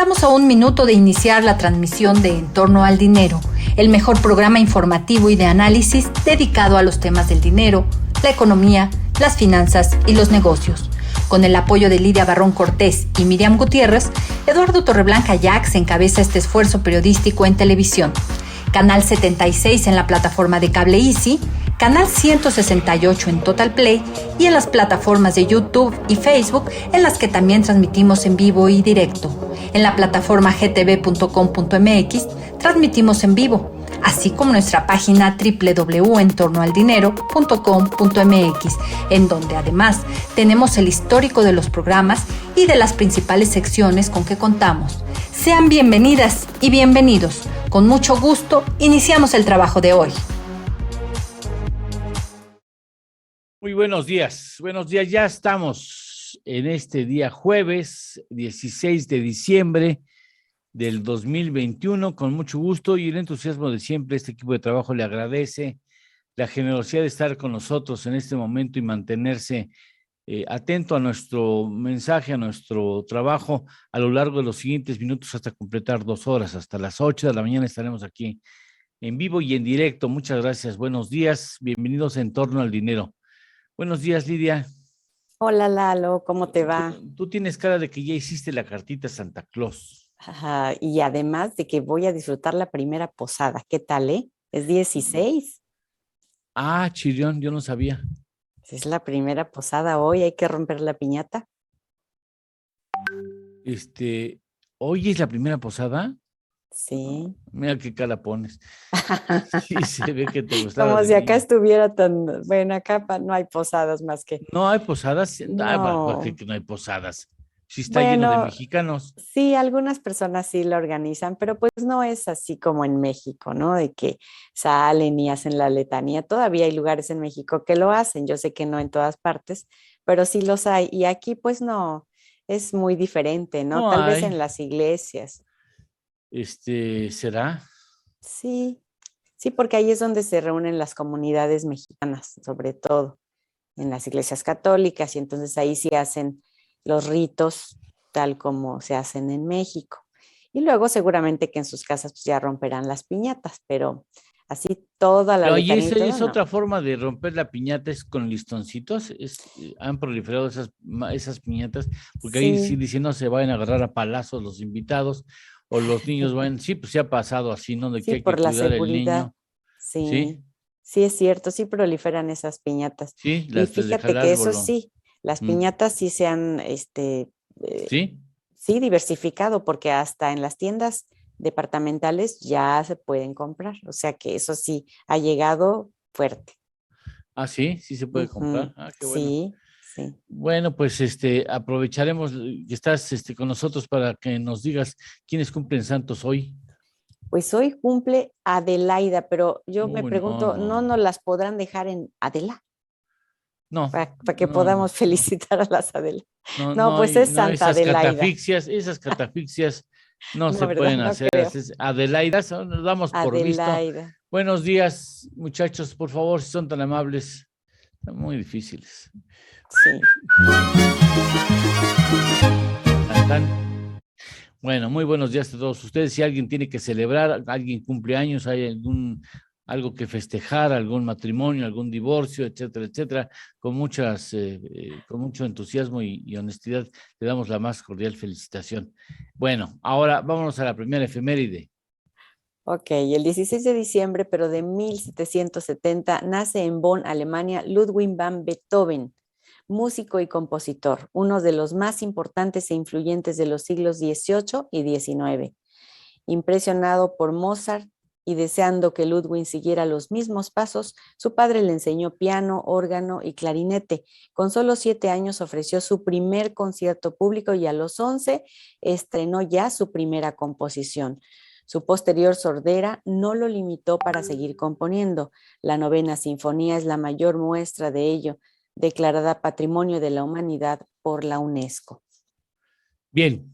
Estamos a un minuto de iniciar la transmisión de En torno al dinero, el mejor programa informativo y de análisis dedicado a los temas del dinero, la economía, las finanzas y los negocios. Con el apoyo de Lidia Barrón Cortés y Miriam Gutiérrez, Eduardo Torreblanca Yax encabeza este esfuerzo periodístico en televisión. Canal 76 en la plataforma de cable Easy, Canal 168 en Total Play y en las plataformas de YouTube y Facebook, en las que también transmitimos en vivo y directo. En la plataforma gtv.com.mx transmitimos en vivo, así como nuestra página www.entornoaldinero.com.mx, en donde además tenemos el histórico de los programas y de las principales secciones con que contamos. Sean bienvenidas y bienvenidos. Con mucho gusto, iniciamos el trabajo de hoy. Muy buenos días, ya estamos en este día jueves 16 de diciembre del 2021, con mucho gusto y el entusiasmo de siempre. Este equipo de trabajo le agradece la generosidad de estar con nosotros en este momento y mantenerse atento a nuestro mensaje, a nuestro trabajo a lo largo de los siguientes minutos hasta completar 2 horas, hasta las 8 de la mañana estaremos aquí en vivo y en directo. Muchas gracias, buenos días, bienvenidos a En torno al dinero. Buenos días, Lidia. Hola, Lalo, ¿cómo te va? Tú tienes cara de que ya hiciste la cartita a Santa Claus. Ajá, y además de que voy a disfrutar la primera posada. ¿Qué tal, Es 16. Ah, chirión, yo no sabía. Es la primera posada hoy, hay que romper la piñata. ¿Hoy es la primera posada? Sí. Mira qué cara pones. Sí, se ve que te gustaba. Como si acá estuviera tan... Bueno, acá no hay posadas más que... ¿No hay posadas? No. ¿Por qué no hay posadas? Sí está lleno de mexicanos. Sí, algunas personas sí lo organizan, pero pues no es así como en México, ¿no? De que salen y hacen la letanía. Todavía hay lugares en México que lo hacen. Yo sé que no en todas partes, pero sí los hay. Y aquí pues no, es muy diferente, ¿no? No Tal vez hay. en las iglesias. ¿Será? Sí, sí, porque ahí es donde se reúnen las comunidades mexicanas, sobre todo en las iglesias católicas, y entonces ahí sí hacen los ritos tal como se hacen en México. Y luego seguramente que en sus casas pues ya romperán las piñatas, pero así toda la Pero ahí letanía y todo, es no. otra forma de romper la piñata, es con listoncitos. Han proliferado esas piñatas, porque ahí sí Sí, dicen no se vayan a agarrar a palazos los invitados, o los niños vayan. Sí, pues se ha pasado así, ¿no? De que sí, hay que por la cuidar al seguridad. niño. Sí, Sí, sí es cierto, sí proliferan esas piñatas. sí, Y las de fíjate dejar que eso árbol. sí, las piñatas sí se han, eh, Sí. sí, diversificado, porque hasta en las tiendas departamentales ya se pueden comprar. O sea que eso sí ha llegado fuerte. Ah, sí, sí se puede comprar. Ujú. Ah, qué bueno. Sí, sí. Bueno, pues aprovecharemos que estás con nosotros para que nos digas quiénes cumplen santos hoy. Pues hoy cumple Adelaida, pero yo me Uy, no, pregunto, ¿no no, nos las podrán dejar en Adela? no, Para que no, podamos no, felicitar a las Adela. no, No, no pues hay, es no, Santa Adelaida. esas catafixias no No, se ¿verdad? pueden No hacer. creo. Adelaida, nos damos por visto. Adelaida. Buenos días, muchachos, por favor, si son tan amables. Son muy difíciles. Sí. Bueno, muy buenos días a todos ustedes. Si alguien tiene que celebrar, alguien cumpleaños, hay algo que festejar, algún matrimonio, algún divorcio, etcétera, etcétera, con mucho entusiasmo y honestidad, le damos la más cordial felicitación. Bueno, ahora vámonos a la primera efeméride. Ok, el 16 de diciembre, pero de 1770, nace en Bonn, Alemania, Ludwig van Beethoven, músico y compositor, uno de los más importantes e influyentes de los siglos XVIII y XIX. Impresionado por Mozart y deseando que Ludwig siguiera los mismos pasos, su padre le enseñó piano, órgano y clarinete. Con solo 7 años ofreció su primer concierto público y a los 11 estrenó ya su primera composición. Su posterior sordera no lo limitó para seguir componiendo. La novena sinfonía es la mayor muestra de ello, declarada Patrimonio de la Humanidad por la UNESCO. Bien,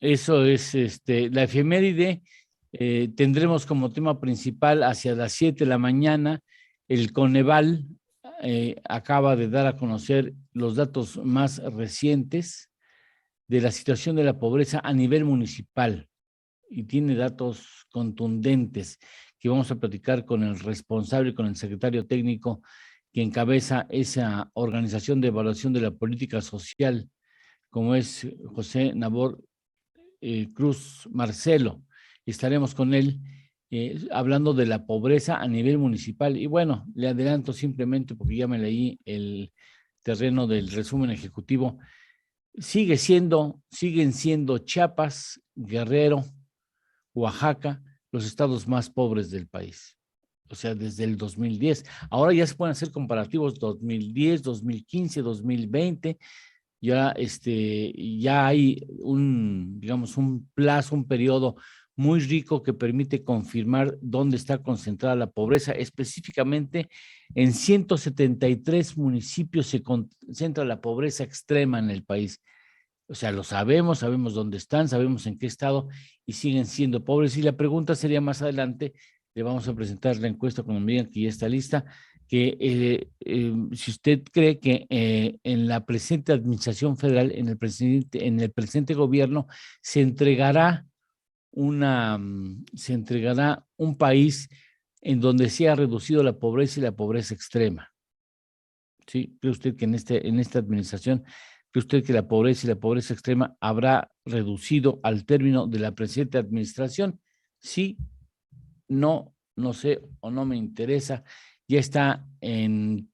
eso es la efeméride. Tendremos como tema principal hacia las 7 de la mañana. El Coneval acaba de dar a conocer los datos más recientes de la situación de la pobreza a nivel municipal y tiene datos contundentes que vamos a platicar con el responsable, con el secretario técnico que encabeza esa organización de evaluación de la política social, como es José Nabor Cruz Marcelo. Estaremos con él hablando de la pobreza a nivel municipal. Y bueno, le adelanto simplemente porque ya me leí el terreno del resumen ejecutivo. Siguen siendo Chiapas, Guerrero, Oaxaca, los estados más pobres del país. O sea, desde el 2010. Ahora ya se pueden hacer comparativos 2010, 2015, 2020. Ya, ya hay digamos, un plazo, un periodo muy rico que permite confirmar dónde está concentrada la pobreza. Específicamente, en 173 municipios se concentra la pobreza extrema en el país. O sea, lo sabemos dónde están, sabemos en qué estado y siguen siendo pobres. Y la pregunta sería más adelante, le vamos a presentar la encuesta cuando me digan que ya está lista, que si usted cree que en la presente administración federal, en el presente gobierno, se entregará un país en donde se ha reducido la pobreza y la pobreza extrema. ¿Sí? ¿Cree usted que en esta administración, cree usted que la pobreza y la pobreza extrema habrá reducido al término de la presente administración? Sí, no sé o no me interesa. Ya está en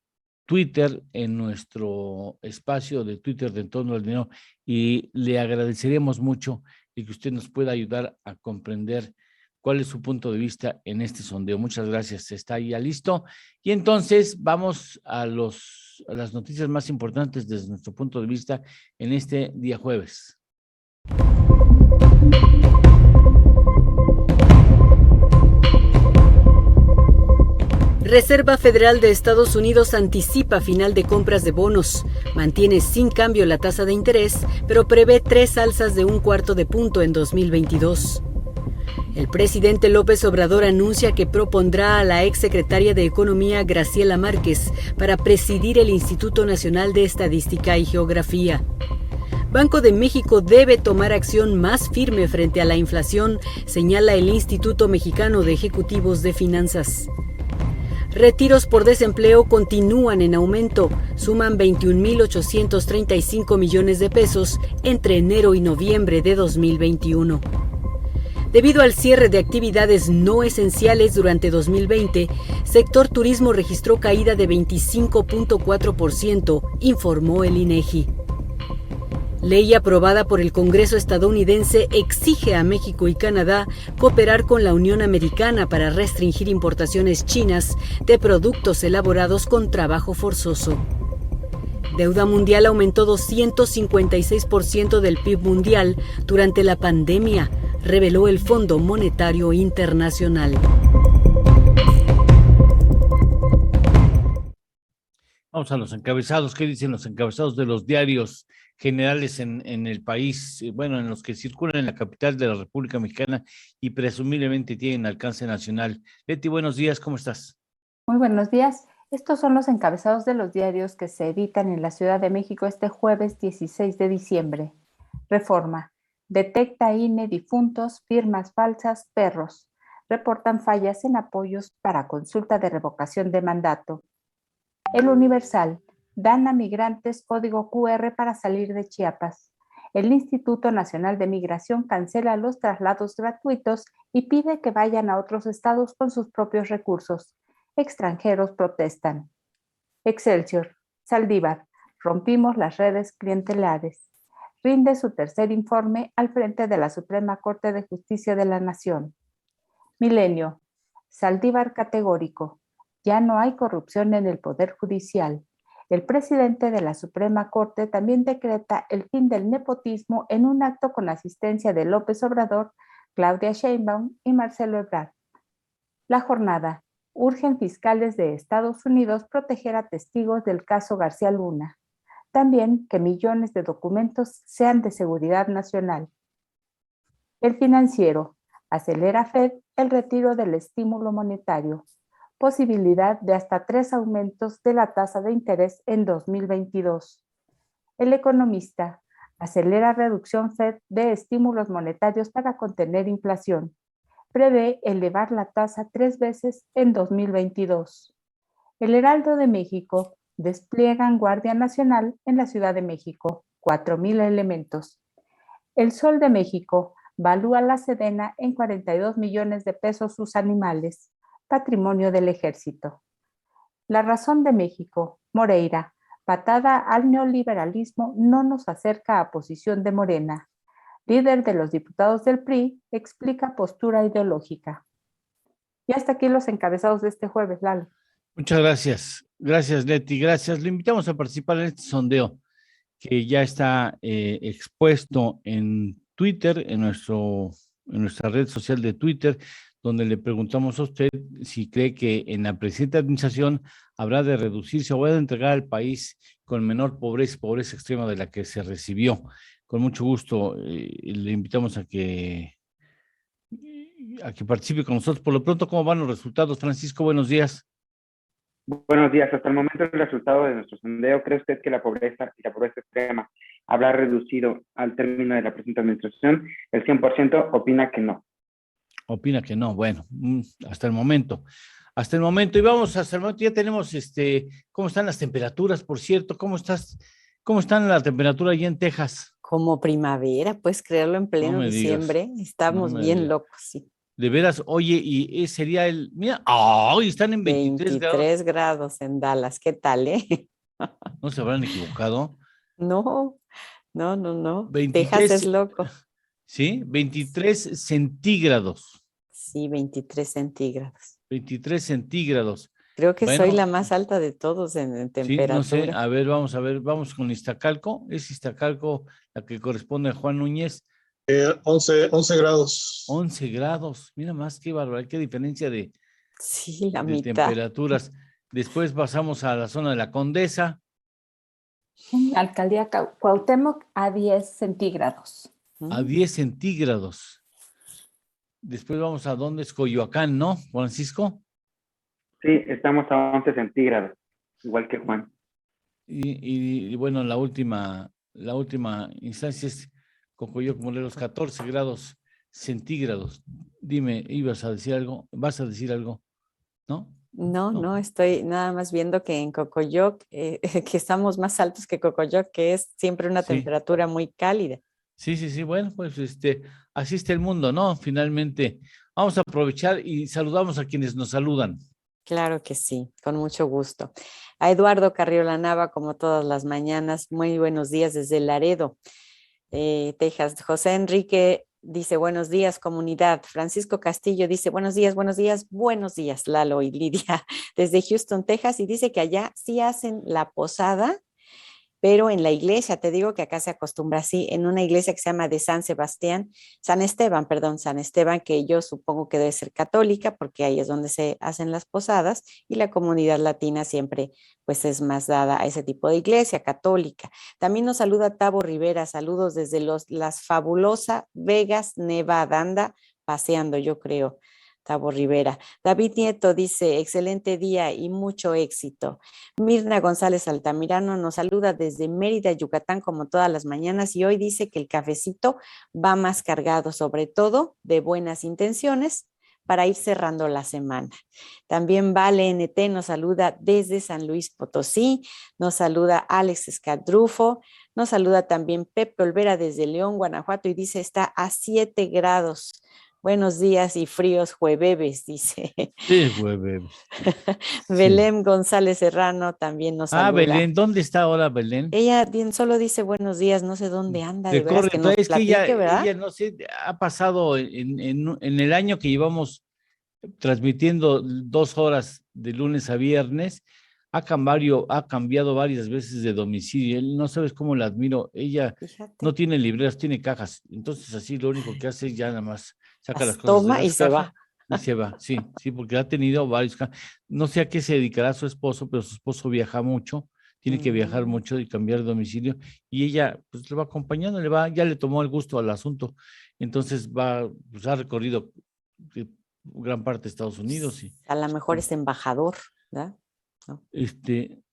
Twitter, en nuestro espacio de Twitter de En Torno al Dinero, y le agradeceríamos mucho y que usted nos pueda ayudar a comprender cuál es su punto de vista en este sondeo. Muchas gracias. Está ya listo. Y entonces vamos a las noticias más importantes desde nuestro punto de vista en este día jueves. Reserva Federal de Estados Unidos anticipa final de compras de bonos. Mantiene sin cambio la tasa de interés, pero prevé 3 alzas de 1/4 punto en 2022. El presidente López Obrador anuncia que propondrá a la exsecretaria de Economía, Graciela Márquez, para presidir el Instituto Nacional de Estadística y Geografía. Banco de México debe tomar acción más firme frente a la inflación, señala el Instituto Mexicano de Ejecutivos de Finanzas. Retiros por desempleo continúan en aumento, suman 21,835 millones de pesos entre enero y noviembre de 2021. Debido al cierre de actividades no esenciales durante 2020, sector turismo registró caída de 25,4%, informó el INEGI. Ley aprobada por el Congreso estadounidense exige a México y Canadá cooperar con la Unión Americana para restringir importaciones chinas de productos elaborados con trabajo forzoso. Deuda mundial aumentó 256% del PIB mundial durante la pandemia, reveló el Fondo Monetario Internacional. Vamos a los encabezados. ¿Qué dicen los encabezados de los diarios generales en el país? Bueno, en los que circulan en la capital de la República Mexicana y presumiblemente tienen alcance nacional. Leti, buenos días, ¿cómo estás? Muy buenos días. Estos son los encabezados de los diarios que se editan en la Ciudad de México este jueves 16 de diciembre. Reforma. Detecta INE difuntos, firmas falsas, perros. Reportan fallas en apoyos para consulta de revocación de mandato. El Universal. Dan a migrantes código QR para salir de Chiapas. El Instituto Nacional de Migración cancela los traslados gratuitos y pide que vayan a otros estados con sus propios recursos. Extranjeros protestan. Excelsior. Saldívar. Rompimos las redes clientelares. Rinde su tercer informe al frente de la Suprema Corte de Justicia de la Nación. Milenio. Saldívar categórico. Ya no hay corrupción en el Poder Judicial. El presidente de la Suprema Corte también decreta el fin del nepotismo en un acto con asistencia de López Obrador, Claudia Sheinbaum y Marcelo Ebrard. La Jornada. Urgen fiscales de Estados Unidos proteger a testigos del caso García Luna. También que millones de documentos sean de seguridad nacional. El Financiero. Acelera Fed el retiro del estímulo monetario. Posibilidad de hasta 3 aumentos de la tasa de interés en 2022. El Economista. Acelera reducción Fed de estímulos monetarios para contener inflación. Prevé elevar la tasa 3 veces en 2022. El Heraldo de México despliegan Guardia Nacional en la Ciudad de México, 4,000 elementos. El Sol de México valúa la Sedena en 42 millones de pesos sus animales, patrimonio del Ejército. La Razón de México, Moreira, patada al neoliberalismo no nos acerca a posición de Morena. Líder de los diputados del PRI, explica postura ideológica. Y hasta aquí los encabezados de este jueves, Lalo. Muchas gracias. Gracias, Leti. Gracias. Le invitamos a participar en este sondeo que ya está expuesto en Twitter, en nuestra red social de Twitter, donde le preguntamos a usted si cree que en la presente administración habrá de reducirse o de entregar al país con menor pobreza extrema de la que se recibió. Con mucho gusto le invitamos a que participe con nosotros. Por lo pronto, ¿cómo van los resultados? Francisco, buenos días. Buenos días. Hasta el momento el resultado de nuestro sondeo, ¿cree usted que la pobreza y la pobreza extrema habrá reducido al término de la presente administración? El 100% opina que no. Opina que no. Bueno, hasta el momento. Hasta el momento. Y vamos hasta el momento. Ya tenemos ¿cómo están las temperaturas, por cierto? ¿Cómo están la temperatura allá en Texas? Como primavera, puedes creerlo, en pleno diciembre. Estamos bien locos, sí. De veras, oye, y sería mira, hoy están en 23 grados en Dallas, ¿qué tal, ¿No se habrán equivocado? No. 23, Texas es loco. ¿Sí? 23 centígrados. Sí, 23 centígrados. 23 centígrados. Creo que soy la más alta de todos en temperatura. Sí, no sé, vamos con Iztacalco. Es Iztacalco la que corresponde a Juan Núñez. 11 grados. 11 grados, mira más, qué barbaridad, qué diferencia de mitad. Temperaturas. Después pasamos a la zona de la Condesa. Alcaldía Cuauhtémoc a 10 centígrados. A 10 centígrados. Después vamos a donde es Coyoacán, ¿no, Francisco? Sí, estamos a 11 centígrados, igual que Juan. Y bueno, la última instancia es Cocoyoc, Morelos, 14 grados centígrados. Dime, ¿ibas a decir algo? ¿Vas a decir algo? ¿No? No, estoy nada más viendo que en Cocoyoc, que estamos más altos que Cocoyoc, que es siempre una temperatura muy cálida. Sí, bueno, pues así está el mundo, ¿no? Finalmente, vamos a aprovechar y saludamos a quienes nos saludan. Claro que sí, con mucho gusto. A Eduardo Carriola Nava, como todas las mañanas, muy buenos días desde Laredo, Texas. José Enrique dice, buenos días, comunidad. Francisco Castillo dice, buenos días, Lalo y Lidia, desde Houston, Texas, y dice que allá sí hacen la posada, pero en la iglesia, te digo que acá se acostumbra así, en una iglesia que se llama de San Esteban, que yo supongo que debe ser católica, porque ahí es donde se hacen las posadas, y la comunidad latina siempre pues es más dada a ese tipo de iglesia católica. También nos saluda Tavo Rivera, saludos desde las fabulosa Vegas, Nevada, anda paseando, yo creo. Tavo Rivera. David Nieto dice, excelente día y mucho éxito. Mirna González Altamirano nos saluda desde Mérida, Yucatán, como todas las mañanas, y hoy dice que el cafecito va más cargado, sobre todo de buenas intenciones, para ir cerrando la semana. También Vale NT nos saluda desde San Luis Potosí, nos saluda Alex Escadrufo, nos saluda también Pepe Olvera desde León, Guanajuato, y dice, está a 7 grados. Buenos días y fríos jueves, dice. Sí, jueves. Belén González Serrano también nos saluda. Belén, ¿dónde está ahora Belén? Ella bien solo dice buenos días, no sé dónde anda. De veras que nos platique, ¿verdad? Ella no sé, ha pasado en el año que llevamos transmitiendo 2 horas de lunes a viernes, ha cambiado varias veces de domicilio. No sabes cómo la admiro. Ella no tiene libreras, tiene cajas. Entonces así lo único que hace es ya nada más saca las cosas toma y se va. Y se va, sí, porque ha tenido varios. No sé a qué se dedicará su esposo, pero su esposo viaja mucho, tiene que viajar mucho y cambiar de domicilio, y ella pues le va acompañando, ya le tomó el gusto al asunto, entonces ha recorrido gran parte de Estados Unidos. A lo mejor es embajador, ¿verdad? ¿no?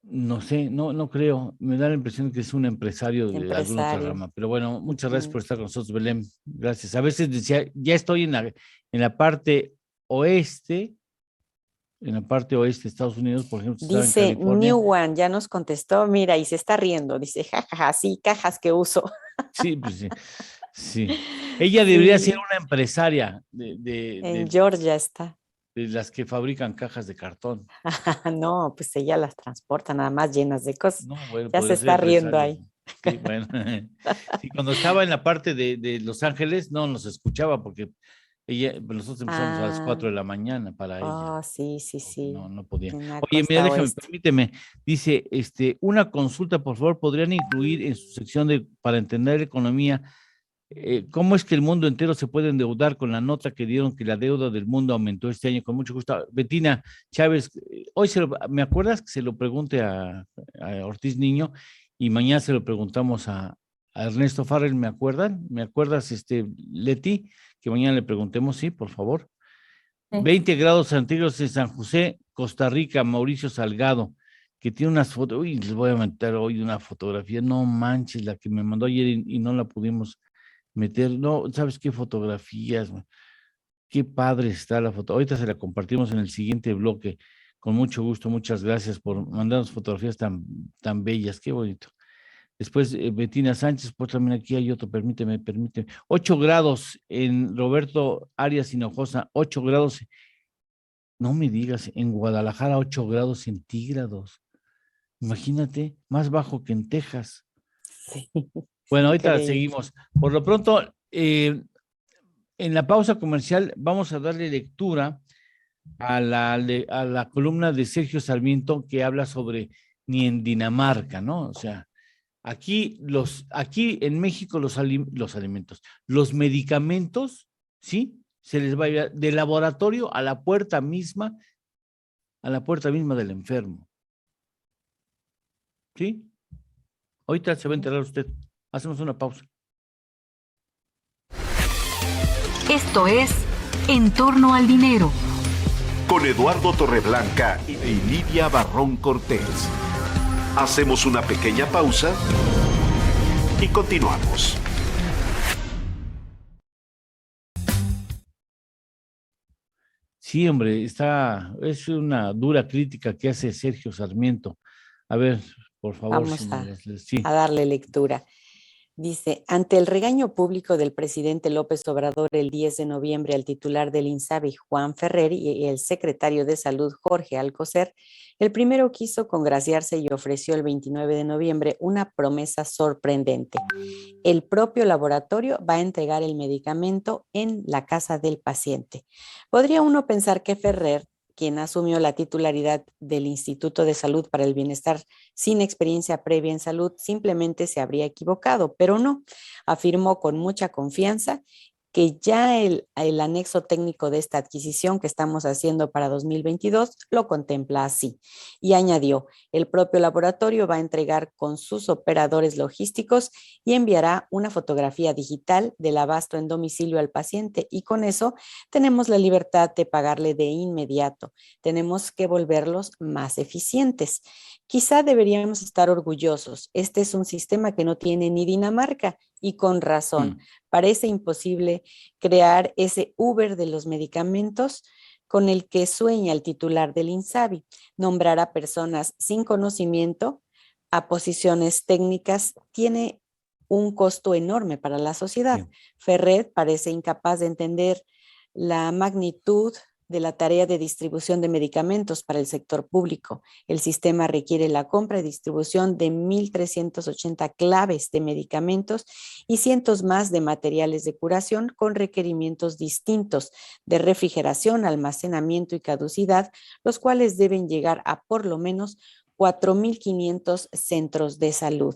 No sé, no creo. Me da la impresión que es un empresario de alguna otra Empresario. rama. Pero bueno, muchas gracias por Ujú. estar con nosotros, Belén. Gracias. A veces decía, ya estoy en la parte oeste, de Estados Unidos, por ejemplo, estaba en Dice New California. One, ya nos contestó, mira, y se está riendo. Dice, jajaja, sí, cajas que uso. Sí, pues sí. Sí. Ella debería ser Sí, una empresaria en Georgia está. de las que fabrican cajas de cartón. No, pues ella las transporta nada más llenas de cosas. No, bueno, Ya se podría ser está riendo empresaria. ahí. Sí, bueno. Sí, cuando estaba en la parte de Los Ángeles, no nos escuchaba porque nosotros empezamos a las 4 Ah, de la mañana para ella, oh, sí, sí, porque sí. no podía. En la Oye, mira, costa oeste. permíteme, dice, una consulta, por favor, ¿podrían incluir en su sección para entender economía, cómo es que el mundo entero se puede endeudar con la nota que dieron que la deuda del mundo aumentó este año? Con mucho gusto. Betina Chávez, hoy ¿me acuerdas que se lo pregunte a Ortiz Niño y mañana se lo preguntamos a Ernesto Farrell? ¿Me acuerdan? ¿Me acuerdas, Leti? Que mañana le preguntemos, sí, por favor. Sí. 20 grados centígrados en San José, Costa Rica, Mauricio Salgado, que tiene unas fotos. Uy, les voy a meter hoy una fotografía. No manches, la que me mandó ayer y no la pudimos meter. No, ¿sabes qué fotografías? Qué padre está la foto. Ahorita se la compartimos en el siguiente bloque. Con mucho gusto, muchas gracias por mandarnos fotografías tan bellas. Qué bonito. Después, Betina Sánchez, pues también aquí hay otro, permíteme. 8 grados en Roberto Arias Hinojosa, 8 grados, no me digas, en Guadalajara, 8 grados centígrados. Imagínate, más bajo que en Texas. Sí, Bueno, ahorita increíble. seguimos. Por lo pronto, en la pausa comercial vamos a darle lectura a la columna de Sergio Sarmiento que habla sobre ni en Dinamarca, ¿no? O sea, aquí en México los alimentos, los medicamentos, ¿sí? Se les va a ir del laboratorio a la puerta misma del enfermo, ¿sí? Ahorita se va a enterar usted. Hacemos una pausa. Esto es En torno al dinero. Con Eduardo Torreblanca y Lidia Barrón Cortés. Hacemos una pequeña pausa y continuamos. Sí, hombre, es una dura crítica que hace Sergio Sarmiento. A ver, por favor, Vamos si me a las sí. darle lectura. Dice, ante el regaño público del presidente López Obrador el 10 de noviembre al titular del INSABI, Juan Ferrer, y el secretario de Salud, Jorge Alcocer, el primero quiso congraciarse y ofreció el 29 de noviembre una promesa sorprendente. El propio laboratorio va a entregar el medicamento en la casa del paciente. Podría uno pensar que Ferrer, quien asumió la titularidad del Instituto de Salud para el Bienestar sin experiencia previa en salud, simplemente se habría equivocado, pero no. Afirmó con mucha confianza que ya el anexo técnico de esta adquisición que estamos haciendo para 2022 lo contempla así. Y añadió, el propio laboratorio va a entregar con sus operadores logísticos y enviará una fotografía digital del abasto en domicilio al paciente y con eso tenemos la libertad de pagarle de inmediato. Tenemos que volverlos más eficientes. Quizá deberíamos estar orgullosos. Este es un sistema que no tiene ni Dinamarca y con razón. Parece imposible crear ese Uber de los medicamentos con el que sueña el titular del INSABI, nombrar a personas sin conocimiento a posiciones técnicas tiene un costo enorme para la sociedad. Sí. Ferrer parece incapaz de entender la magnitud de la tarea de distribución de medicamentos para el sector público. El sistema requiere la compra y distribución de 1,380 claves de medicamentos y cientos más de materiales de curación con requerimientos distintos de refrigeración, almacenamiento y caducidad, los cuales deben llegar a por lo menos 4,500 centros de salud.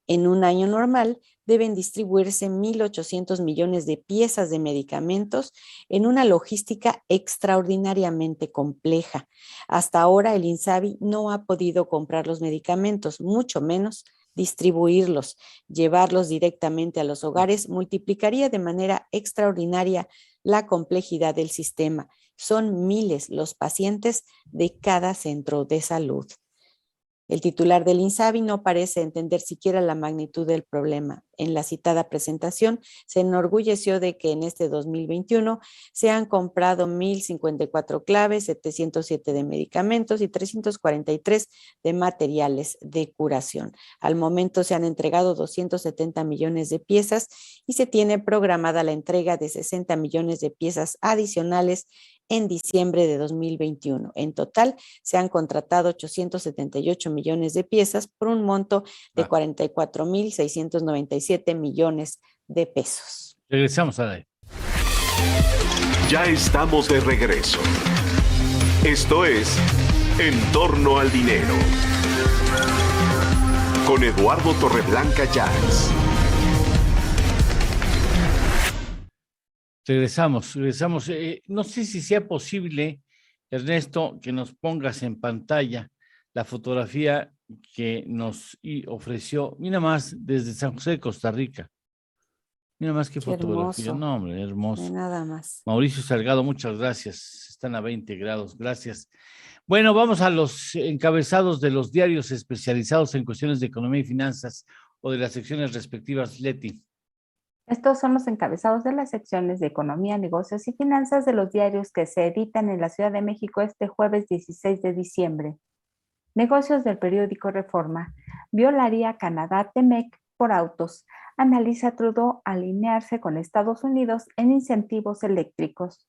En un año normal deben distribuirse 1,800 millones de piezas de medicamentos en una logística extraordinariamente compleja. Hasta ahora el INSABI no ha podido comprar los medicamentos, mucho menos distribuirlos. Llevarlos directamente a los hogares multiplicaría de manera extraordinaria la complejidad del sistema. Son miles los pacientes de cada centro de salud. El titular del INSABI no parece entender siquiera la magnitud del problema. En la citada presentación se enorgulleció de que en este 2021 se han comprado 1,054 claves, 707 de medicamentos y 343 de materiales de curación. Al momento se han entregado 270 millones de piezas y se tiene programada la entrega de 60 millones de piezas adicionales en diciembre de 2021. En total, se han contratado 878 millones de piezas por un monto de 44,697 millones de pesos. Regresamos a la... Ya estamos de regreso. Esto es En torno al dinero. Con Eduardo Torreblanca Llanes. Regresamos. No sé si sea posible, Ernesto, que nos pongas en pantalla la fotografía que nos ofreció, mira más, desde San José de Costa Rica. Mira más qué fotografía. Hermoso. No, hombre, hermoso. Nada más. Mauricio Salgado, muchas gracias. Están a 20 grados, gracias. Bueno, vamos a los encabezados de los diarios especializados en cuestiones de economía y finanzas o de las secciones respectivas. Leti. Estos son los encabezados de las secciones de Economía, Negocios y Finanzas de los diarios que se editan en la Ciudad de México este jueves 16 de diciembre. Negocios del periódico Reforma. Violaría Canadá-Temec por autos. Analiza Trudeau alinearse con Estados Unidos en incentivos eléctricos.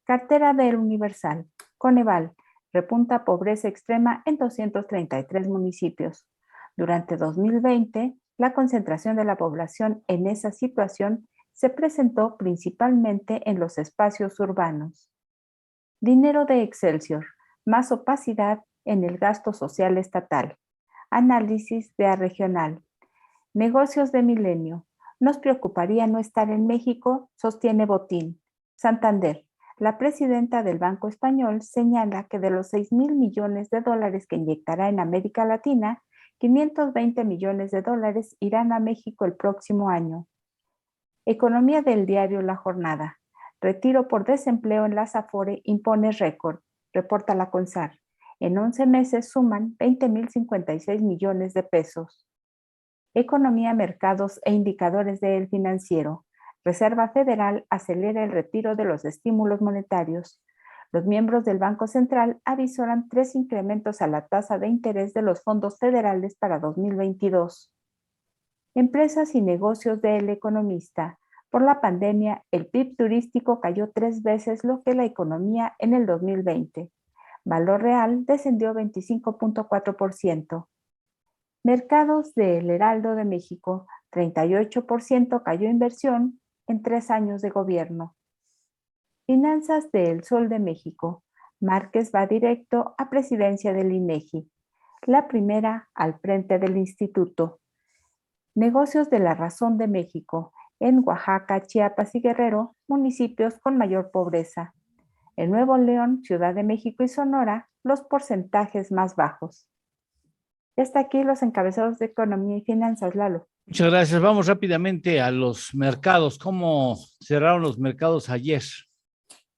Cartera del Universal. Coneval. Repunta pobreza extrema en 233 municipios. Durante 2020, la concentración de la población en esa situación se presentó principalmente en los espacios urbanos. Dinero de Excelsior, más opacidad en el gasto social estatal. Análisis de Regional. Negocios de Milenio. Nos preocuparía no estar en México, sostiene Botín. Santander. La presidenta del Banco Español señala que de los 6,000 millones de dólares que inyectará en América Latina, 520 millones de dólares irán a México el próximo año. Economía del diario La Jornada. Retiro por desempleo en las Afore impone récord, reporta la CONSAR. En 11 meses suman 20,056 millones de pesos. Economía, mercados e indicadores del financiero. Reserva Federal acelera el retiro de los estímulos monetarios. Los miembros del Banco Central avisoran 3 incrementos a la tasa de interés de los fondos federales para 2022. Empresas y negocios del Economista. Por la pandemia, el PIB turístico cayó 3 veces lo que la economía en el 2020. Valor real descendió 25.4%. Mercados del Heraldo de México. 38% cayó inversión en 3 años de gobierno. Finanzas de El Sol de México. Márquez va directo a presidencia del INEGI. La primera al frente del instituto. Negocios de La Razón de México. En Oaxaca, Chiapas y Guerrero, municipios con mayor pobreza. En Nuevo León, Ciudad de México y Sonora, los porcentajes más bajos. Hasta aquí los encabezados de Economía y Finanzas, Lalo. Muchas gracias. Vamos rápidamente a los mercados. ¿Cómo cerraron los mercados ayer?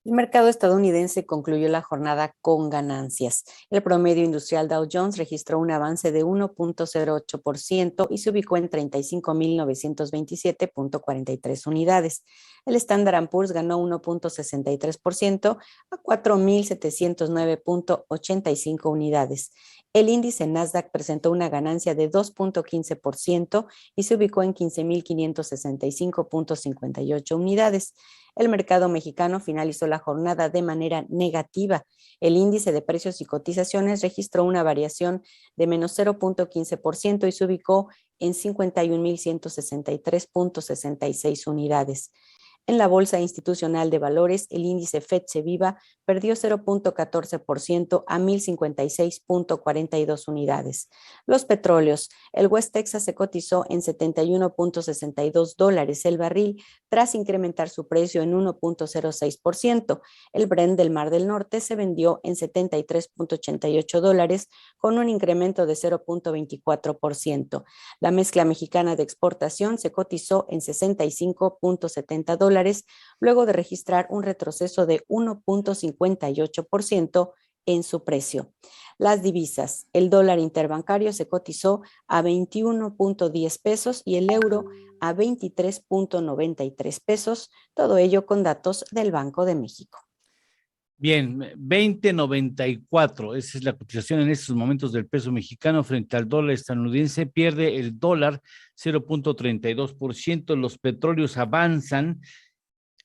El mercado estadounidense concluyó la jornada con ganancias. El promedio industrial Dow Jones registró un avance de 1.08% y se ubicó en 35,927.43 unidades. El Standard & Poor's ganó 1.63% a 4,709.85 unidades. El índice Nasdaq presentó una ganancia de 2.15% y se ubicó en 15,565.58 unidades. El mercado mexicano finalizó la jornada de manera negativa. El índice de precios y cotizaciones registró una variación de menos 0.15% y se ubicó en 51,163.66 unidades. En la Bolsa Institucional de Valores, el índice FTSE/Viva perdió 0.14% a 1,056.42 unidades. Los petróleos, el West Texas se cotizó en $71.62 el barril tras incrementar su precio en 1.06%. El Brent del Mar del Norte se vendió en $73.88 con un incremento de 0.24%. La mezcla mexicana de exportación se cotizó en $65.70 dólares, luego de registrar un retroceso de 1.58% en su precio. Las divisas: el dólar interbancario se cotizó a 21.10 pesos y el euro a 23.93 pesos, todo ello con datos del Banco de México. Bien, 20.94, esa es la cotización en estos momentos del peso mexicano frente al dólar estadounidense. Pierde el dólar 0.32%, los petróleos avanzan,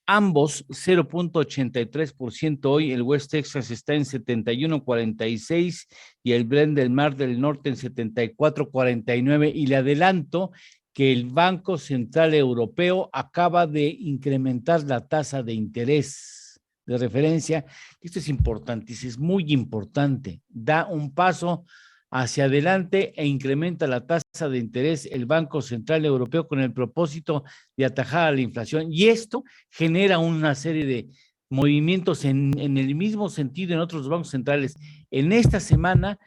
ambos 0.83% hoy. El West Texas está en 71.46 y el Brent del Mar del Norte en 74.49. Y le adelanto que el Banco Central Europeo acaba de incrementar la tasa de interés de referencia. Esto es importante, es muy importante. Da un paso hacia adelante e incrementa la tasa de interés el Banco Central Europeo con el propósito de atajar a la inflación. Y esto genera una serie de movimientos en el mismo sentido en otros bancos centrales. En esta semana,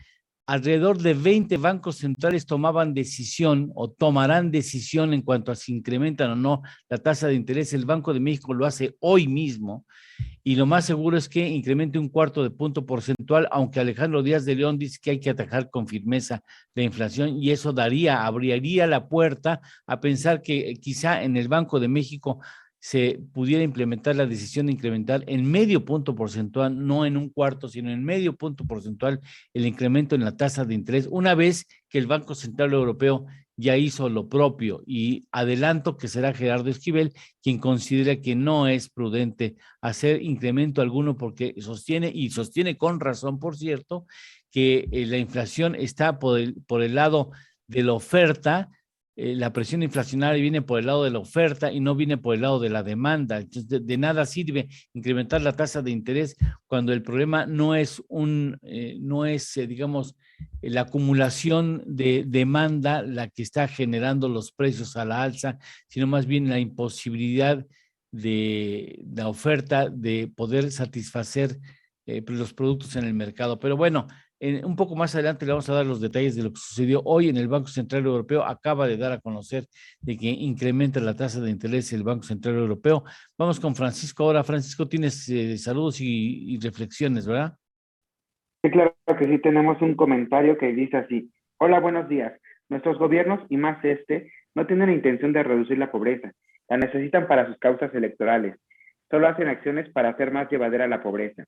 alrededor de 20 bancos centrales tomaban decisión o tomarán decisión en cuanto a si incrementan o no la tasa de interés. El Banco de México lo hace hoy mismo y lo más seguro es que incremente 1/4 punto porcentual, aunque Alejandro Díaz de León dice que hay que atajar con firmeza la inflación y eso abriría la puerta a pensar que quizá en el Banco de México se pudiera implementar la decisión de incrementar en 0.5 punto porcentual, no en 1/4, sino en 0.5 punto porcentual el incremento en la tasa de interés, una vez que el Banco Central Europeo ya hizo lo propio. Y adelanto que será Gerardo Esquivel quien considera que no es prudente hacer incremento alguno porque sostiene con razón, por cierto, que la inflación está por el lado de la oferta. La presión inflacionaria viene por el lado de la oferta y no viene por el lado de la demanda. Entonces, de nada sirve incrementar la tasa de interés cuando el problema no es digamos, la acumulación de demanda la que está generando los precios a la alza, sino más bien la imposibilidad de la oferta de poder satisfacer los productos en el mercado. Pero bueno, un poco más adelante le vamos a dar los detalles de lo que sucedió hoy en el Banco Central Europeo. Acaba de dar a conocer de que incrementa la tasa de interés el Banco Central Europeo. Vamos con Francisco ahora. Francisco, tienes saludos y reflexiones, ¿verdad? Sí, claro que sí. Tenemos un comentario que dice así: hola, buenos días. Nuestros gobiernos, y más no tienen la intención de reducir la pobreza. La necesitan para sus causas electorales. Solo hacen acciones para hacer más llevadera la pobreza.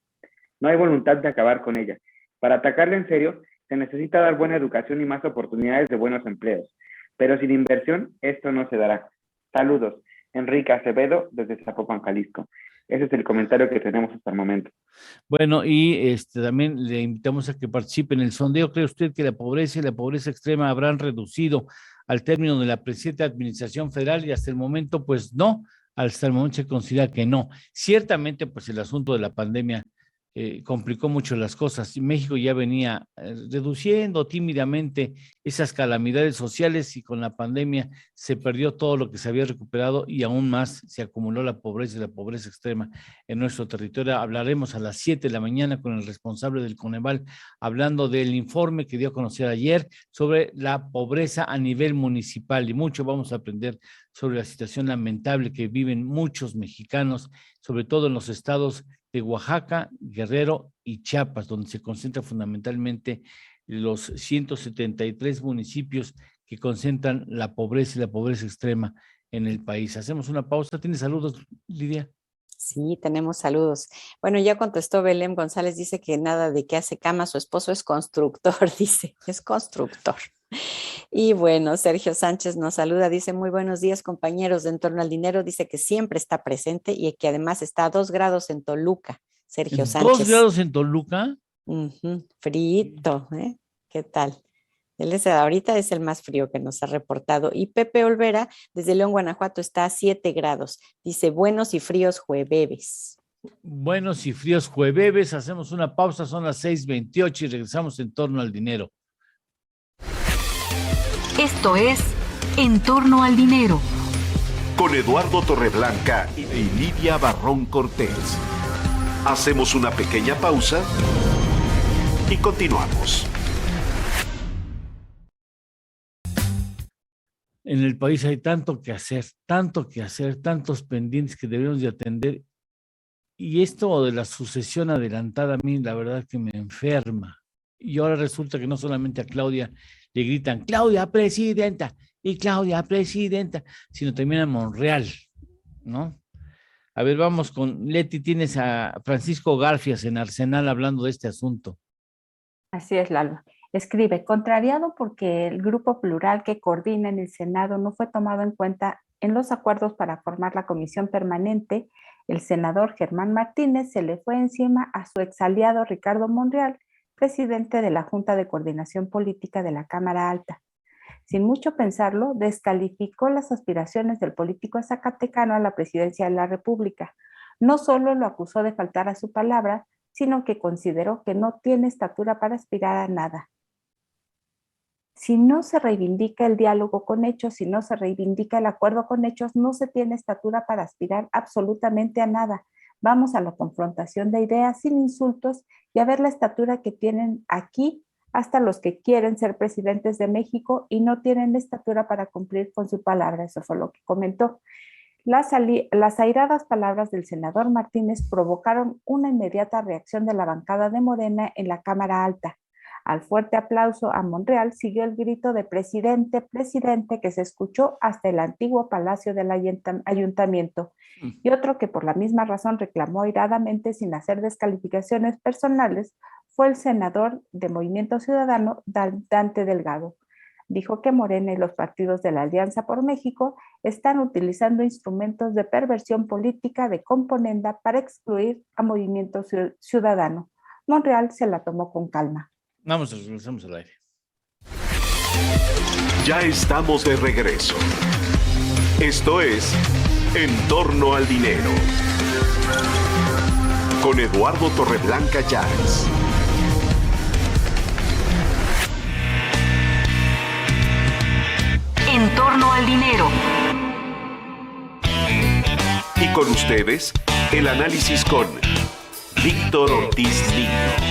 No hay voluntad de acabar con ella. Para atacarla en serio, se necesita dar buena educación y más oportunidades de buenos empleos. Pero sin inversión, esto no se dará. Saludos. Enrique Acevedo, desde Zapopan, Jalisco. Ese es el comentario que tenemos hasta el momento. Bueno, y también le invitamos a que participe en el sondeo. ¿Cree usted que la pobreza y la pobreza extrema habrán reducido al término de la presente administración federal? Y hasta el momento, pues no. Hasta el momento se considera que no. Ciertamente, pues el asunto de la pandemia complicó mucho las cosas. México ya venía reduciendo tímidamente esas calamidades sociales y con la pandemia se perdió todo lo que se había recuperado y aún más se acumuló la pobreza y la pobreza extrema en nuestro territorio. Hablaremos a las 7 de la mañana con el responsable del Coneval hablando del informe que dio a conocer ayer sobre la pobreza a nivel municipal y mucho vamos a aprender sobre la situación lamentable que viven muchos mexicanos, sobre todo en los estados de Oaxaca, Guerrero y Chiapas, donde se concentra fundamentalmente los 173 municipios que concentran la pobreza y la pobreza extrema en el país. Hacemos una pausa. ¿Tienes saludos, Lidia? Sí, tenemos saludos. Bueno, ya contestó Belén González, dice que nada de que hace cama, su esposo es constructor, dice, es constructor. Y bueno, Sergio Sánchez nos saluda, dice muy buenos días compañeros de En Torno al Dinero, dice que siempre está presente y que además está a 2 grados en Toluca, Sergio Sánchez. 2 grados en Toluca. Frito, ¿eh? ¿Qué tal? Él ahorita es el más frío que nos ha reportado. Y Pepe Olvera, desde León, Guanajuato, está a 7 grados. Dice, buenos y fríos jueves. Buenos y fríos jueves. Hacemos una pausa, son las 6:28 y regresamos En Torno al Dinero. Esto es En Torno al Dinero. Con Eduardo Torreblanca y Lidia Barrón Cortés. Hacemos una pequeña pausa y continuamos. En el país hay tanto que hacer, tantos pendientes que debemos de atender. Y esto de la sucesión adelantada a mí, la verdad que me enferma. Y ahora resulta que no solamente a Claudia le gritan, Claudia presidenta, y Claudia presidenta, sino también a Monreal, ¿no? A ver, vamos con Leti, tienes a Francisco Garfias en Arsenal hablando de este asunto. Así es, Lalo. Escribe, contrariado porque el grupo plural que coordina en el Senado no fue tomado en cuenta en los acuerdos para formar la comisión permanente, el senador Germán Martínez se le fue encima a su exaliado Ricardo Monreal, presidente de la Junta de Coordinación Política de la Cámara Alta. Sin mucho pensarlo, descalificó las aspiraciones del político zacatecano a la presidencia de la República. No solo lo acusó de faltar a su palabra, sino que consideró que no tiene estatura para aspirar a nada. Si no se reivindica el diálogo con hechos, si no se reivindica el acuerdo con hechos, no se tiene estatura para aspirar absolutamente a nada. Vamos a la confrontación de ideas sin insultos y a ver la estatura que tienen aquí hasta los que quieren ser presidentes de México y no tienen estatura para cumplir con su palabra. Eso fue lo que comentó. Las airadas palabras del senador Martínez provocaron una inmediata reacción de la bancada de Morena en la Cámara Alta. Al fuerte aplauso a Monreal siguió el grito de presidente, presidente, que se escuchó hasta el antiguo palacio del ayuntamiento, y otro que por la misma razón reclamó airadamente sin hacer descalificaciones personales fue el senador de Movimiento Ciudadano, Dante Delgado. Dijo que Morena y los partidos de la Alianza por México están utilizando instrumentos de perversión política de componenda para excluir a Movimiento Ciudadano. Monreal se la tomó con calma. Vamos, regresamos al aire. Ya estamos de regreso. Esto es En torno al dinero. Con Eduardo Torreblanca Llanes. En torno al dinero. Y con ustedes, el análisis con Víctor Ortiz Niño.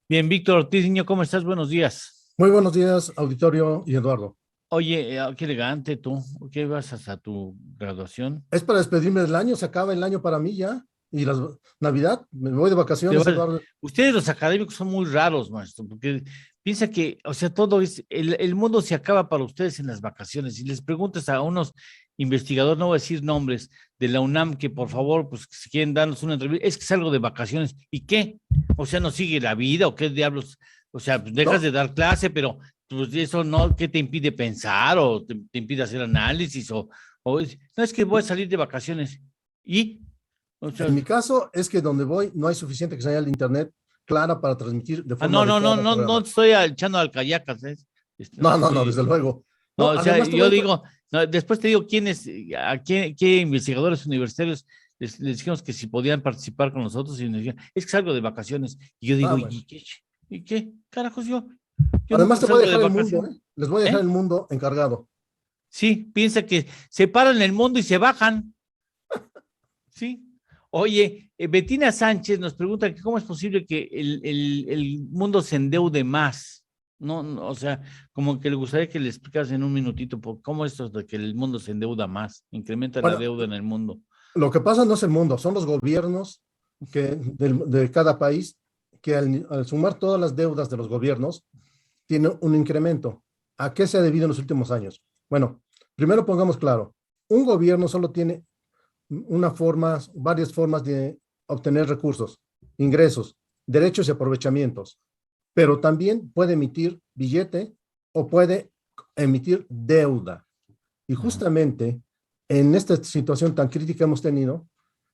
Bien, Víctor Ortiz Niño, ¿cómo estás? Buenos días. Muy buenos días, auditorio y Eduardo. Oye, qué elegante tú. ¿Qué vas hasta tu graduación? Es para despedirme del año, se acaba el año para mí ya. Y la Navidad, me voy de vacaciones, Eduardo. Ustedes los académicos son muy raros, maestro, porque piensa que, o sea, todo es, el mundo se acaba para ustedes en las vacaciones. Si les preguntas a unos investigadores, no voy a decir nombres, de la UNAM, que por favor, pues si quieren darnos una entrevista, es que salgo de vacaciones. ¿Y qué? O sea, ¿no sigue la vida o qué diablos? O sea, pues dejas de dar clase, pero pues eso no, ¿qué te impide pensar o te impide hacer análisis? No, es que voy a salir de vacaciones. ¿Y? O sea, en mi caso es que donde voy no hay suficiente señal de internet clara para transmitir de forma no estoy echando alcayacas. No, desde luego. No, o sea, yo digo, no, después te digo qué investigadores universitarios les dijimos que si podían participar con nosotros y nos dijeron, es que salgo de vacaciones. Y yo digo, bueno. ¿Y qué? Carajos, yo además te voy a dejar el mundo, les voy a dejar el mundo encargado. Sí, piensa que se paran el mundo y se bajan. Sí. Oye, Betina Sánchez nos pregunta que cómo es posible que el mundo se endeude más. No, o sea, como que le gustaría que le explicas en un minutito cómo es esto de que el mundo se endeuda más, incrementa la deuda en el mundo. Lo que pasa no es el mundo, son los gobiernos de cada país que al sumar todas las deudas de los gobiernos tiene un incremento. ¿A qué se ha debido en los últimos años? Bueno, primero pongamos claro, un gobierno solo tiene varias formas de obtener recursos, ingresos, derechos y aprovechamientos, pero también puede emitir billete o puede emitir deuda. Y justamente en esta situación tan crítica que hemos tenido,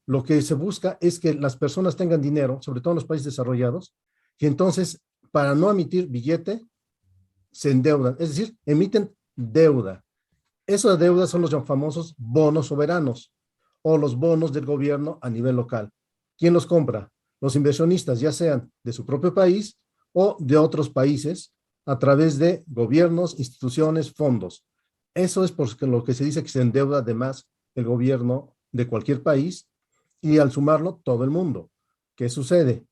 lo que se busca es que las personas tengan dinero, sobre todo en los países desarrollados, y entonces para no emitir billete, se endeudan, es decir, emiten deuda. Esas deudas son los famosos bonos soberanos, o los bonos del gobierno a nivel local. ¿Quién los compra? Los inversionistas, ya sean de su propio país o de otros países, a través de gobiernos, instituciones, fondos. Eso es por lo que se dice que se endeuda además el gobierno de cualquier país y al sumarlo todo el mundo. ¿Qué sucede?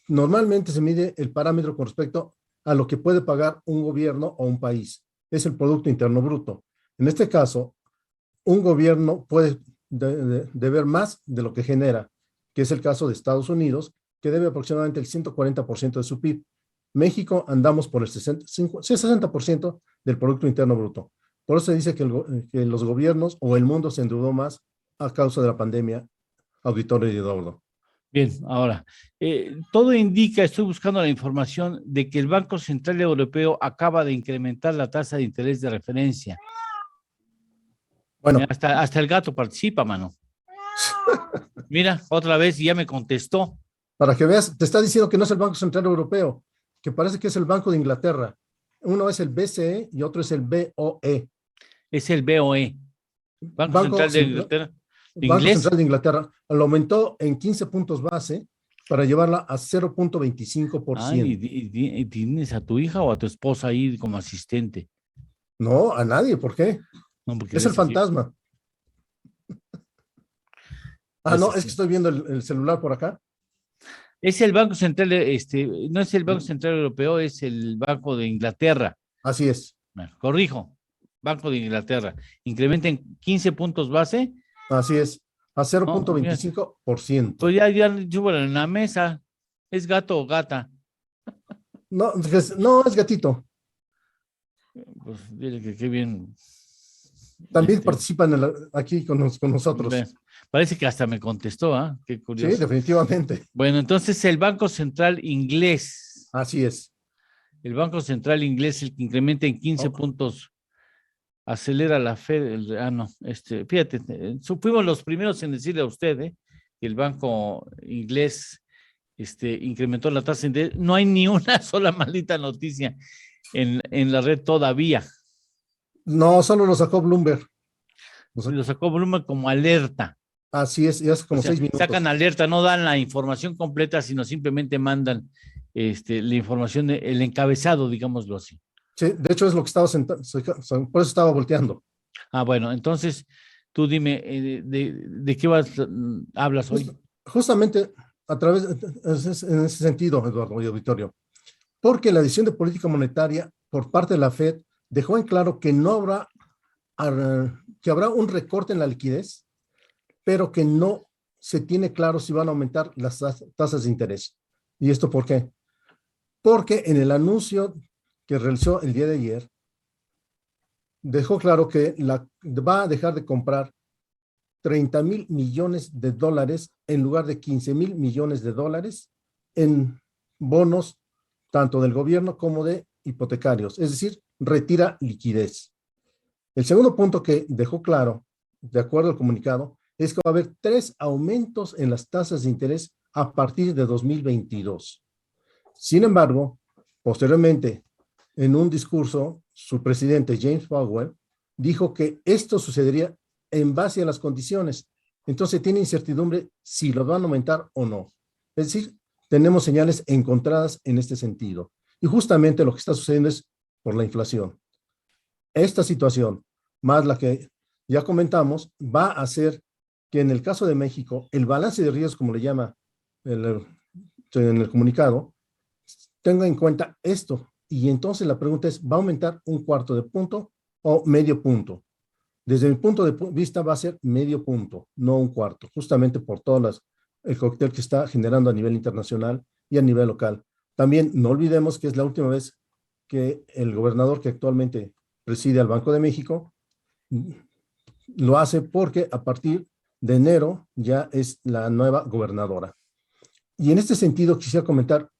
Normalmente se mide el parámetro con respecto a lo que puede pagar un gobierno o un país. Es el Producto Interno Bruto. En este caso, un gobierno puede deber más de lo que genera, que es el caso de Estados Unidos, que debe aproximadamente el 140% de su PIB. México andamos por el 60% del Producto Interno Bruto. Por eso se dice que los gobiernos o el mundo se endeudó más a causa de la pandemia, auditorio y Eduardo. Bien, ahora, todo indica, estoy buscando la información de que el Banco Central Europeo acaba de incrementar la tasa de interés de referencia. Bueno, Mira, hasta el gato participa, mano. Mira, otra vez ya me contestó. para que veas, te está diciendo que no es el Banco Central Europeo, que parece que es el Banco de Inglaterra. Uno es el BCE y otro es el BOE. Es el BOE, Banco Central de Inglaterra. Banco ¿Inglés? Central de Inglaterra lo aumentó en 15 puntos base para llevarla a 0.25%. Ay, ¿y tienes a tu hija o a tu esposa ahí como asistente? No, a nadie, ¿por qué? No, porque Es el ves así. fantasma. No, es que estoy viendo el celular por acá. Es el Banco Central, no es el Banco Central Europeo, es el Banco de Inglaterra. Así es, Bueno, corrijo, Banco de Inglaterra. Incrementa en 15 puntos base. así es, a 0.25%. Pues ya súbelo en la mesa. ¿Es gato o gata? No, es gatito. Pues dile que qué bien. También participan aquí con nosotros. Ve, parece que hasta me contestó, ¿ah? Qué curioso. Sí, definitivamente. Bueno, entonces el Banco Central inglés. Así es. El Banco Central inglés, el que incrementa en 15 puntos, acelera la Fed. No, fíjate, fuimos los primeros en decirle a usted, que el Banco inglés incrementó la tasa de interés. No hay ni una sola maldita noticia en la red todavía. No, solo lo sacó Bloomberg. Lo sacó Bloomberg como alerta. Así es, y hace como 6 minutos. Sacan alerta, no dan la información completa, sino simplemente mandan la información, el encabezado, digámoslo así. Sí, de hecho es lo que estaba sentado, por eso estaba volteando. Ah, bueno, entonces tú dime, ¿de qué hablas hoy? Justamente a través, en ese sentido, Eduardo y auditorio, porque la decisión de política monetaria por parte de la Fed dejó en claro que no habrá, que habrá un recorte en la liquidez, pero que no se tiene claro si van a aumentar las tasas de interés. ¿Y esto por qué? Porque en el anuncio que realizó el día de ayer, dejó claro que va a dejar de comprar 30,000 millones de dólares en lugar de 15,000 millones de dólares en bonos tanto del gobierno como de hipotecarios, es decir, retira liquidez. El segundo punto que dejó claro, de acuerdo al comunicado, es que va a haber 3 aumentos en las tasas de interés a partir de 2022. Sin embargo, posteriormente, en un discurso, su presidente James Powell dijo que esto sucedería en base a las condiciones. Entonces tiene incertidumbre si lo van a aumentar o no. Es decir, tenemos señales encontradas en este sentido. Y justamente lo que está sucediendo es por la inflación. Esta situación, más la que ya comentamos, va a hacer que en el caso de México, el balance de riesgos, como le llama en el comunicado, tenga en cuenta esto. Y entonces la pregunta es, ¿va a aumentar 1/4 de punto o medio punto? Desde mi punto de vista va a ser medio punto, no 1/4, justamente por todo el cóctel que está generando a nivel internacional y a nivel local. También no olvidemos que es la última vez que el gobernador que actualmente preside al Banco de México lo hace porque a partir de enero ya es la nueva gobernadora. Y en este sentido quisiera comentar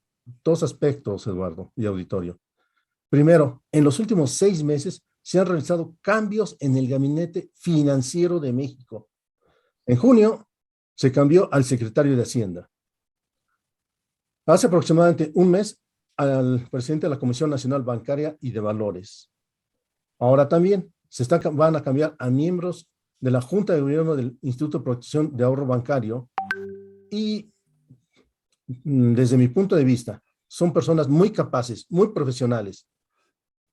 2 aspectos, Eduardo y auditorio. Primero, en los últimos 6 meses se han realizado cambios en el Gabinete Financiero de México. En junio se cambió al secretario de Hacienda. Hace aproximadamente un mes al presidente de la Comisión Nacional Bancaria y de Valores. Ahora también van a cambiar a miembros de la Junta de Gobierno del Instituto de Protección de Ahorro Bancario y desde mi punto de vista son personas muy capaces, muy profesionales.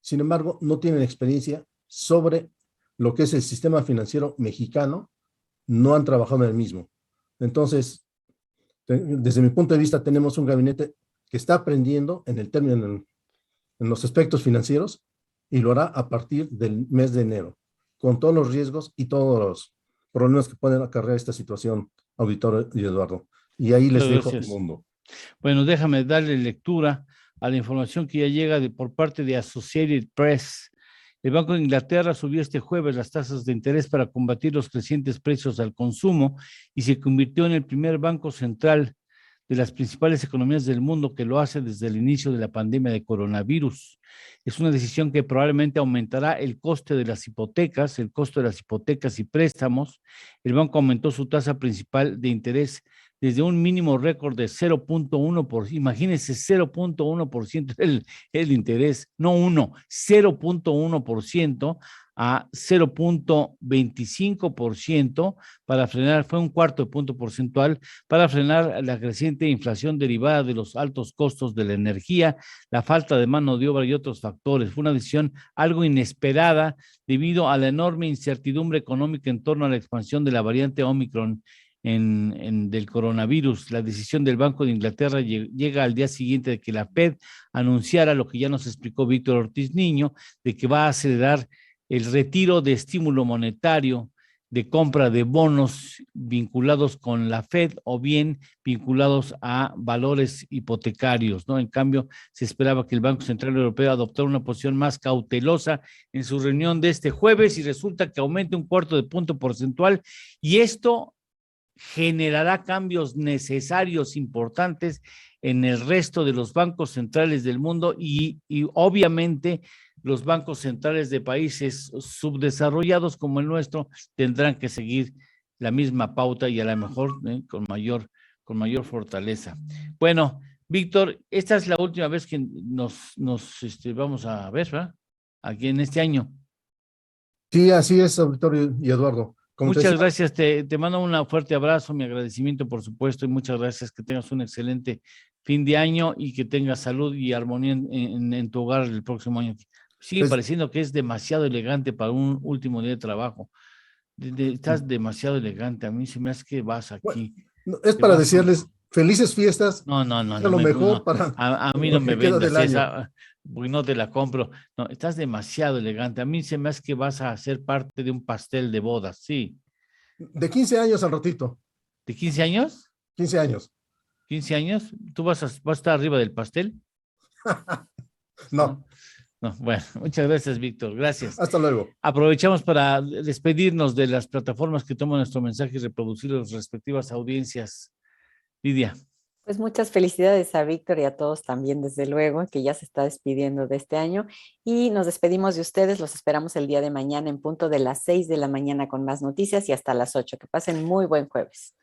Sin embargo, no tienen experiencia sobre lo que es el sistema financiero mexicano, no han trabajado en el mismo. Entonces, desde mi punto de vista, tenemos un gabinete que está aprendiendo en el término en los aspectos financieros y lo hará a partir del mes de enero, con todos los riesgos y todos los problemas que pueden acarrear esta situación, auditor y Eduardo. Y ahí les dejo el mundo. Bueno, déjame darle lectura a la información que ya llega por parte de Associated Press. El Banco de Inglaterra subió este jueves las tasas de interés para combatir los crecientes precios al consumo y se convirtió en el primer banco central de las principales economías del mundo que lo hace desde el inicio de la pandemia de coronavirus. Es una decisión que probablemente aumentará el costo de las hipotecas, el costo de las hipotecas y préstamos. El banco aumentó su tasa principal de interés desde un mínimo récord de 0.1%, imagínense 0.1% el interés, no 0.1% a 0.25% para frenar, fue un cuarto de punto porcentual, para frenar la creciente inflación derivada de los altos costos de la energía, la falta de mano de obra y otros factores. Fue una decisión algo inesperada debido a la enorme incertidumbre económica en torno a la expansión de la variante Omicron del coronavirus. La decisión del Banco de Inglaterra llega al día siguiente de que la Fed anunciara lo que ya nos explicó Víctor Ortiz Niño, de que va a acelerar el retiro de estímulo monetario de compra de bonos vinculados con la Fed o bien vinculados a valores hipotecarios, ¿no? En cambio, se esperaba que el Banco Central Europeo adoptara una posición más cautelosa en su reunión de este jueves y resulta que aumente un cuarto de punto porcentual y esto generará cambios necesarios importantes en el resto de los bancos centrales del mundo y obviamente los bancos centrales de países subdesarrollados como el nuestro tendrán que seguir la misma pauta y a lo mejor con mayor fortaleza. Bueno, Víctor, esta es la última vez que nos vamos a ver, ¿verdad? Aquí en este año. Sí, así es, auditorio y Eduardo. Muchas gracias, te mando un fuerte abrazo, mi agradecimiento por supuesto y muchas gracias, que tengas un excelente fin de año y que tengas salud y armonía en tu hogar el próximo año. Sigue pareciendo que es demasiado elegante para un último día de trabajo. Estás demasiado elegante, a mí se me hace que vas aquí. Bueno, es para decirles felices fiestas. No, lo mejor no. para a mí no me vendas esa, porque no te la compro. No, estás demasiado elegante. A mí se me hace que vas a ser parte de un pastel de bodas, sí. De 15 años al ratito. ¿De 15 años? 15 años. ¿15 años? ¿Tú vas a estar arriba del pastel? No. No, bueno, muchas gracias, Víctor. Gracias. Hasta luego. Aprovechamos para despedirnos de las plataformas que toman nuestro mensaje y reproducir las respectivas audiencias. Lidia. Pues muchas felicidades a Víctor y a todos también, desde luego, que ya se está despidiendo de este año. Y nos despedimos de ustedes, los esperamos el día de mañana en punto de las 6 de la mañana con más noticias y hasta las 8. Que pasen muy buen jueves.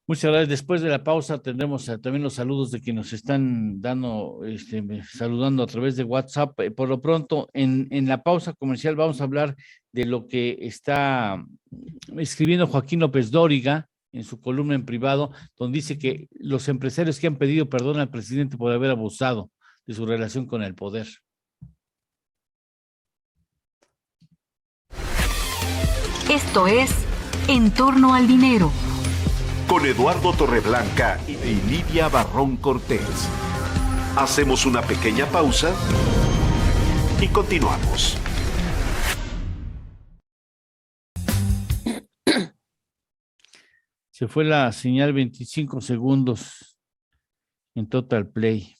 Muchas gracias. Después de la pausa tendremos también los saludos de quienes nos están saludando a través de WhatsApp. Por lo pronto, en la pausa comercial vamos a hablar de lo que está escribiendo Joaquín López Dóriga en su columna en privado, donde dice que los empresarios que han pedido perdón al presidente por haber abusado de su relación con el poder. Esto es En torno al dinero. Con Eduardo Torreblanca y Lidia Barrón Cortés. Hacemos una pequeña pausa y continuamos. Se fue la señal 25 segundos en Total Play.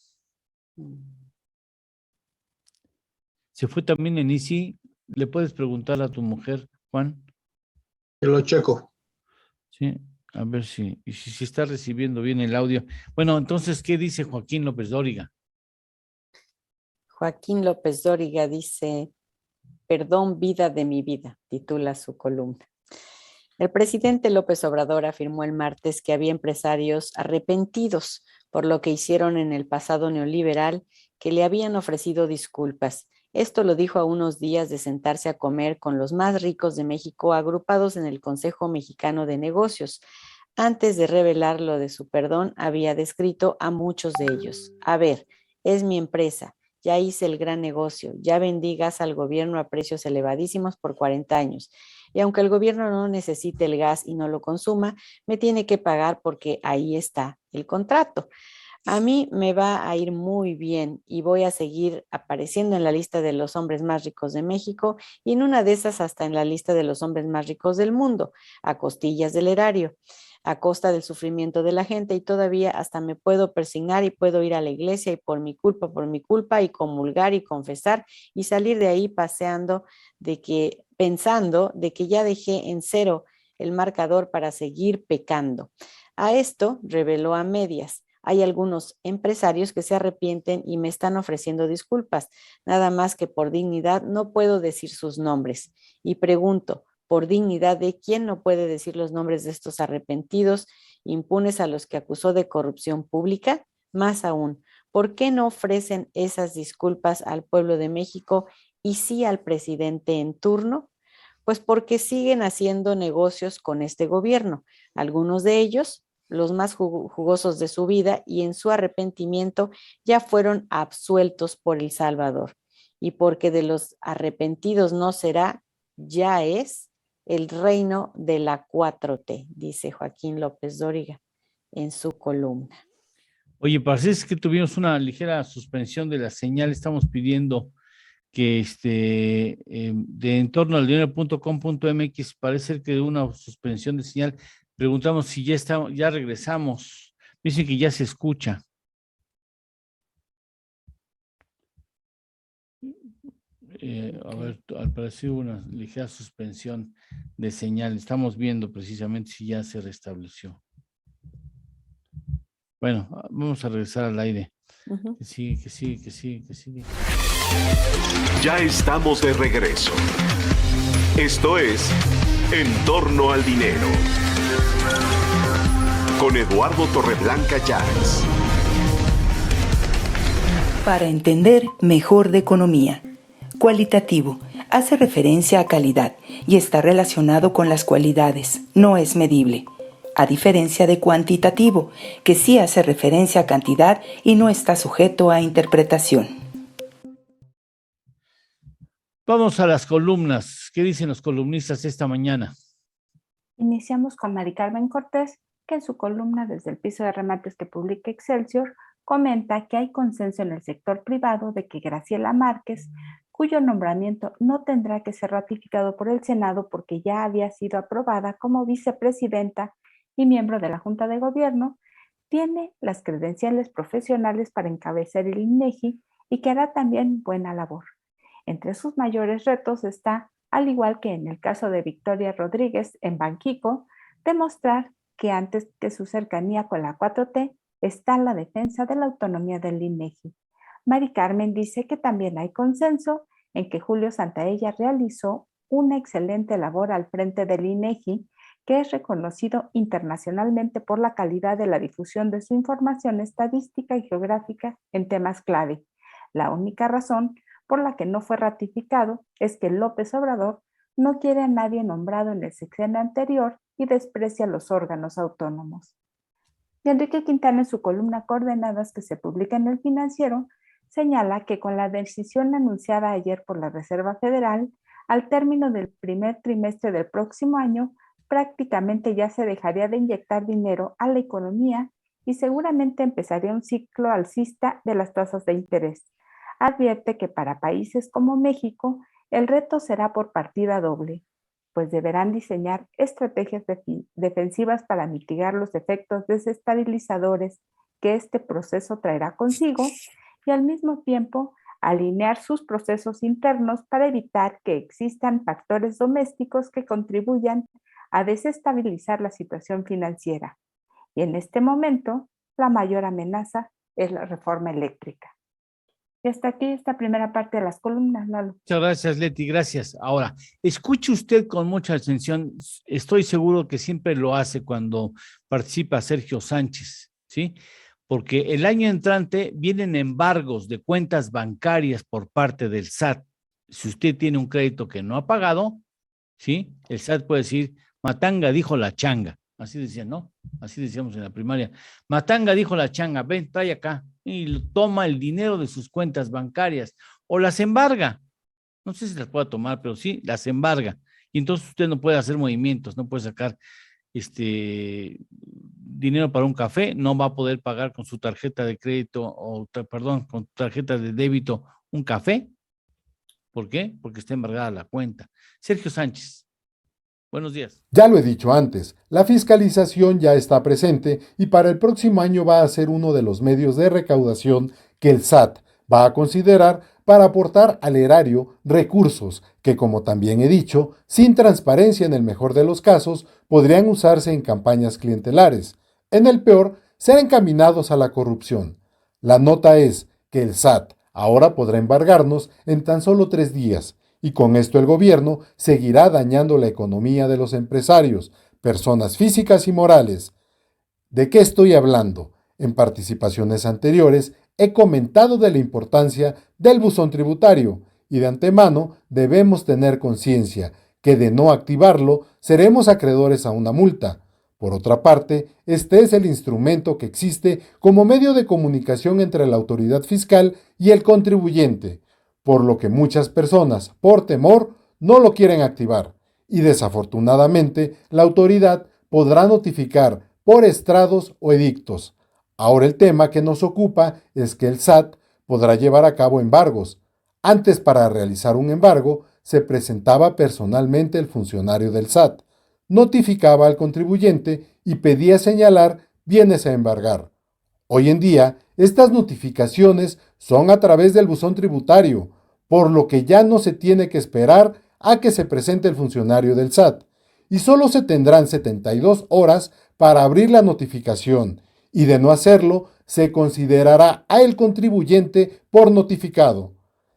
Se fue también en Easy. ¿Le puedes preguntar a tu mujer, Juan? Te lo checo. Sí, a ver si está recibiendo bien el audio. Bueno, entonces, ¿qué dice Joaquín López Dóriga? Joaquín López Dóriga dice, perdón, vida de mi vida, titula su columna. El presidente López Obrador afirmó el martes que había empresarios arrepentidos por lo que hicieron en el pasado neoliberal, que le habían ofrecido disculpas. Esto lo dijo a unos días de sentarse a comer con los más ricos de México agrupados en el Consejo Mexicano de Negocios. Antes de revelar lo de su perdón, había descrito a muchos de ellos. A ver, es mi empresa, ya hice el gran negocio, ya vendí gas al gobierno a precios elevadísimos por 40 años. Y aunque el gobierno no necesite el gas y no lo consuma, me tiene que pagar porque ahí está el contrato. A mí me va a ir muy bien y voy a seguir apareciendo en la lista de los hombres más ricos de México y en una de esas hasta en la lista de los hombres más ricos del mundo, a costillas del erario, a costa del sufrimiento de la gente, y todavía hasta me puedo persignar y puedo ir a la iglesia y por mi culpa y comulgar y confesar y salir de ahí pensando de que ya dejé en cero el marcador para seguir pecando. A esto reveló a medias. Hay algunos empresarios que se arrepienten y me están ofreciendo disculpas, nada más que por dignidad no puedo decir sus nombres. Y pregunto, ¿por dignidad de quién no puede decir los nombres de estos arrepentidos impunes a los que acusó de corrupción pública? Más aún, ¿por qué no ofrecen esas disculpas al pueblo de México y sí al presidente en turno? Pues porque siguen haciendo negocios con este gobierno, algunos de ellos los más jugosos de su vida, y en su arrepentimiento ya fueron absueltos por El Salvador. Y porque de los arrepentidos no será, ya es el reino de la 4T, dice Joaquín López Dóriga en su columna. Oye, parece que tuvimos una ligera suspensión de la señal. Estamos pidiendo que de entornoaldinero.com.mx parece que una suspensión de señal. Preguntamos si ya regresamos. Dicen que ya se escucha. A ver, al parecer hubo una ligera suspensión de señal. Estamos viendo precisamente si ya se restableció. Bueno, vamos a regresar al aire. Uh-huh. Que sí. Ya estamos de regreso. Esto es En Torno al Dinero. Con Eduardo Torreblanca Llanes. Para entender mejor de economía. Cualitativo hace referencia a calidad y está relacionado con las cualidades, no es medible. A diferencia de cuantitativo, que sí hace referencia a cantidad y no está sujeto a interpretación. Vamos a las columnas. ¿Qué dicen los columnistas esta mañana? Iniciamos con Mari Carmen Cortés, que en su columna Desde el piso de remates que publica Excelsior, comenta que hay consenso en el sector privado de que Graciela Márquez, cuyo nombramiento no tendrá que ser ratificado por el Senado porque ya había sido aprobada como vicepresidenta y miembro de la Junta de Gobierno, tiene las credenciales profesionales para encabezar el INEGI y que hará también buena labor. Entre sus mayores retos está, al igual que en el caso de Victoria Rodríguez en Banxico, demostrar que antes que su cercanía con la 4T está la defensa de la autonomía del INEGI. Mari Carmen dice que también hay consenso en que Julio Santaella realizó una excelente labor al frente del INEGI, que es reconocido internacionalmente por la calidad de la difusión de su información estadística y geográfica en temas clave. La única razón por la que no fue ratificado es que López Obrador no quiere a nadie nombrado en el sexenio anterior y desprecia los órganos autónomos. Y Enrique Quintana, en su columna Coordenadas, que se publica en El Financiero, señala que con la decisión anunciada ayer por la Reserva Federal, al término del primer trimestre del próximo año, prácticamente ya se dejaría de inyectar dinero a la economía y seguramente empezaría un ciclo alcista de las tasas de interés. Advierte que para países como México, el reto será por partida doble, pues deberán diseñar estrategias defensivas para mitigar los efectos desestabilizadores que este proceso traerá consigo y al mismo tiempo alinear sus procesos internos para evitar que existan factores domésticos que contribuyan a desestabilizar la situación financiera. Y en este momento, la mayor amenaza es la reforma eléctrica. Y hasta aquí esta primera parte de las columnas, Lalo. Muchas gracias, Leti, gracias. Ahora, escuche usted con mucha atención, estoy seguro que siempre lo hace cuando participa Sergio Sánchez, ¿sí? Porque el año entrante vienen embargos de cuentas bancarias por parte del SAT. Si usted tiene un crédito que no ha pagado, ¿sí? El SAT puede decir, Matanga dijo la changa. Así decían, ¿no? Así decíamos en la primaria. Matanga dijo la changa, ven, trae acá. Y toma el dinero de sus cuentas bancarias o las embarga. No sé si las pueda tomar, pero sí, las embarga. Y entonces usted no puede hacer movimientos, no puede sacar dinero para un café, no va a poder pagar con su tarjeta de crédito o, perdón, con tarjeta de débito un café. ¿Por qué? Porque está embargada la cuenta. Sergio Sánchez, buenos días. Ya lo he dicho antes, la fiscalización ya está presente y para el próximo año va a ser uno de los medios de recaudación que el SAT va a considerar para aportar al erario recursos que, como también he dicho, sin transparencia en el mejor de los casos, podrían usarse en campañas clientelares. En el peor, ser encaminados a la corrupción. La nota es que el SAT ahora podrá embargarnos en tan solo 3 días. Y con esto el gobierno seguirá dañando la economía de los empresarios, personas físicas y morales. ¿De qué estoy hablando? En participaciones anteriores he comentado de la importancia del buzón tributario y de antemano debemos tener conciencia que de no activarlo seremos acreedores a una multa. Por otra parte, este es el instrumento que existe como medio de comunicación entre la autoridad fiscal y el contribuyente, por lo que muchas personas, por temor, no lo quieren activar, y desafortunadamente la autoridad podrá notificar por estrados o edictos. Ahora el tema que nos ocupa es que el SAT podrá llevar a cabo embargos. Antes, para realizar un embargo, se presentaba personalmente el funcionario del SAT, notificaba al contribuyente y pedía señalar bienes a embargar. Hoy en día, estas notificaciones son a través del buzón tributario, por lo que ya no se tiene que esperar a que se presente el funcionario del SAT, y solo se tendrán 72 horas para abrir la notificación, y de no hacerlo, se considerará a el contribuyente por notificado.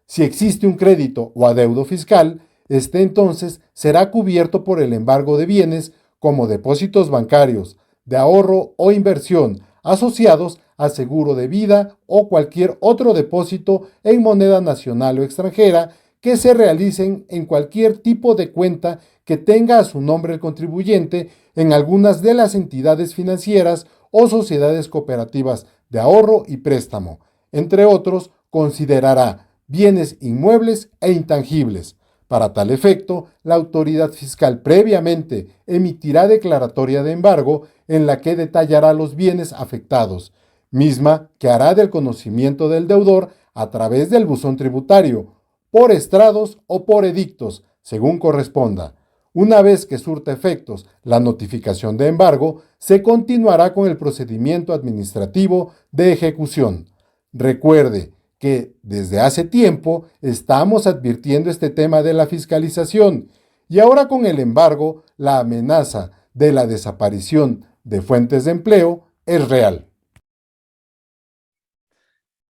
Si existe un crédito o adeudo fiscal, este entonces será cubierto por el embargo de bienes como depósitos bancarios, de ahorro o inversión, asociados a seguro de vida o cualquier otro depósito en moneda nacional o extranjera que se realicen en cualquier tipo de cuenta que tenga a su nombre el contribuyente en algunas de las entidades financieras o sociedades cooperativas de ahorro y préstamo. Entre otros, considerará bienes inmuebles e intangibles. Para tal efecto, la autoridad fiscal previamente emitirá declaratoria de embargo en la que detallará los bienes afectados, misma que hará del conocimiento del deudor a través del buzón tributario, por estrados o por edictos, según corresponda. Una vez que surta efectos la notificación de embargo, se continuará con el procedimiento administrativo de ejecución. Recuerde que desde hace tiempo estamos advirtiendo este tema de la fiscalización y ahora con el embargo, la amenaza de la desaparición de fuentes de empleo es real.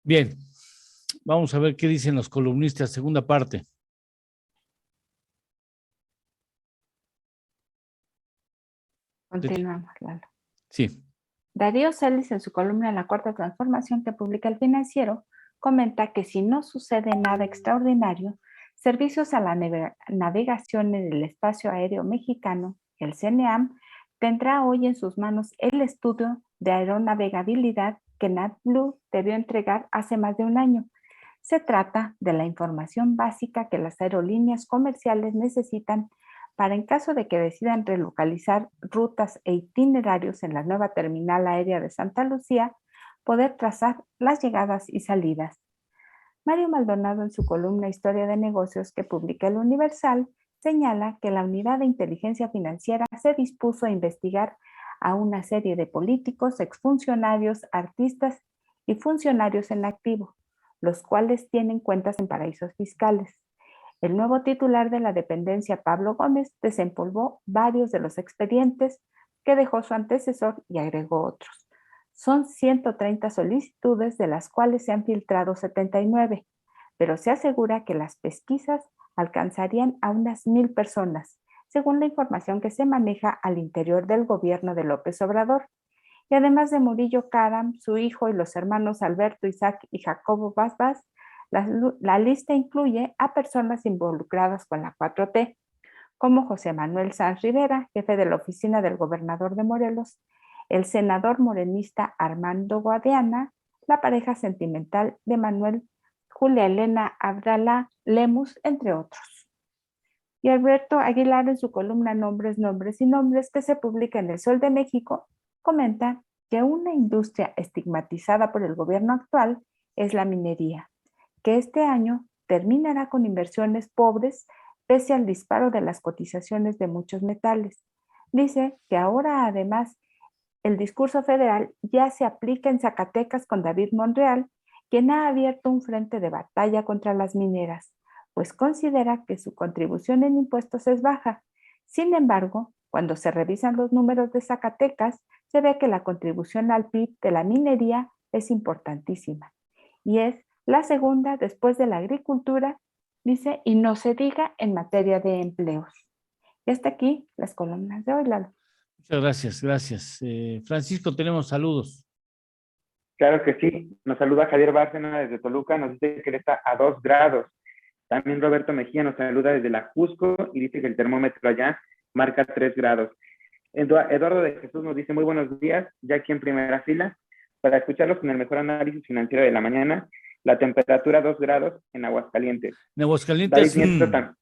Bien, vamos a ver qué dicen los columnistas, segunda parte. Continuamos, Lalo. Sí. Darío Celis, en su columna La Cuarta Transformación que publica El Financiero, comenta que si no sucede nada extraordinario, Servicios a la Navegación en el Espacio Aéreo Mexicano, el CNEAM, tendrá hoy en sus manos el estudio de aeronavegabilidad que NatBlue debió entregar hace más de un año. Se trata de la información básica que las aerolíneas comerciales necesitan para, en caso de que decidan relocalizar rutas e itinerarios en la nueva terminal aérea de Santa Lucía, poder trazar las llegadas y salidas. Mario Maldonado, en su columna Historia de Negocios que publica El Universal, señala que la Unidad de Inteligencia Financiera se dispuso a investigar a una serie de políticos, exfuncionarios, artistas y funcionarios en activo, los cuales tienen cuentas en paraísos fiscales. El nuevo titular de la dependencia, Pablo Gómez, desempolvó varios de los expedientes que dejó su antecesor y agregó otros. Son 130 solicitudes, de las cuales se han filtrado 79, pero se asegura que las pesquisas alcanzarían a unas 1,000 personas, según la información que se maneja al interior del gobierno de López Obrador. Y además de Murillo Karam, su hijo y los hermanos Alberto, Isaac y Jacobo Vaz, la lista incluye a personas involucradas con la 4T, como José Manuel Sanz Rivera, jefe de la oficina del gobernador de Morelos, el senador morenista Armando Guadiana, la pareja sentimental de Manuel, Julia Elena Abdalá Lemus, entre otros. Y Alberto Aguilar, en su columna Nombres, Nombres y Nombres, que se publica en El Sol de México, comenta que una industria estigmatizada por el gobierno actual es la minería, que este año terminará con inversiones pobres pese al disparo de las cotizaciones de muchos metales. Dice que ahora además el discurso federal ya se aplica en Zacatecas con David Monreal, quien ha abierto un frente de batalla contra las mineras, pues considera que su contribución en impuestos es baja. Sin embargo, cuando se revisan los números de Zacatecas, se ve que la contribución al PIB de la minería es importantísima y es la segunda después de la agricultura, dice, y no se diga en materia de empleos. Y hasta aquí las columnas de hoy, Lalo. Muchas gracias, gracias. Francisco, tenemos saludos. Claro que sí. Nos saluda Javier Bárcena desde Toluca, nos dice que él está a 2 grados. También Roberto Mejía nos saluda desde la Jusco y dice que el termómetro allá marca 3 grados. Eduardo de Jesús nos dice muy buenos días, ya aquí en primera fila, para escucharlos con el mejor análisis financiero de la mañana. La temperatura 2 grados en Aguascalientes. En Aguascalientes. David Nieto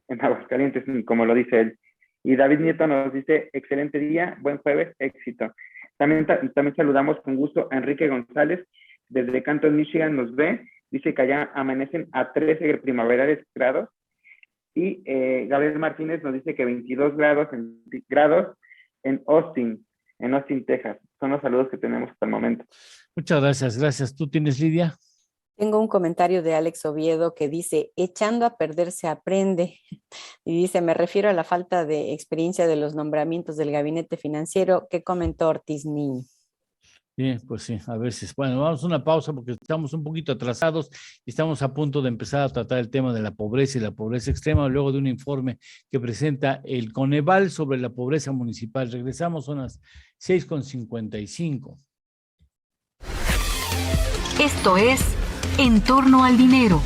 en Aguascalientes, como lo dice él. Y David Nieto nos dice, excelente día, buen jueves, éxito. También saludamos con gusto a Enrique González, desde Canton, Michigan, nos ve. Dice que allá amanecen a 13 primaverales grados. Y Gabriel Martínez nos dice que 22 grados en Austin, Texas. Son los saludos que tenemos hasta el momento. Muchas gracias, gracias. ¿Tú tienes, Lidia? Tengo un comentario de Alex Oviedo que dice, echando a perder se aprende. Y dice, me refiero a la falta de experiencia de los nombramientos del gabinete financiero que comentó Ortiz Niño. Bien, pues sí, a veces. Bueno, vamos a una pausa porque estamos un poquito atrasados y estamos a punto de empezar a tratar el tema de la pobreza y la pobreza extrema, luego de un informe que presenta el Coneval sobre la pobreza municipal. Regresamos, son las 6:55. Esto es En torno al dinero.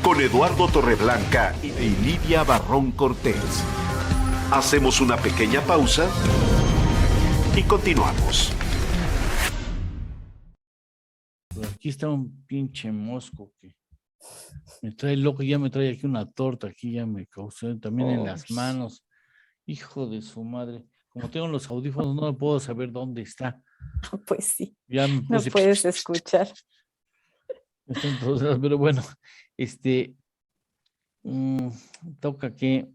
Con Eduardo Torreblanca y Lidia Barrón Cortés. Hacemos una pequeña pausa y continuamos. Aquí está un pinche mosco que me trae loco, ya me trae aquí una torta, aquí ya me causó también en las manos. Hijo de su madre. Como tengo los audífonos, no puedo saber dónde está. Pues sí, Ya me no puse, puedes escuchar. Pero bueno, toca que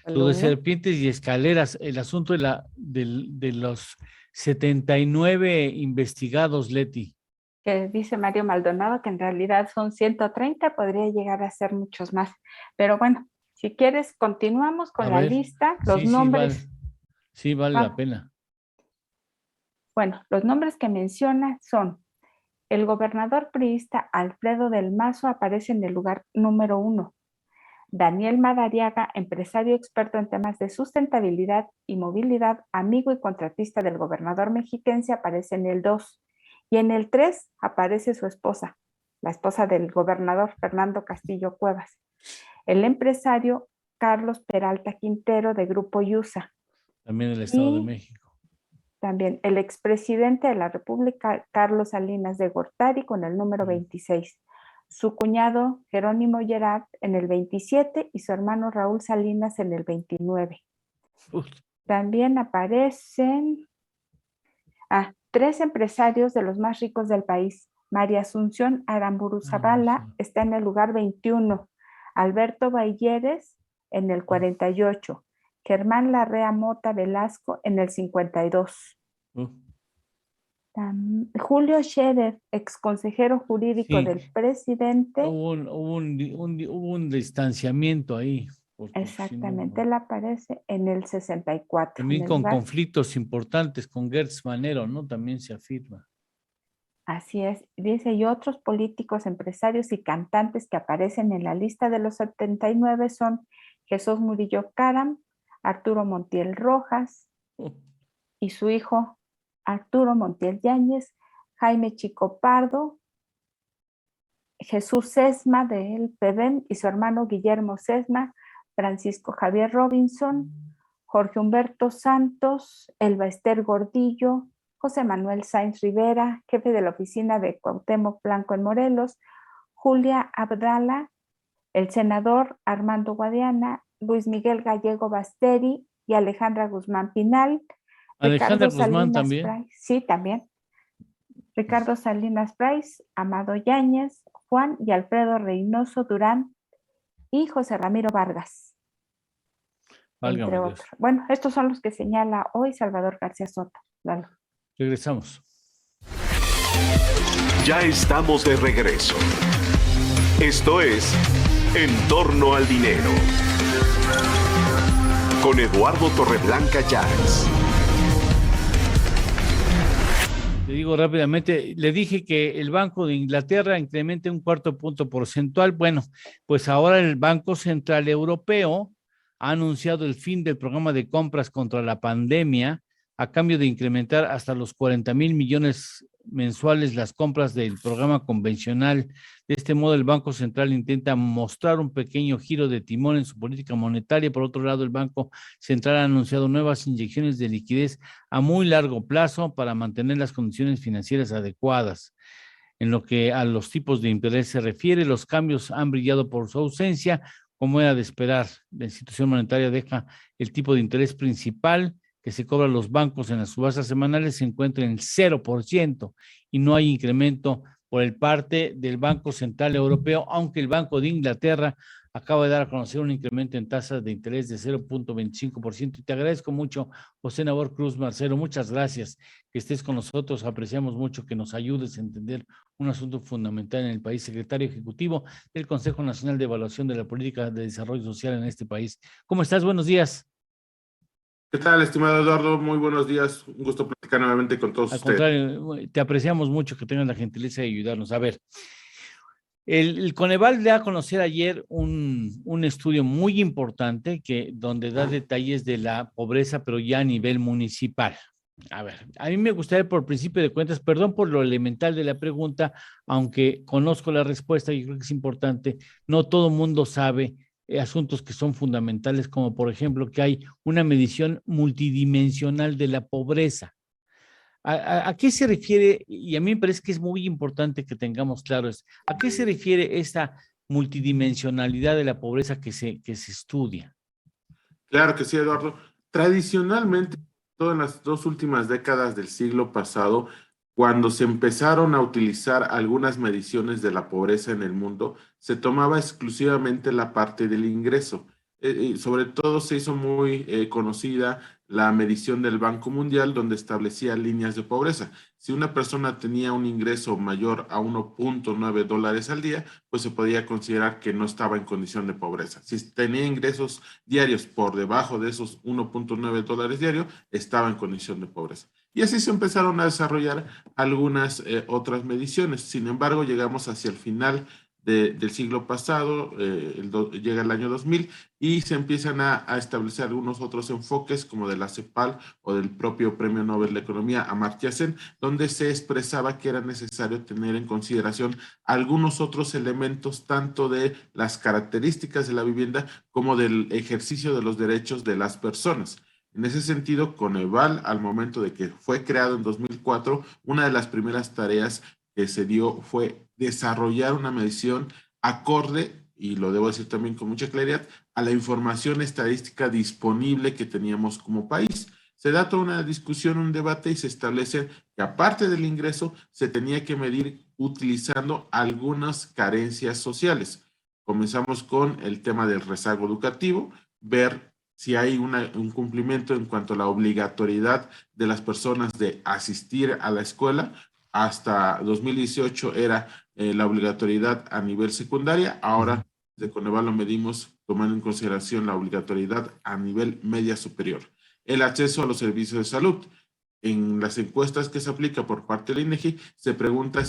lo de serpientes y escaleras, el asunto de los 79 investigados, Leti. Que dice Mario Maldonado que en realidad son 130, podría llegar a ser muchos más. Pero bueno, si quieres, continuamos con la lista, los nombres. Sí, vale la pena. Bueno, los nombres que menciona son: el gobernador priista Alfredo del Mazo aparece en el lugar número 1. Daniel Madariaga, empresario experto en temas de sustentabilidad y movilidad, amigo y contratista del gobernador mexiquense, aparece en el 2. Y en el 3 aparece su esposa, la esposa del gobernador Fernando Castillo Cuevas. El empresario Carlos Peralta Quintero, de Grupo Yusa. También del Estado de México. También el expresidente de la República, Carlos Salinas de Gortari, con el número 26. Su cuñado, Jerónimo Gerard, en el 27 y su hermano Raúl Salinas en el 29. También aparecen 3 empresarios de los más ricos del país. María Asunción Aramburu Zavala está en el lugar 21. Alberto Bailleres en el 48. Germán Larrea Mota Velasco en el 52. Julio Scherer, ex consejero jurídico del presidente. Hubo un distanciamiento ahí. Exactamente, él aparece en el 64. También con conflictos importantes con Gertz Manero, ¿no? También se afirma. Así es, dice, y otros políticos, empresarios y cantantes que aparecen en la lista de los 79 son Jesús Murillo Caram, Arturo Montiel Rojas y su hijo Arturo Montiel Yáñez, Jaime Chico Pardo, Jesús Sesma del PEDEM y su hermano Guillermo Sesma, Francisco Javier Robinson, Jorge Humberto Santos, Elba Ester Gordillo, José Manuel Sainz Rivera, jefe de la oficina de Cuauhtémoc Blanco en Morelos, Julia Abdala, el senador Armando Guadiana, Luis Miguel Gallego Basteri y Alejandra Guzmán Pinal, Alejandra Ricardo Guzmán Salinas también. Bryce, sí, también. Ricardo Salinas Bryce, Amado Yáñez, Juan y Alfredo Reynoso Durán y José Ramiro Vargas, Válgame entre Dios. otros. Bueno, estos son los que señala hoy Salvador García Soto. Lalo. Regresamos. Ya estamos de regreso. Esto es En torno al dinero. Con Eduardo Torreblanca Llanes. Le digo rápidamente, le dije que el Banco de Inglaterra incremente un 1/4 punto porcentual. Bueno, pues ahora el Banco Central Europeo ha anunciado el fin del programa de compras contra la pandemia a cambio de incrementar hasta los 40,000 millones mensuales las compras del programa convencional. De este modo, el Banco Central intenta mostrar un pequeño giro de timón en su política monetaria. Por otro lado, el Banco Central ha anunciado nuevas inyecciones de liquidez a muy largo plazo para mantener las condiciones financieras adecuadas. En lo que a los tipos de interés se refiere, los cambios han brillado por su ausencia, como era de esperar. La institución monetaria deja el tipo de interés principal que se cobran los bancos en las subastas semanales se encuentra en el 0% y no hay incremento por el parte del Banco Central Europeo, aunque el Banco de Inglaterra acaba de dar a conocer un incremento en tasas de interés de 0.25%. Y te agradezco mucho, José Nabor Cruz Marcelo, muchas gracias que estés con nosotros, apreciamos mucho que nos ayudes a entender un asunto fundamental en el país. Secretario Ejecutivo del Consejo Nacional de Evaluación de la Política de Desarrollo Social en este país. ¿Cómo estás? Buenos días. ¿Qué tal, estimado Eduardo? Muy buenos días. Un gusto platicar nuevamente con todos ustedes. Al contrario, te apreciamos mucho que tengas la gentileza de ayudarnos. A ver, el Coneval dio a conocer ayer un estudio muy importante donde da detalles de la pobreza, pero ya a nivel municipal. A ver, a mí me gustaría por principio de cuentas, perdón por lo elemental de la pregunta, aunque conozco la respuesta y creo que es importante, no todo el mundo sabe asuntos que son fundamentales, como por ejemplo que hay una medición multidimensional de la pobreza. ¿A qué se refiere? Y a mí me parece que es muy importante que tengamos claro esto. ¿A qué se refiere esta multidimensionalidad de la pobreza que se estudia? Claro que sí, Eduardo. Tradicionalmente, todas las 2 últimas décadas del siglo pasado, cuando se empezaron a utilizar algunas mediciones de la pobreza en el mundo, se tomaba exclusivamente la parte del ingreso. Sobre todo se hizo muy conocida la medición del Banco Mundial, donde establecía líneas de pobreza. Si una persona tenía un ingreso mayor a $1.9 al día, pues se podía considerar que no estaba en condición de pobreza. Si tenía ingresos diarios por debajo de esos $1.9 diarios, estaba en condición de pobreza. Y así se empezaron a desarrollar algunas otras mediciones. Sin embargo, llegamos hacia el final del siglo pasado, llega el año 2000 y se empiezan a establecer algunos otros enfoques como de la CEPAL o del propio Premio Nobel de Economía Amartya Sen, donde se expresaba que era necesario tener en consideración algunos otros elementos tanto de las características de la vivienda como del ejercicio de los derechos de las personas. En ese sentido, Coneval, al momento de que fue creado en 2004, una de las primeras tareas que se dio fue desarrollar una medición acorde, y lo debo decir también con mucha claridad, a la información estadística disponible que teníamos como país. Se da toda una discusión, un debate y se establece que aparte del ingreso se tenía que medir utilizando algunas carencias sociales. Comenzamos con el tema del rezago educativo, ver si hay un cumplimiento en cuanto a la obligatoriedad de las personas de asistir a la escuela. Hasta 2018 era la obligatoriedad a nivel secundaria, ahora de Coneval lo medimos tomando en consideración la obligatoriedad a nivel media superior. El acceso a los servicios de salud. En las encuestas que se aplica por parte del INEGI se pregunta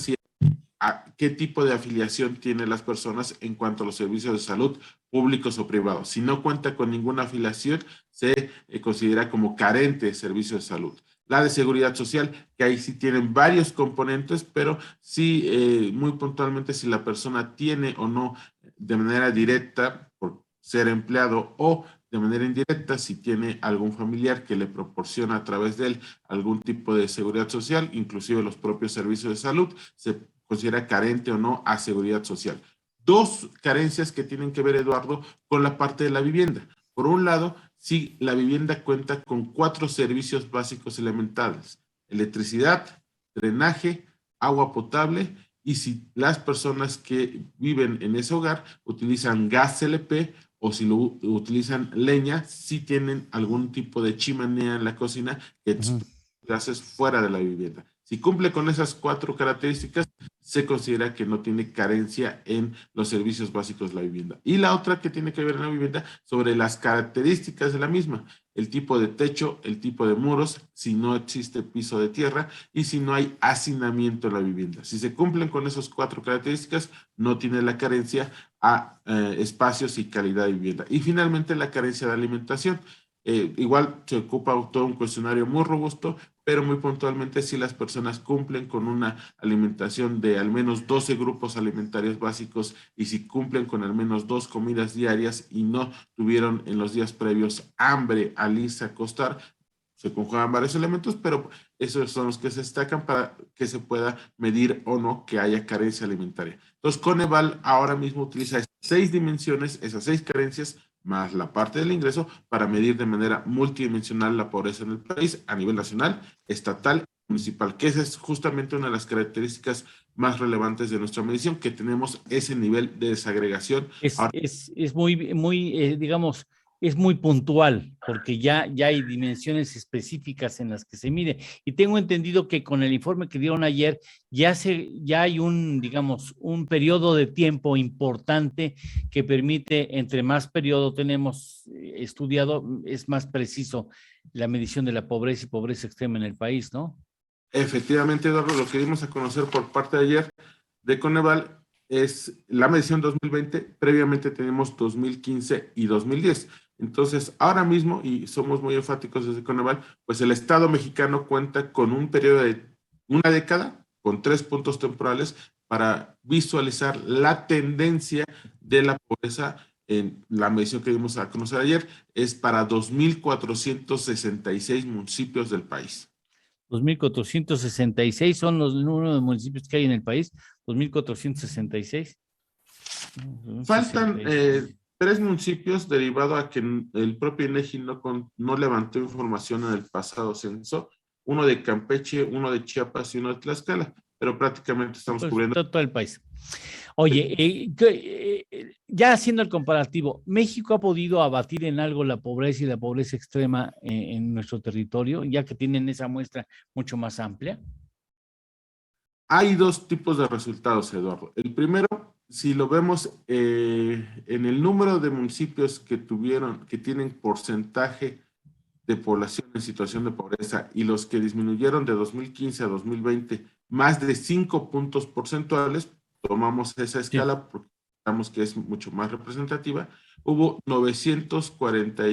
qué tipo de afiliación tienen las personas en cuanto a los servicios de salud públicos o privados. Si no cuenta con ninguna afiliación, se considera como carente de servicios de salud. La de seguridad social, que ahí sí tienen varios componentes, pero sí muy puntualmente si la persona tiene o no de manera directa por ser empleado o de manera indirecta si tiene algún familiar que le proporciona a través de él algún tipo de seguridad social, inclusive los propios servicios de salud, se considera carente o no a seguridad social. 2 carencias que tienen que ver, Eduardo, con la parte de la vivienda. Por un lado, si la vivienda cuenta con 4 servicios básicos elementales: electricidad, drenaje, agua potable, y si las personas que viven en ese hogar utilizan gas LP o si lo utilizan leña, si tienen algún tipo de chimenea en la cocina que gases fuera de la vivienda. Si cumple con esas 4 características, se considera que no tiene carencia en los servicios básicos de la vivienda. Y la otra que tiene que ver en la vivienda, sobre las características de la misma: el tipo de techo, el tipo de muros, si no existe piso de tierra y si no hay hacinamiento en la vivienda. Si se cumplen con esas 4 características, no tiene la carencia a espacios y calidad de vivienda. Y finalmente, la carencia de alimentación. Igual se ocupa todo un cuestionario muy robusto, pero muy puntualmente si las personas cumplen con una alimentación de al menos 12 grupos alimentarios básicos y si cumplen con al menos 2 comidas diarias y no tuvieron en los días previos hambre al irse a acostar. Se conjugan varios elementos, pero esos son los que se destacan para que se pueda medir o no que haya carencia alimentaria. Entonces, Coneval ahora mismo utiliza esas 6 dimensiones, esas 6 carencias, más la parte del ingreso, para medir de manera multidimensional la pobreza en el país a nivel nacional, estatal y municipal, que esa es justamente una de las características más relevantes de nuestra medición, que tenemos ese nivel de desagregación. Es muy, digamos, es muy puntual, porque ya hay dimensiones específicas en las que se mide. Y tengo entendido que con el informe que dieron ayer, ya hay digamos, un periodo de tiempo importante que permite, entre más periodo tenemos estudiado, es más preciso la medición de la pobreza y pobreza extrema en el país, ¿no? Efectivamente, Eduardo, lo que dimos a conocer por parte de ayer de Coneval es la medición 2020, previamente tenemos 2015 y 2010. Entonces, ahora mismo, y somos muy enfáticos desde Coneval, pues el Estado mexicano cuenta con un periodo de una década, con 3 puntos temporales, para visualizar la tendencia de la pobreza. En la medición que dimos a conocer ayer es para 2.466 municipios del país. 2.466 son los números de municipios que hay en el país, 2.466. Faltan 3 municipios derivado a que el propio INEGI no levantó información en el pasado censo: uno de Campeche, uno de Chiapas y uno de Tlaxcala, pero prácticamente estamos cubriendo todo el país. Oye, ya haciendo el comparativo, ¿México ha podido abatir en algo la pobreza y la pobreza extrema en nuestro territorio, ya que tienen esa muestra mucho más amplia? Hay 2 tipos de resultados, Eduardo. El primero, si lo vemos en el número de municipios que tienen porcentaje de población en situación de pobreza y los que disminuyeron de 2015 a 2020 más de 5 puntos porcentuales, tomamos esa escala porque pensamos que es mucho más representativa. Hubo 940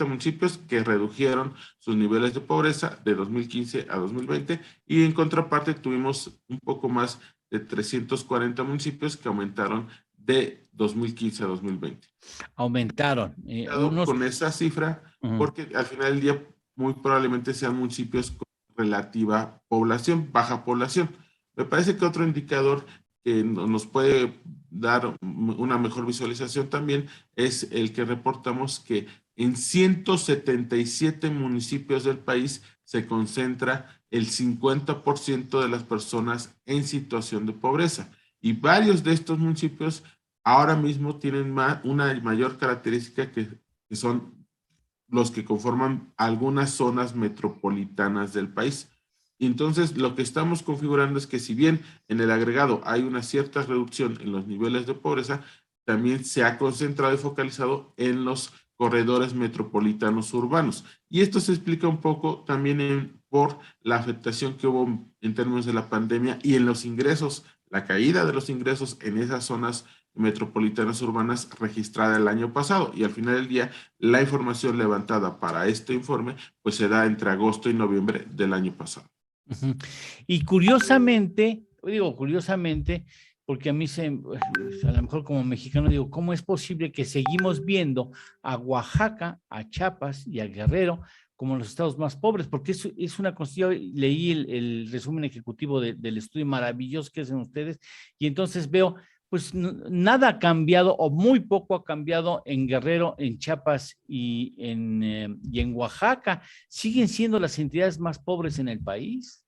municipios que redujeron sus niveles de pobreza de 2015 a 2020 y en contraparte tuvimos un poco más de 340 municipios que aumentaron de 2015 a 2020. Aumentaron. Con esa cifra, porque al final del día muy probablemente sean municipios con relativa población, baja población. Me parece que otro indicador que nos puede dar una mejor visualización también es el que reportamos que en 177 municipios del país se concentra el 50% de las personas en situación de pobreza. Y varios de estos municipios ahora mismo tienen una mayor característica que son los que conforman algunas zonas metropolitanas del país. Entonces, lo que estamos configurando es que si bien en el agregado hay una cierta reducción en los niveles de pobreza, también se ha concentrado y focalizado en los corredores metropolitanos urbanos. Y esto se explica un poco también por la afectación que hubo en términos de la pandemia y en los ingresos, la caída de los ingresos en esas zonas metropolitanas urbanas registrada el año pasado. Y al final del día, la información levantada para este informe, pues se da entre agosto y noviembre del año pasado. Y curiosamente, porque a mí a lo mejor como mexicano digo, ¿cómo es posible que seguimos viendo a Oaxaca, a Chiapas y a Guerrero como los estados más pobres? Porque es una cosa, yo leí el resumen ejecutivo del estudio maravilloso que hacen ustedes y entonces veo pues nada ha cambiado o muy poco ha cambiado en Guerrero, en Chiapas y en Oaxaca. Siguen siendo las entidades más pobres en el país.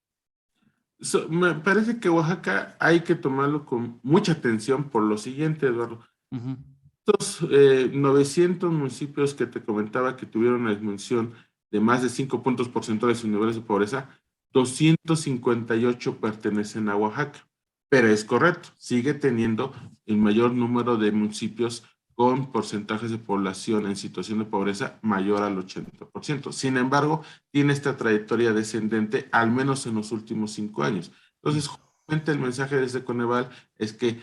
Me parece que Oaxaca hay que tomarlo con mucha atención por lo siguiente, Eduardo. Estos 900 municipios que te comentaba que tuvieron una disminución de más de 5 puntos porcentuales en sus niveles de pobreza, 258 pertenecen a Oaxaca. Pero es correcto, sigue teniendo el mayor número de municipios con porcentajes de población en situación de pobreza mayor al 80%. Sin embargo, tiene esta trayectoria descendente, al menos en los últimos 5 años. Entonces, justamente el mensaje desde Coneval es que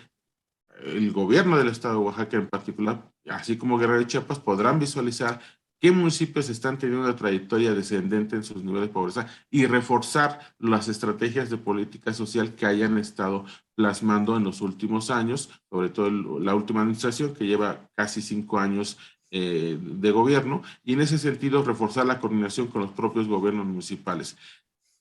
el gobierno del estado de Oaxaca en particular, así como Guerrero y Chiapas, podrán visualizar qué municipios están teniendo una trayectoria descendente en sus niveles de pobreza y reforzar las estrategias de política social que hayan estado plasmando en los últimos años, sobre todo la última administración que lleva casi 5 años de gobierno, y en ese sentido reforzar la coordinación con los propios gobiernos municipales.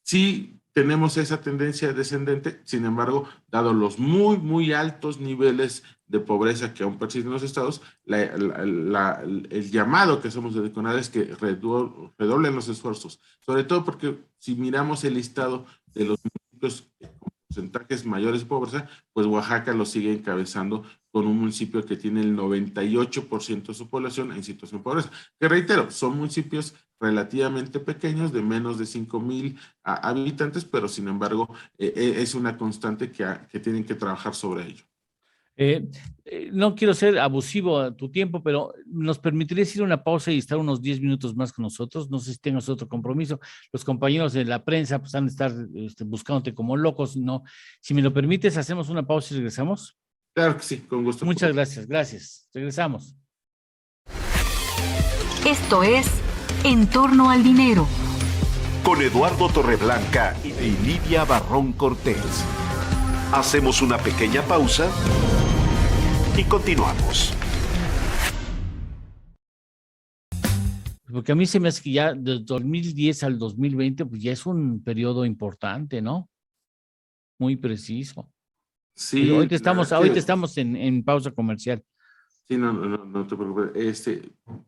Sí tenemos esa tendencia descendente, sin embargo, dado los muy altos niveles de pobreza que aún persisten en los estados, el llamado que somos de Conal es que redoblen los esfuerzos, sobre todo porque si miramos el listado de los municipios con porcentajes mayores de pobreza, pues Oaxaca lo sigue encabezando con un municipio que tiene el 98% de su población en situación de pobreza. Que reitero, son municipios relativamente pequeños, de menos de 5,000 habitantes, pero sin embargo es una constante que tienen que trabajar sobre ello. No quiero ser abusivo a tu tiempo, pero ¿nos permitirías ir a una pausa y estar unos 10 minutos más con nosotros? No sé si tengas otro compromiso. Los compañeros de la prensa pues, han de estar buscándote como locos. No, si me lo permites, hacemos una pausa y regresamos. Claro que sí, con gusto. Muchas gracias, gracias. Regresamos. Esto es En torno al dinero. Con Eduardo Torreblanca y Lidia Barrón Cortés. Hacemos una pequeña pausa y continuamos. Porque a mí se me hace que ya de 2010 al 2020, pues ya es un periodo importante, ¿no? Muy preciso. Sí. Pero ahorita estamos en pausa comercial. Sí, no te preocupes.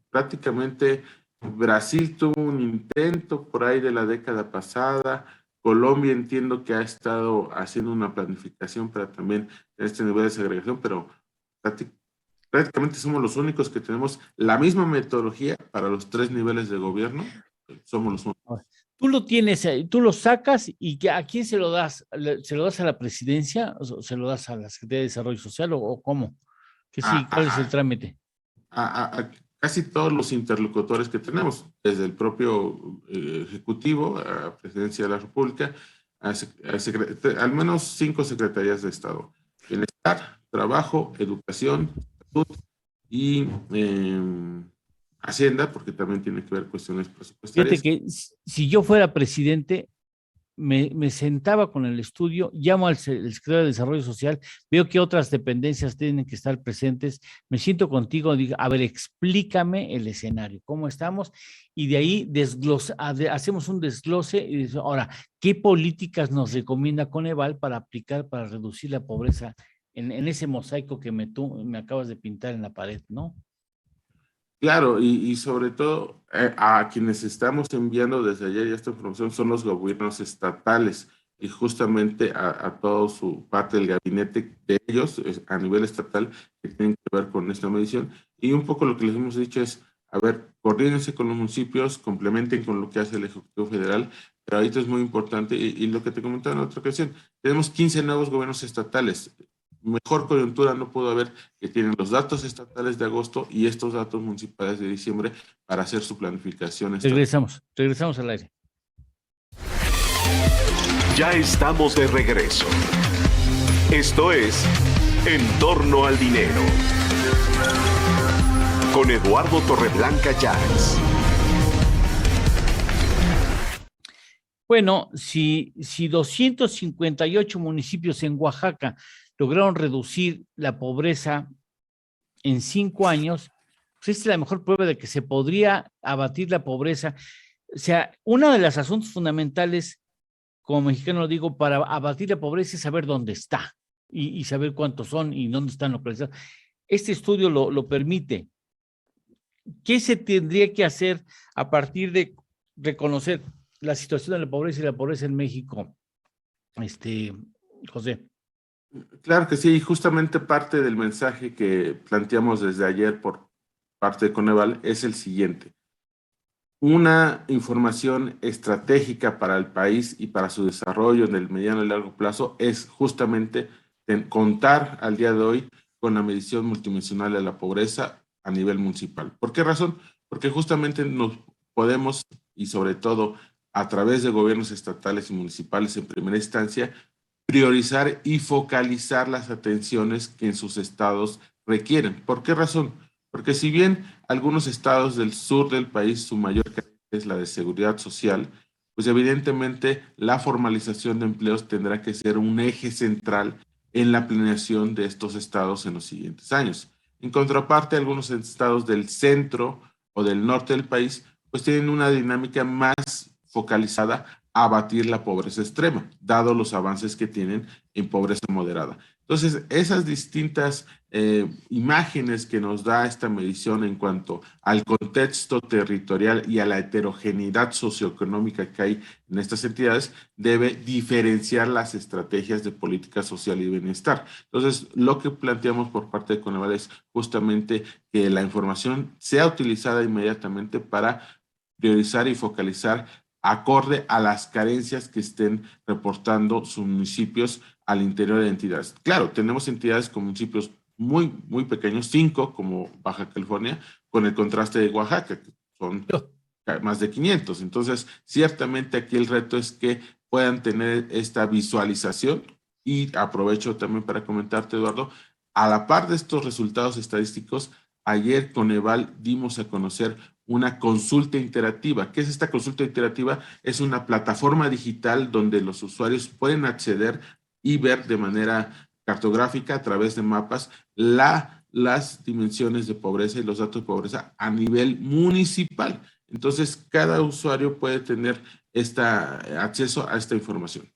Prácticamente Brasil tuvo un intento por ahí de la década pasada. Colombia entiendo que ha estado haciendo una planificación para también este nivel de segregación, pero prácticamente somos los únicos que tenemos la misma metodología para los 3 niveles de gobierno. Somos los únicos. Tú lo tienes, tú lo sacas y ¿a quién se lo das? ¿Se lo das a la presidencia? ¿O se lo das a la Secretaría de Desarrollo Social? ¿O cómo? ¿Cuál es el trámite? A casi todos los interlocutores que tenemos, desde el propio Ejecutivo, a Presidencia de la República, al menos 5 secretarías de Estado: Bienestar, Trabajo, Educación, Salud y Hacienda, porque también tiene que ver cuestiones presupuestarias. Fíjate que si yo fuera presidente, me sentaba con el estudio, llamo al secretario de Desarrollo Social, veo que otras dependencias tienen que estar presentes, me siento contigo, digo, a ver, explícame el escenario, cómo estamos, y de ahí hacemos un desglose y dice, ahora, ¿qué políticas nos recomienda Coneval para aplicar, para reducir la pobreza en ese mosaico que tú me acabas de pintar en la pared, ¿no? Claro, y sobre todo a quienes estamos enviando desde ayer ya esta información son los gobiernos estatales y justamente a toda su parte del gabinete de ellos a nivel estatal que tienen que ver con esta medición. Y un poco lo que les hemos dicho es, a ver, coordínense con los municipios, complementen con lo que hace el Ejecutivo Federal, pero ahorita es muy importante y lo que te comentaba en otra ocasión, tenemos 15 nuevos gobiernos estatales. Mejor coyuntura no pudo haber, que tienen los datos estatales de agosto y estos datos municipales de diciembre para hacer su planificación. Regresamos al aire. Ya estamos de regreso. Esto es En torno al dinero. Con Eduardo Torreblanca Llanes. Bueno, si 258 municipios en Oaxaca lograron reducir la pobreza en 5 años, pues esta es la mejor prueba de que se podría abatir la pobreza. O sea, uno de los asuntos fundamentales, como mexicano lo digo, para abatir la pobreza es saber dónde está. y saber cuántos son y dónde están localizados. Este estudio lo permite. ¿Qué se tendría que hacer a partir de reconocer la situación de la pobreza y la pobreza en México, José? Claro que sí, y justamente parte del mensaje que planteamos desde ayer por parte de Coneval es el siguiente. Una información estratégica para el país y para su desarrollo en el mediano y largo plazo es justamente contar al día de hoy con la medición multidimensional de la pobreza a nivel municipal. ¿Por qué razón? Porque justamente nos podemos, y sobre todo a través de gobiernos estatales y municipales en primera instancia, priorizar y focalizar las atenciones que en sus estados requieren. ¿Por qué razón? Porque si bien algunos estados del sur del país, su mayor carencia es la de seguridad social, pues evidentemente la formalización de empleos tendrá que ser un eje central en la planeación de estos estados en los siguientes años. En contraparte, algunos estados del centro o del norte del país, pues tienen una dinámica más focalizada a abatir la pobreza extrema, dado los avances que tienen en pobreza moderada. Entonces, esas distintas imágenes que nos da esta medición en cuanto al contexto territorial y a la heterogeneidad socioeconómica que hay en estas entidades, debe diferenciar las estrategias de política social y bienestar. Entonces, lo que planteamos por parte de Coneval es justamente que la información sea utilizada inmediatamente para priorizar y focalizar acorde a las carencias que estén reportando sus municipios al interior de entidades. Claro, tenemos entidades con municipios muy, muy pequeños, 5 como Baja California, con el contraste de Oaxaca, que son más de 500. Entonces, ciertamente aquí el reto es que puedan tener esta visualización y aprovecho también para comentarte, Eduardo, a la par de estos resultados estadísticos, ayer Coneval dimos a conocer una consulta interactiva. ¿Qué es esta consulta interactiva? Es una plataforma digital donde los usuarios pueden acceder y ver de manera cartográfica a través de mapas las dimensiones de pobreza y los datos de pobreza a nivel municipal. Entonces, cada usuario puede tener acceso a esta información.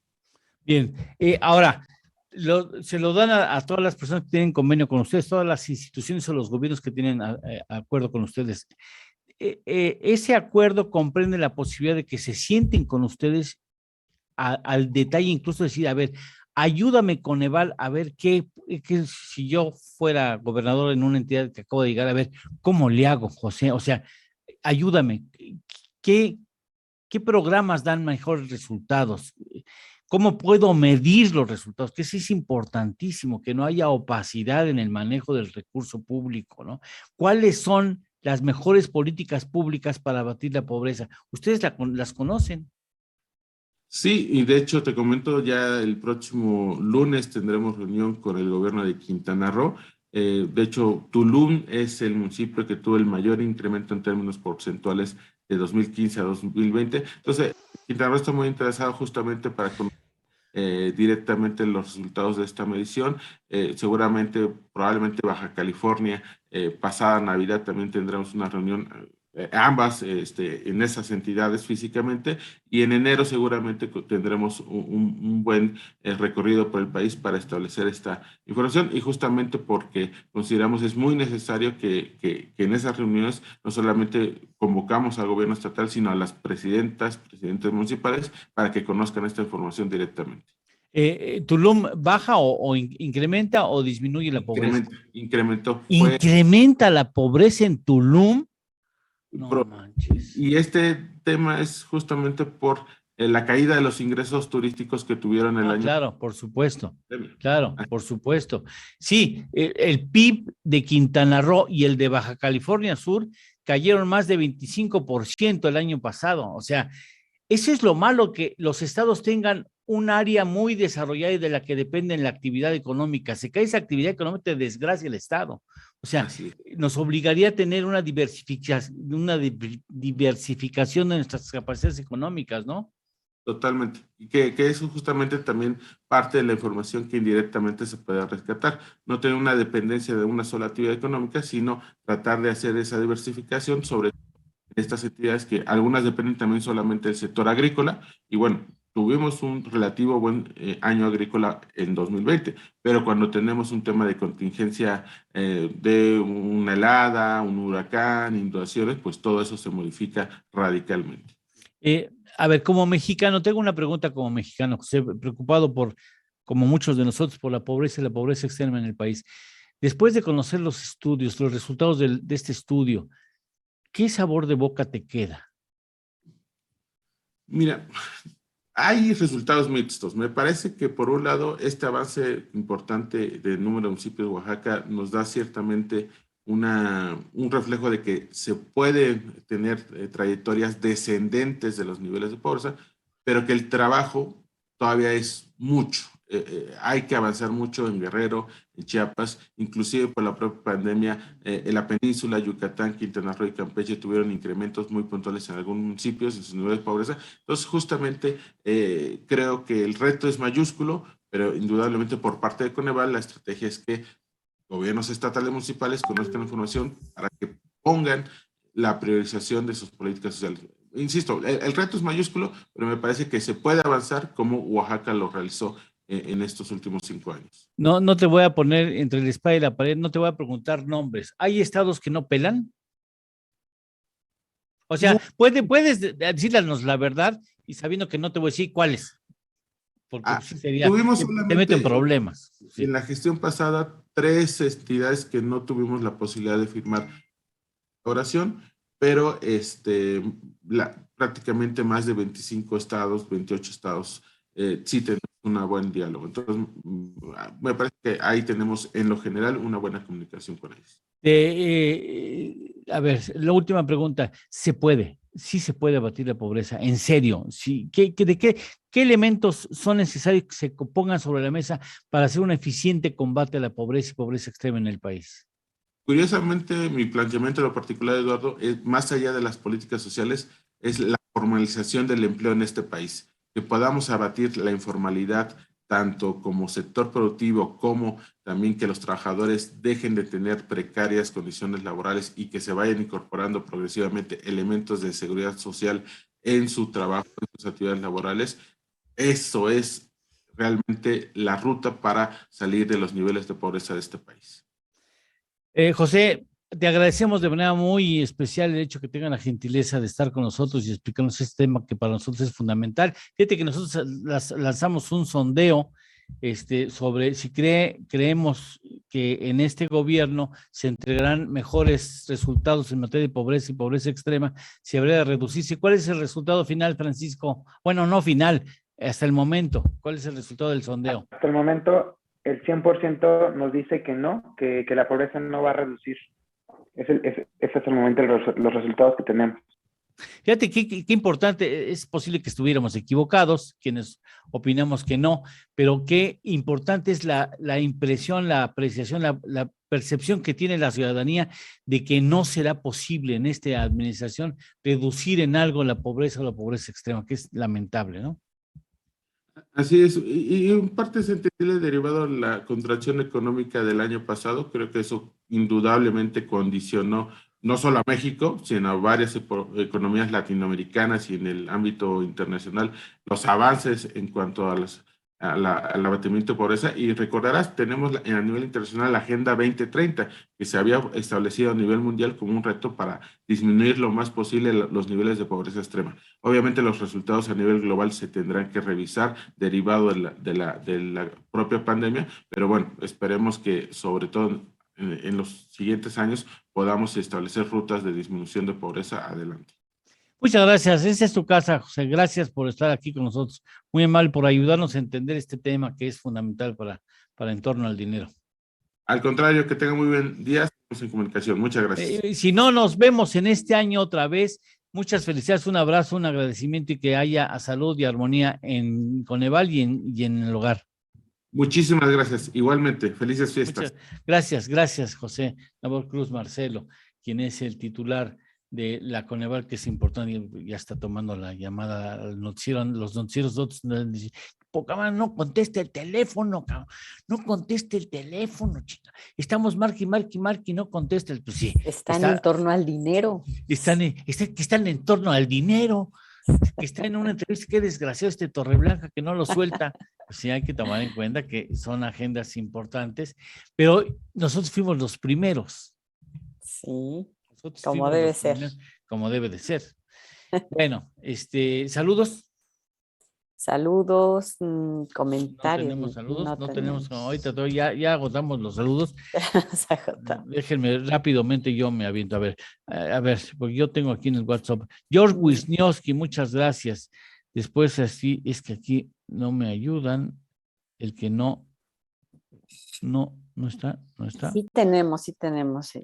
Bien, ahora, se lo dan a todas las personas que tienen convenio con ustedes, todas las instituciones o los gobiernos que tienen acuerdo con ustedes. Ese acuerdo comprende la posibilidad de que se sienten con ustedes al detalle, incluso decir, a ver, ayúdame Coneval a ver qué si yo fuera gobernador en una entidad que acabo de llegar, a ver, ¿cómo le hago, José? O sea, ayúdame, ¿qué programas dan mejores resultados? ¿Cómo puedo medir los resultados? Que eso es importantísimo, que no haya opacidad en el manejo del recurso público, ¿no? ¿Cuáles son las mejores políticas públicas para abatir la pobreza? ¿Ustedes las conocen? Sí, y de hecho te comento, ya el próximo lunes tendremos reunión con el gobierno de Quintana Roo. De hecho, Tulum es el municipio que tuvo el mayor incremento en términos porcentuales de 2015 a 2020. Entonces, Quintana Roo está muy interesado justamente para conocer directamente los resultados de esta medición. Seguramente, probablemente Baja California, pasada Navidad también tendremos una reunión, ambas en esas entidades físicamente, y en enero seguramente tendremos un buen recorrido por el país para establecer esta información, y justamente porque consideramos es muy necesario que en esas reuniones no solamente convocamos al gobierno estatal, sino a las presidentes municipales para que conozcan esta información directamente. ¿Tulum baja o incrementa o disminuye la pobreza? Incrementó. ¿Incrementa la pobreza en Tulum? No manches. Y este tema es justamente por la caída de los ingresos turísticos que tuvieron el año. Claro, por supuesto. Claro, por supuesto. Sí, el PIB de Quintana Roo y el de Baja California Sur cayeron más de 25% el año pasado. O sea, eso es lo malo, que los estados tengan un área muy desarrollada y de la que depende la actividad económica. Se cae esa actividad económica, te desgracia el estado. O sea, nos obligaría a tener una diversificación de nuestras capacidades económicas, ¿no? Totalmente. Y que eso justamente también parte de la información que indirectamente se puede rescatar. No tener una dependencia de una sola actividad económica, sino tratar de hacer esa diversificación sobre estas entidades que algunas dependen también solamente del sector agrícola. Y bueno, tuvimos un relativo buen año agrícola en 2020, pero cuando tenemos un tema de contingencia de una helada, un huracán, inundaciones, pues todo eso se modifica radicalmente. A ver, como mexicano, tengo una pregunta como mexicano, José, preocupado por, como muchos de nosotros, por la pobreza y la pobreza extrema en el país. Después de conocer los estudios, los resultados de este estudio, ¿qué sabor de boca te queda? Mira, hay resultados mixtos. Me parece que por un lado este avance importante del número de municipios de Oaxaca nos da ciertamente un reflejo de que se pueden tener trayectorias descendentes de los niveles de pobreza, pero que el trabajo todavía es mucho. Hay que avanzar mucho en Guerrero, en Chiapas, inclusive por la propia pandemia, en la península, Yucatán, Quintana Roo y Campeche tuvieron incrementos muy puntuales en algunos municipios en sus niveles de pobreza. Entonces, justamente creo que el reto es mayúsculo, pero indudablemente por parte de Coneval la estrategia es que gobiernos estatales y municipales conozcan la información para que pongan la priorización de sus políticas sociales. Insisto, el reto es mayúsculo, pero me parece que se puede avanzar como Oaxaca lo realizó en estos últimos 5 años. No te voy a poner entre la espada y la pared, no te voy a preguntar nombres. ¿Hay estados que no pelan? O sea, no. Puedes decirnos la verdad y sabiendo que no te voy a decir cuáles. Porque sí sería, te meto en problemas. En la gestión pasada, 3 entidades que no tuvimos la posibilidad de firmar oración, pero prácticamente más de 25 estados, 28 estados, sí tenemos un buen diálogo. Entonces, me parece que ahí tenemos en lo general una buena comunicación con ellos. A ver, la última pregunta, ¿se puede? Sí se puede abatir la pobreza, en serio. Sí, ¿qué elementos son necesarios que se pongan sobre la mesa para hacer un eficiente combate a la pobreza y pobreza extrema en el país? Curiosamente, mi planteamiento en lo particular, Eduardo, es más allá de las políticas sociales, es la formalización del empleo en este país, que podamos abatir la informalidad tanto como sector productivo como también que los trabajadores dejen de tener precarias condiciones laborales y que se vayan incorporando progresivamente elementos de seguridad social en su trabajo, en sus actividades laborales. Eso es realmente la ruta para salir de los niveles de pobreza de este país. José, te agradecemos de manera muy especial el hecho que tengan la gentileza de estar con nosotros y explicarnos este tema que para nosotros es fundamental. Fíjate que nosotros lanzamos un sondeo sobre si creemos que en este gobierno se entregarán mejores resultados en materia de pobreza y pobreza extrema, si habría de reducirse. ¿Cuál es el resultado final, Francisco? Bueno, no final, hasta el momento. ¿Cuál es el resultado del sondeo? Hasta el momento, el 100% nos dice que no, que la pobreza no va a reducir. Ese es hasta el momento los resultados que tenemos. Fíjate qué importante, es posible que estuviéramos equivocados, quienes opinamos que no, pero qué importante es la impresión, la apreciación, la percepción que tiene la ciudadanía de que no será posible en esta administración reducir en algo la pobreza o la pobreza extrema, que es lamentable, ¿no? Así es, y en parte es entendible derivado de la contracción económica del año pasado. Creo que eso indudablemente condicionó no solo a México, sino a varias economías latinoamericanas y en el ámbito internacional los avances en cuanto a al abatimiento de pobreza. Y recordarás, tenemos a nivel internacional la Agenda 2030, que se había establecido a nivel mundial como un reto para disminuir lo más posible los niveles de pobreza extrema. Obviamente los resultados a nivel global se tendrán que revisar derivado de la propia pandemia, pero bueno, esperemos que sobre todo en los siguientes años podamos establecer rutas de disminución de pobreza adelante. Muchas gracias. Esa es tu casa, José. Gracias por estar aquí con nosotros. Muy amable por ayudarnos a entender este tema que es fundamental para en torno al dinero. Al contrario, que tengan muy buen día. Estamos en comunicación. Muchas gracias. Si no nos vemos en este año otra vez, muchas felicidades, un abrazo, un agradecimiento y que haya salud y armonía en Coneval y en el hogar. Muchísimas gracias. Igualmente, felices fiestas. Gracias, José Nabor Cruz Marcelo, quien es el titular de la Coneval, que es importante, ya está tomando la llamada al noticiero, los noticieros otros, no conteste el teléfono, cabrón. No conteste el teléfono, chica. Estamos marque, no conteste el, pues sí. Están en torno al dinero. Están en torno al dinero. que está en una entrevista, qué desgraciado este Torreblanca que no lo suelta. Pues sí, hay que tomar en cuenta que son agendas importantes, pero nosotros fuimos los primeros. Sí, Nosotros como fuimos debe los ser. primeros, como debe de ser. Bueno, saludos. Saludos, No comentarios. tenemos saludos, no tenemos, ahorita ya agotamos los saludos. Se agotó. Déjenme rápidamente, yo me aviento. A ver, porque yo tengo aquí en el WhatsApp. George Wisniewski, muchas gracias. Después así, es que aquí no me ayudan. El que no está. Sí tenemos.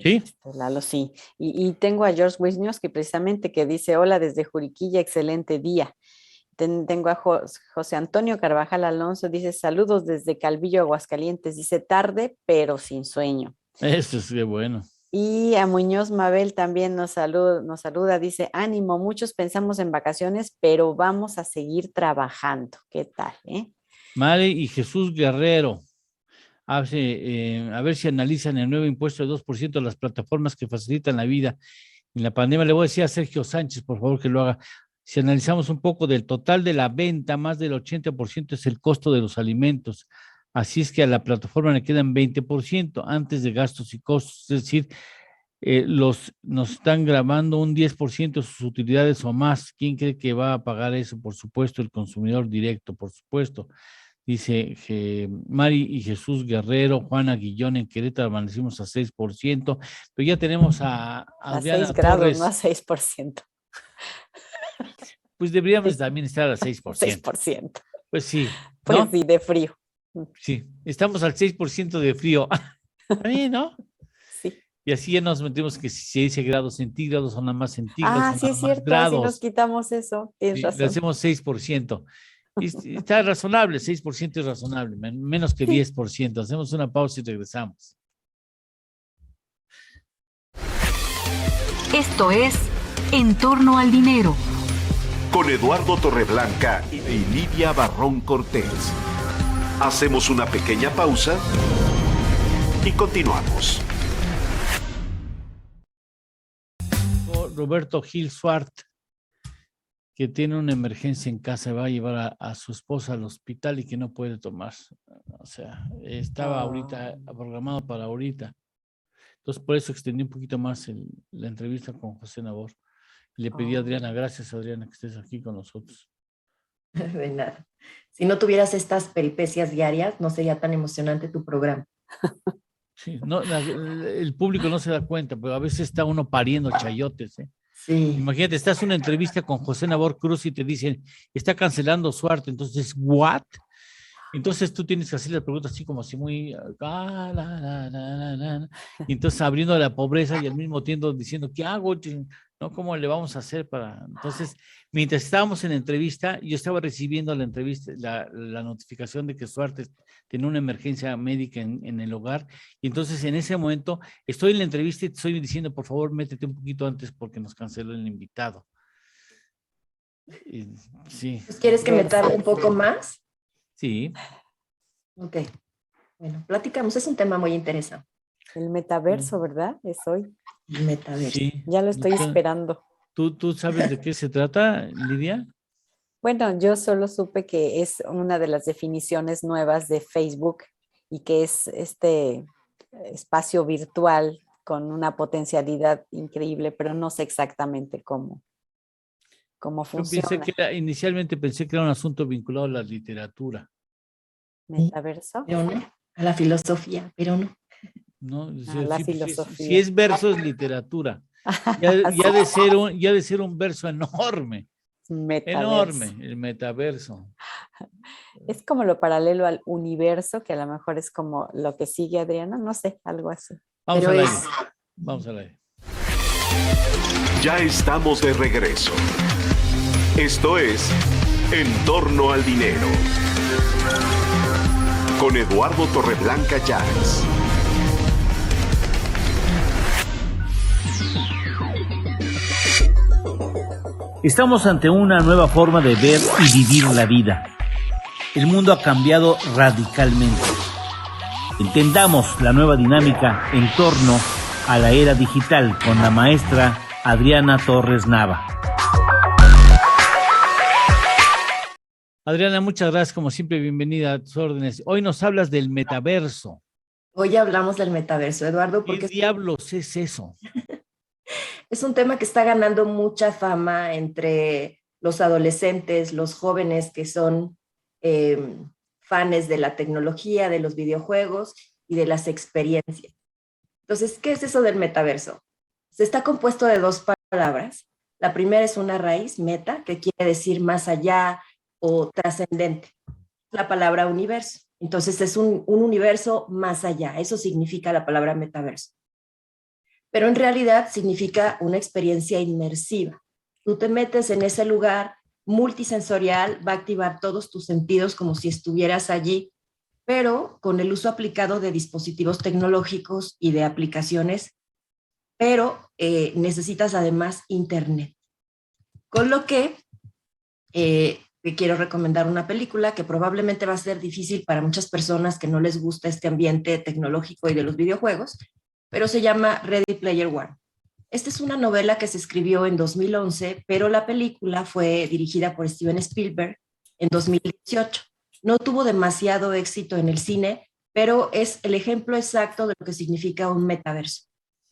¿Sí? Lalo, sí. Y tengo a George Wisniewski precisamente que dice, hola desde Juriquilla, excelente día. Tengo a José Antonio Carvajal Alonso, dice saludos desde Calvillo, Aguascalientes, dice tarde pero sin sueño. Eso es de bueno. Y a Muñoz Mabel también nos saluda, dice ánimo, muchos pensamos en vacaciones, pero vamos a seguir trabajando. ¿Qué tal? Mari y Jesús Guerrero, a ver si analizan el nuevo impuesto de 2% a las plataformas que facilitan la vida en la pandemia. Le voy a decir a Sergio Sánchez, por favor, que lo haga. Si analizamos un poco del total de la venta, más del 80% es el costo de los alimentos. Así es que a la plataforma le quedan 20% antes de gastos y costos. Es decir, nos están grabando un 10% de sus utilidades o más. ¿Quién cree que va a pagar eso? Por supuesto, el consumidor directo, por supuesto. Dice Mari y Jesús Guerrero, Juana Guillón en Querétaro, amanecimos a 6%, pero ya tenemos a Adriana 6 grados, Torres. no a 6%. Pues deberíamos también estar al 6%. 6%. Pues sí. Pues ¿no? sí, de frío. Sí, estamos al 6% de frío. También, ¿no? Sí. Y así ya nos metemos que si se dice grados centígrados son nada más centígrados. Sí es cierto, grados. si nos quitamos eso, tienes razón. Le hacemos 6%. Y está razonable, 6% es razonable, menos que 10%. Hacemos una pausa y regresamos. Esto es En torno al dinero. Con Eduardo Torreblanca y Lidia Barrón Cortés. Hacemos una pequeña pausa y continuamos. Roberto Gil Suart, que tiene una emergencia en casa, va a llevar a su esposa al hospital y que no puede tomar. O sea, estaba ahorita programado para ahorita. Entonces, por eso extendí un poquito más la entrevista con José Nabor. Le pedí a Adriana, gracias Adriana que estés aquí con nosotros. De nada. Si no tuvieras estas peripecias diarias, no sería tan emocionante tu programa. Sí, no, el público no se da cuenta, pero a veces está uno pariendo chayotes. Sí. Imagínate, estás en una entrevista con José Nabor Cruz y te dicen, está cancelando Suarte, entonces, ¿what? Entonces tú tienes que hacer la pregunta así como así muy... Y entonces abriendo la pobreza y al mismo tiempo diciendo, ¿qué hago? ¿No? ¿Cómo le vamos a hacer para...? Entonces, mientras estábamos en la entrevista, yo estaba recibiendo la entrevista, la notificación de que Suarte tenía una emergencia médica en el hogar, y entonces en ese momento estoy en la entrevista y te estoy diciendo, por favor, métete un poquito antes porque nos canceló el invitado. Sí. ¿Quieres que me tarde un poco más? Sí. Ok. Bueno, platicamos, es un tema muy interesante. El metaverso, ¿verdad? Es hoy. El metaverso. Sí. Ya lo estoy esperando. ¿Tú sabes de qué se trata, Lidia? Bueno, yo solo supe que es una de las definiciones nuevas de Facebook y que es este espacio virtual con una potencialidad increíble, pero no sé exactamente cómo funciona. Inicialmente pensé que era un asunto vinculado a la literatura. ¿Metaverso? Pero no, a la filosofía, pero no. No, la filosofía. Si es verso, es literatura. Ya de ser un verso enorme. Metaverso. Enorme, el metaverso. Es como lo paralelo al universo, que a lo mejor es como lo que sigue Adriana, no sé, algo así. Vamos al aire. Vamos al aire. Ya estamos de regreso. Esto es En torno al dinero. Con Eduardo Torreblanca Llanes. Estamos ante una nueva forma de ver y vivir la vida. El mundo ha cambiado radicalmente. Entendamos la nueva dinámica en torno a la era digital con la maestra Adriana Torres Nava. Adriana, muchas gracias, como siempre, bienvenida a tus órdenes. Hoy nos hablas del metaverso. Hoy hablamos del metaverso, Eduardo, ¿Qué porque diablos es eso? es un tema que está ganando mucha fama entre los adolescentes, los jóvenes que son fans de la tecnología, de los videojuegos y de las experiencias. Entonces, ¿qué es eso del metaverso? Se está compuesto de dos palabras. La primera es una raíz, meta, que quiere decir más allá o trascendente. La palabra universo. Entonces es un universo más allá. Eso significa la palabra metaverso. Pero en realidad significa una experiencia inmersiva. Tú te metes en ese lugar multisensorial, va a activar todos tus sentidos como si estuvieras allí, pero con el uso aplicado de dispositivos tecnológicos y de aplicaciones, pero necesitas además internet. Con lo que te quiero recomendar una película que probablemente va a ser difícil para muchas personas que no les gusta este ambiente tecnológico y de los videojuegos, pero se llama Ready Player One. Esta es una novela que se escribió en 2011, pero la película fue dirigida por Steven Spielberg en 2018. No tuvo demasiado éxito en el cine, pero es el ejemplo exacto de lo que significa un metaverso.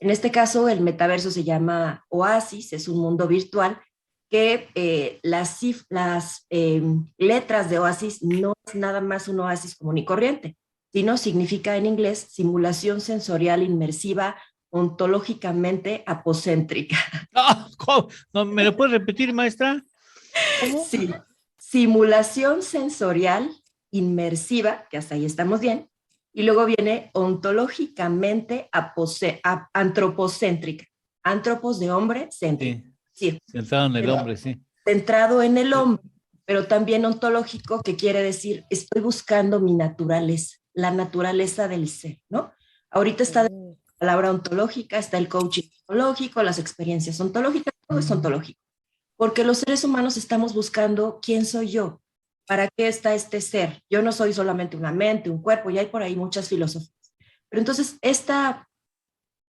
En este caso, el metaverso se llama Oasis, es un mundo virtual que las letras de Oasis no es nada más un oasis común y corriente, sino significa en inglés simulación sensorial inmersiva ontológicamente apocéntrica. ¿Cómo? ¿No, me lo puedes repetir, maestra? ¿Cómo? Sí, simulación sensorial inmersiva, que hasta ahí estamos bien, y luego viene ontológicamente antropocéntrica. Antropos de hombre, céntrico. Sí. Centrado en el hombre, sí. Centrado en el hombre, pero también ontológico, que quiere decir, estoy buscando mi naturaleza, la naturaleza del ser, ¿no? Ahorita está la palabra ontológica, está el coaching ontológico, las experiencias ontológicas, todo es ontológico. Porque los seres humanos estamos buscando quién soy yo, para qué está este ser. Yo no soy solamente una mente, un cuerpo, y hay por ahí muchas filosofías. Pero entonces esta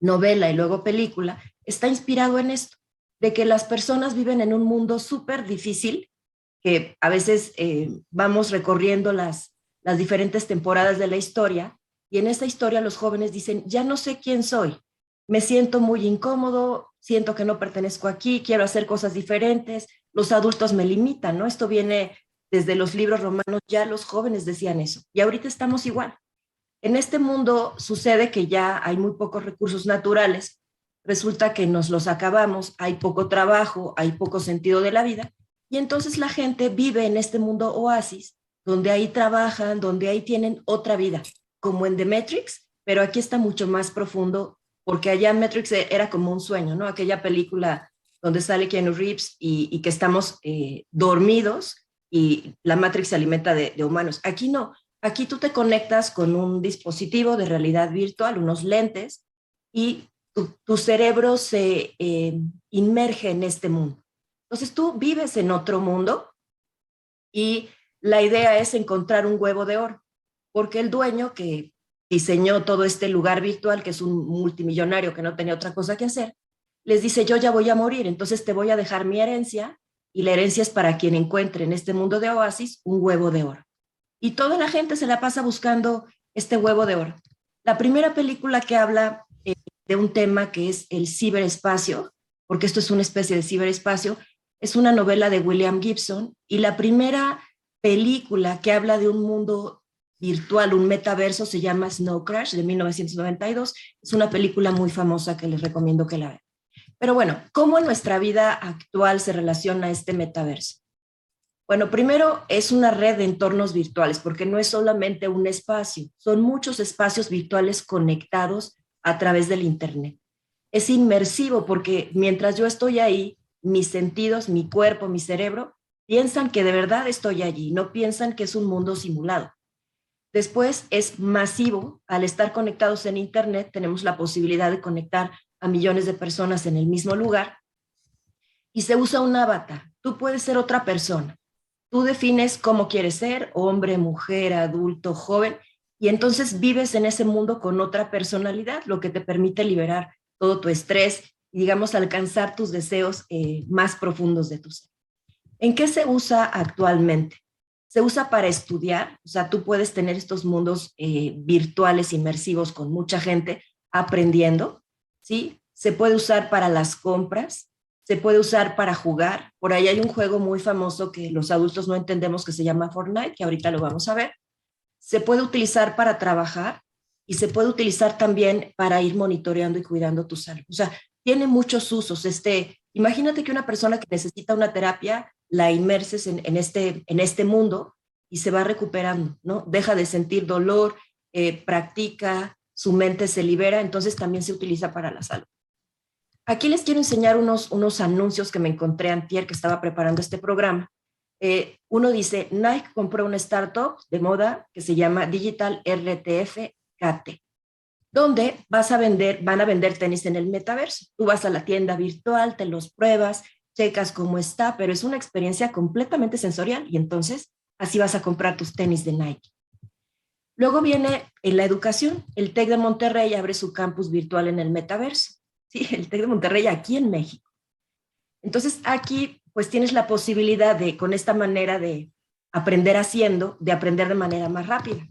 novela y luego película está inspirado en esto, de que las personas viven en un mundo súper difícil, que a veces vamos recorriendo las diferentes temporadas de la historia, y en esta historia los jóvenes dicen, ya no sé quién soy, me siento muy incómodo, siento que no pertenezco aquí, quiero hacer cosas diferentes, los adultos me limitan, ¿no? Esto viene desde los libros romanos, ya los jóvenes decían eso, y ahorita estamos igual. En este mundo sucede que ya hay muy pocos recursos naturales, resulta que nos los acabamos, hay poco trabajo, hay poco sentido de la vida, y entonces la gente vive en este mundo oasis, donde ahí trabajan, donde ahí tienen otra vida, como en The Matrix, pero aquí está mucho más profundo, porque allá Matrix era como un sueño, ¿no? Aquella película donde sale Keanu Reeves y que estamos dormidos y la Matrix se alimenta de humanos. Aquí no, aquí tú te conectas con un dispositivo de realidad virtual, unos lentes, y tu cerebro se inmerge en este mundo. Entonces tú vives en otro mundo y la idea es encontrar un huevo de oro, porque el dueño que diseñó todo este lugar virtual, que es un multimillonario que no tenía otra cosa que hacer, les dice, yo ya voy a morir, entonces te voy a dejar mi herencia, y la herencia es para quien encuentre en este mundo de oasis un huevo de oro. Y toda la gente se la pasa buscando este huevo de oro. La primera película que habla de un tema que es el ciberespacio, porque esto es una especie de ciberespacio, es una novela de William Gibson, y la primera película que habla de un mundo virtual, un metaverso, se llama Snow Crash, de 1992. Es una película muy famosa que les recomiendo que la vean. Pero bueno, ¿cómo en nuestra vida actual se relaciona este metaverso? Bueno, primero es una red de entornos virtuales, porque no es solamente un espacio, son muchos espacios virtuales conectados a través del Internet. Es inmersivo porque mientras yo estoy ahí, mis sentidos, mi cuerpo, mi cerebro, piensan que de verdad estoy allí, no piensan que es un mundo simulado. Después es masivo, al estar conectados en Internet tenemos la posibilidad de conectar a millones de personas en el mismo lugar y se usa un avatar. Tú puedes ser otra persona. Tú defines cómo quieres ser, hombre, mujer, adulto, joven, y entonces vives en ese mundo con otra personalidad, lo que te permite liberar todo tu estrés y, digamos, alcanzar tus deseos más profundos de tu ser. ¿En qué se usa actualmente? se usa para estudiar, o sea, tú puedes tener estos mundos virtuales inmersivos con mucha gente aprendiendo, ¿sí? Se puede usar para las compras, se puede usar para jugar. Por ahí hay un juego muy famoso que los adultos no entendemos que se llama Fortnite, que ahorita lo vamos a ver. Se puede utilizar para trabajar y se puede utilizar también para ir monitoreando y cuidando tu salud. O sea, tiene muchos usos. Imagínate que una persona que necesita una terapia la inmerses en este mundo y se va recuperando, ¿no? Deja de sentir dolor, practica, su mente se libera, entonces también se utiliza para la salud. Aquí les quiero enseñar unos anuncios que me encontré antier que estaba preparando este programa. Uno dice, Nike compró una startup de moda que se llama Digital RTF KT, donde van a vender tenis en el metaverso. Tú vas a la tienda virtual, te los pruebas, checas cómo está, pero es una experiencia completamente sensorial y entonces así vas a comprar tus tenis de Nike. Luego viene en la educación. El TEC de Monterrey abre su campus virtual en el metaverso. Sí, el TEC de Monterrey aquí en México. Entonces aquí pues tienes la posibilidad de, con esta manera de aprender haciendo, de aprender de manera más rápida.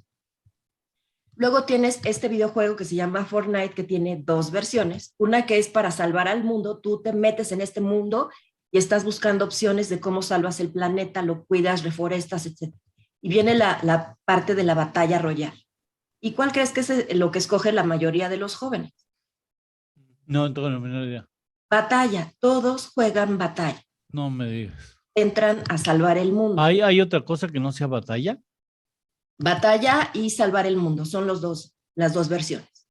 Luego tienes este videojuego que se llama Fortnite, que tiene dos versiones. Una que es para salvar al mundo. Tú te metes en este mundo y estás buscando opciones de cómo salvas el planeta, lo cuidas, reforestas, etc. Y viene la parte de la batalla royal. ¿Y cuál crees que es lo que escoge la mayoría de los jóvenes? No tengo la menor idea. Batalla. Todos juegan batalla. No me digas. Entran a salvar el mundo. ¿Hay otra cosa que no sea batalla? Batalla y salvar el mundo. Son las dos versiones.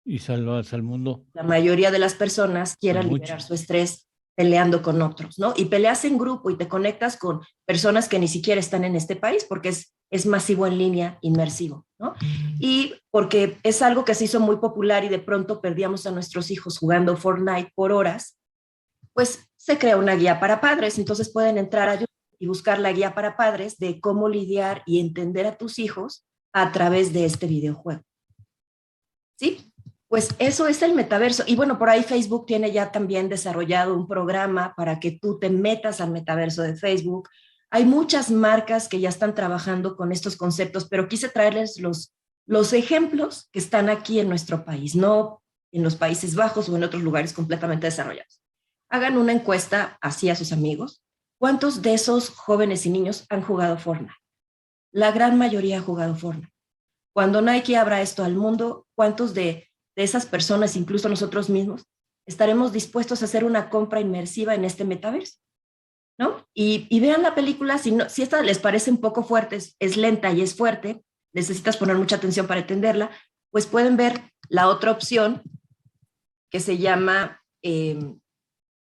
Y salvarse al mundo. La mayoría de las personas quieren liberar su estrés peleando con otros, ¿no? Y peleas en grupo y te conectas con personas que ni siquiera están en este país porque es masivo en línea, inmersivo, ¿no? Y porque es algo que se hizo muy popular y de pronto perdíamos a nuestros hijos jugando Fortnite por horas, pues se crea una guía para padres, entonces pueden entrar a YouTube y buscar la guía para padres de cómo lidiar y entender a tus hijos a través de este videojuego. ¿Sí? Pues eso es el metaverso. Y bueno, por ahí Facebook tiene ya también desarrollado un programa para que tú te metas al metaverso de Facebook. Hay muchas marcas que ya están trabajando con estos conceptos, pero quise traerles los ejemplos que están aquí en nuestro país, no en los Países Bajos o en otros lugares completamente desarrollados. Hagan una encuesta así a sus amigos. ¿Cuántos de esos jóvenes y niños han jugado Fortnite? La gran mayoría ha jugado Fortnite. Cuando Nike abra esto al mundo, ¿cuántos de esas personas, incluso nosotros mismos, estaremos dispuestos a hacer una compra inmersiva en este metaverso? ¿No? Y vean la película, si esta les parece un poco fuerte, es lenta y es fuerte, necesitas poner mucha atención para entenderla, pues pueden ver la otra opción que se llama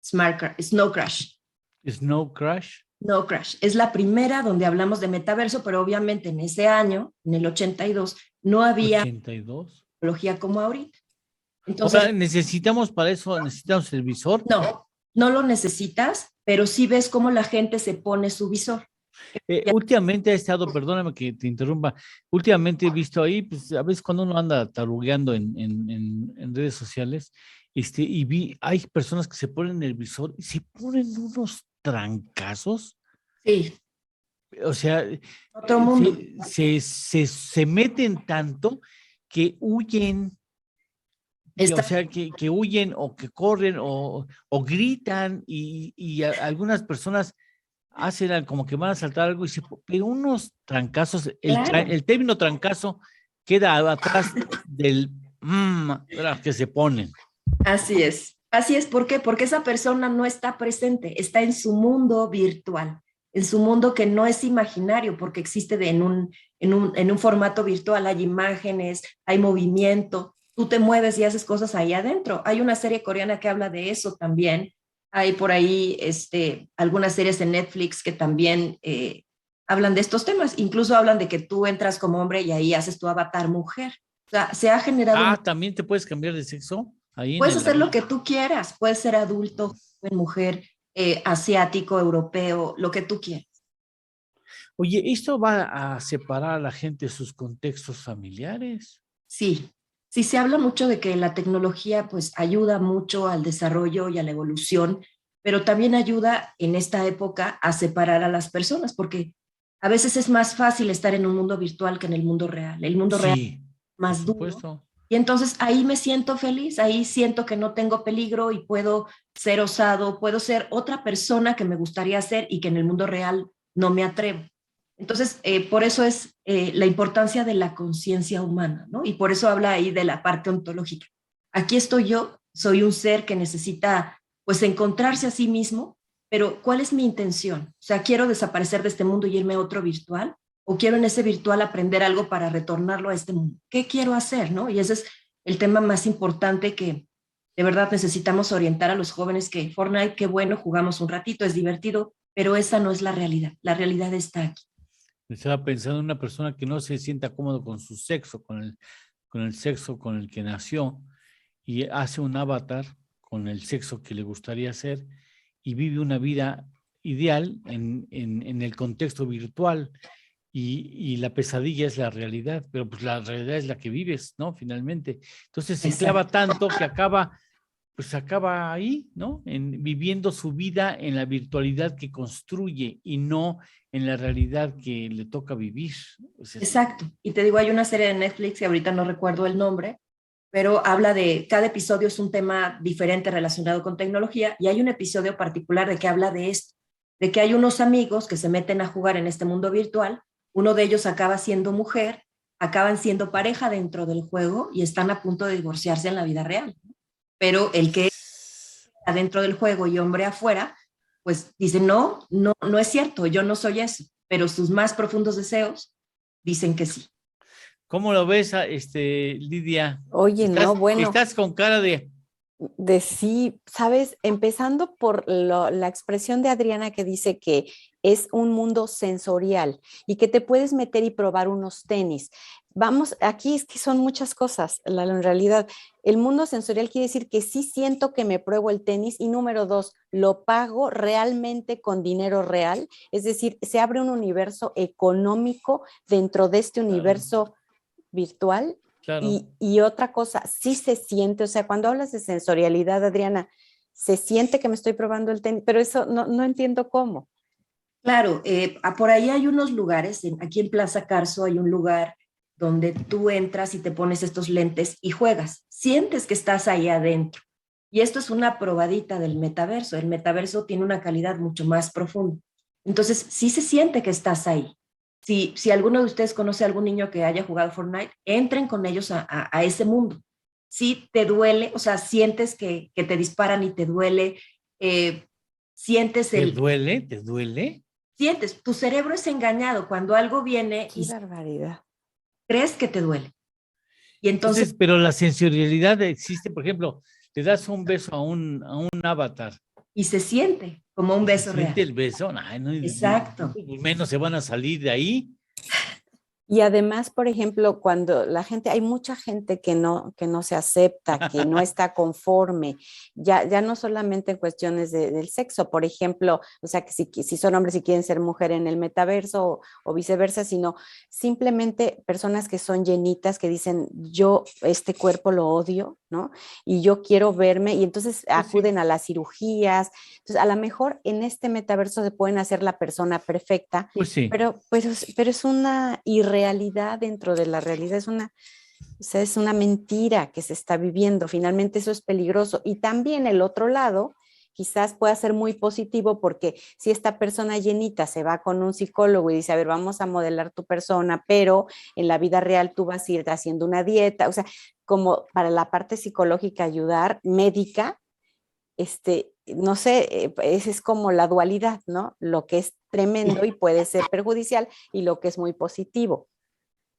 Snow Crash. ¿Snow Crash? Snow Crash. Es la primera donde hablamos de metaverso, pero obviamente en ese año, en el 82, no había 82 tecnología como ahorita. Entonces, o sea, necesitamos el visor. No lo necesitas, pero sí ves cómo la gente se pone su visor. Últimamente ha estado, perdóname que te interrumpa, últimamente he visto ahí, pues a veces cuando uno anda tarugueando en redes sociales, hay personas que se ponen el visor y se ponen unos trancazos. Sí. O sea, todo mundo se meten tanto que huyen. O sea, que huyen o que corren o gritan y algunas personas hacen como que van a saltar algo pero unos trancazos, Claro. el término trancazo queda atrás del que se ponen. Así es. ¿Por qué? Porque esa persona no está presente, está en su mundo virtual, en su mundo que no es imaginario porque existe en un formato virtual, hay imágenes, hay movimiento. Tú te mueves y haces cosas ahí adentro. Hay una serie coreana que habla de eso también. Hay por ahí algunas series en Netflix que también hablan de estos temas. Incluso hablan de que tú entras como hombre y ahí haces tu avatar mujer. O sea, se ha generado... ¿También te puedes cambiar de sexo? Puedes hacer lo que tú quieras. Puedes ser adulto, joven, mujer, asiático, europeo, lo que tú quieras. Oye, ¿esto va a separar a la gente de sus contextos familiares? Sí. Sí, se habla mucho de que la tecnología pues ayuda mucho al desarrollo y a la evolución, pero también ayuda en esta época a separar a las personas, porque a veces es más fácil estar en un mundo virtual que en el mundo real. El mundo real es más duro. Supuesto. Y entonces ahí me siento feliz, ahí siento que no tengo peligro y puedo ser osado, puedo ser otra persona que me gustaría ser y que en el mundo real no me atrevo. Entonces, por eso es la importancia de la conciencia humana, ¿no? Y por eso habla ahí de la parte ontológica. Aquí estoy yo, soy un ser que necesita, pues, encontrarse a sí mismo, pero ¿cuál es mi intención? O sea, ¿quiero desaparecer de este mundo y irme a otro virtual? ¿O quiero en ese virtual aprender algo para retornarlo a este mundo? ¿Qué quiero hacer, no? Y ese es el tema más importante que de verdad necesitamos orientar a los jóvenes, que Fortnite, qué bueno, jugamos un ratito, es divertido, pero esa no es la realidad. La realidad está aquí. Estaba pensando en una persona que no se sienta cómodo con su sexo, con el sexo con el que nació, y hace un avatar con el sexo que le gustaría ser y vive una vida ideal en el contexto virtual. Y la pesadilla es la realidad, pero pues la realidad es la que vives, ¿no? Finalmente. Entonces se clava tanto que acaba ahí, ¿no? Viviendo su vida en la virtualidad que construye y no en la realidad que le toca vivir. Pues exacto. Y te digo, hay una serie de Netflix, y ahorita no recuerdo el nombre, pero habla de, cada episodio es un tema diferente relacionado con tecnología, y hay un episodio particular de que habla de esto, de que hay unos amigos que se meten a jugar en este mundo virtual. Uno de ellos acaba siendo mujer, acaban siendo pareja dentro del juego y están a punto de divorciarse en la vida real. Pero el que está dentro del juego y hombre afuera, pues dice, no es cierto, yo no soy eso. Pero sus más profundos deseos dicen que sí. ¿Cómo lo ves, Lidia? Oye, no, bueno. Estás con cara de sí, sabes, empezando por la expresión de Adriana que dice que es un mundo sensorial y que te puedes meter y probar unos tenis. Vamos, aquí es que son muchas cosas, en realidad. El mundo sensorial quiere decir que sí siento que me pruebo el tenis, y número 2, lo pago realmente con dinero real, es decir, se abre un universo económico dentro de este universo virtual. Claro. Y otra cosa, sí se siente, o sea, cuando hablas de sensorialidad, Adriana, se siente que me estoy probando el tenis, pero eso no entiendo cómo. Claro, por ahí hay unos lugares, aquí en Plaza Carso hay un lugar donde tú entras y te pones estos lentes y juegas, sientes que estás ahí adentro. Y esto es una probadita del metaverso. El metaverso tiene una calidad mucho más profunda. Entonces, sí se siente que estás ahí. Si alguno de ustedes conoce a algún niño que haya jugado Fortnite, entren con ellos a ese mundo. Sí te duele, o sea, sientes que te disparan y te duele, sientes ¿Te duele? ¿Te duele? Sientes, tu cerebro es engañado cuando algo viene. ¡Qué barbaridad! Crees que te duele. Y entonces, pero la sensorialidad existe, por ejemplo, te das un beso a un avatar. Y se siente como un beso real. ¿Siente el beso? Ay, no, exacto. Menos se van a salir de ahí. Y además, por ejemplo, cuando la gente, hay mucha gente que no se acepta, que no está conforme, ya no solamente en cuestiones del sexo, por ejemplo, o sea, que si son hombres y quieren ser mujer en el metaverso o viceversa, sino simplemente personas que son llenitas, que dicen, yo este cuerpo lo odio, ¿no? Y yo quiero verme, y entonces acuden a las cirugías. Entonces, a lo mejor en este metaverso se pueden hacer la persona perfecta, pues sí. pero es una irrealidad dentro de la realidad, es una mentira que se está viviendo. Finalmente eso es peligroso. Y también el otro lado quizás pueda ser muy positivo, porque si esta persona llenita se va con un psicólogo y dice, a ver, vamos a modelar tu persona, pero en la vida real tú vas a ir haciendo una dieta, o sea, como para la parte psicológica ayudar, médica, no sé, esa es como la dualidad, ¿no? Lo que es tremendo y puede ser perjudicial, y lo que es muy positivo.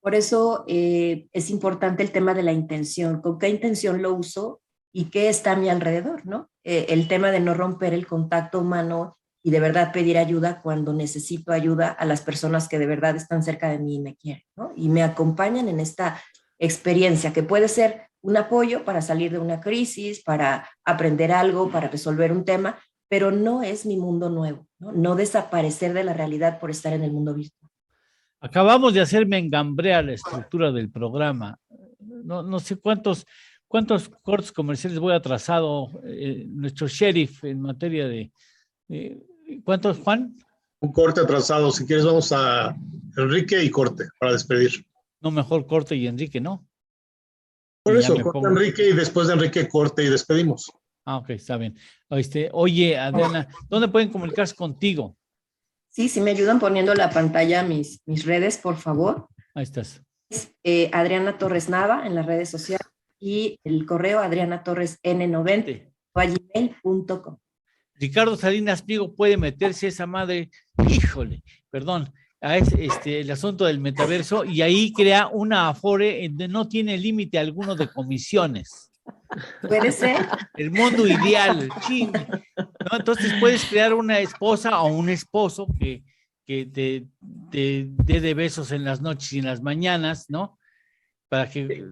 Por eso es importante el tema de la intención. ¿Con qué intención lo uso y qué está a mi alrededor, no? El tema de no romper el contacto humano y de verdad pedir ayuda cuando necesito ayuda a las personas que de verdad están cerca de mí y me quieren, ¿no? Y me acompañan en esta experiencia, que puede ser un apoyo para salir de una crisis, para aprender algo, para resolver un tema, pero no es mi mundo nuevo, ¿no? No desaparecer de la realidad por estar en el mundo virtual. Acabamos de hacerme engambrear la estructura del programa. No sé cuántos cortes comerciales voy atrasado. Nuestro sheriff en materia de... ¿cuántos, Juan? Un corte atrasado. Si quieres, vamos a Enrique y corte para despedir. No, mejor corte y Enrique, ¿no? Por Y eso, ya me corte pongo. Enrique y después de Enrique corte y despedimos. Ah, ok, está bien. Oye, Adriana, ¿dónde pueden comunicarse contigo? Sí, si me ayudan poniendo la pantalla mis redes, por favor. Ahí estás. Adriana Torres Nava en las redes sociales y el correo adrianatorresn90@gmail.com. Ricardo Salinas Pliego puede meterse esa madre, híjole, perdón, a el asunto del metaverso y ahí crea una Afore donde no tiene límite alguno de comisiones. Puede ser. El mundo ideal, ching, ¿no? Entonces puedes crear una esposa o un esposo que te dé de besos en las noches y en las mañanas, ¿no? Para que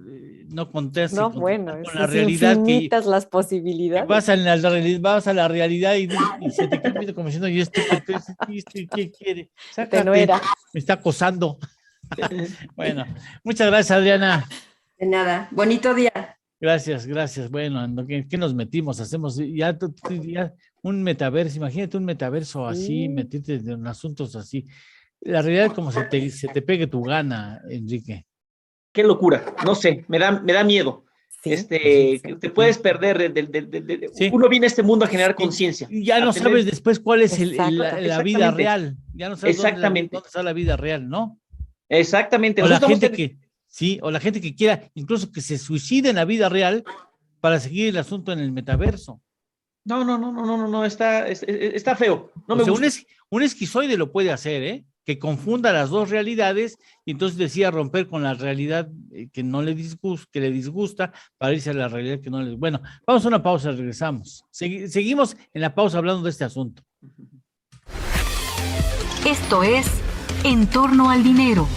no conteste No, con bueno, la son realidad infinitas las posibilidades. vas a la realidad y se te queda como diciendo, ¿y esto qué quiere? Sácate, no era. me está acosando. Bueno, muchas gracias, Adriana. De nada. Bonito día. Gracias. Bueno, ¿qué nos metimos? Hacemos ya un metaverso, imagínate un metaverso así, meterte en asuntos así. La realidad es como se te pegue tu gana, Enrique. Qué locura, no sé, me da miedo. Sí, te puedes perder. Sí. Uno viene a este mundo a generar conciencia. Ya no sabes después cuál es la vida Exactamente. real. Ya no sabes dónde está la vida real, ¿no? Exactamente. O la gente que quiera, incluso que se suicide en la vida real para seguir el asunto en el metaverso. No, está feo. No me gusta. Un esquizoide lo puede hacer, ¿eh? Que confunda las dos realidades y entonces decida romper con la realidad que no le disgusta, que le disgusta, para irse a la realidad que no le... Bueno, vamos a una pausa, regresamos. Seguimos en la pausa hablando de este asunto. Esto es En torno al dinero.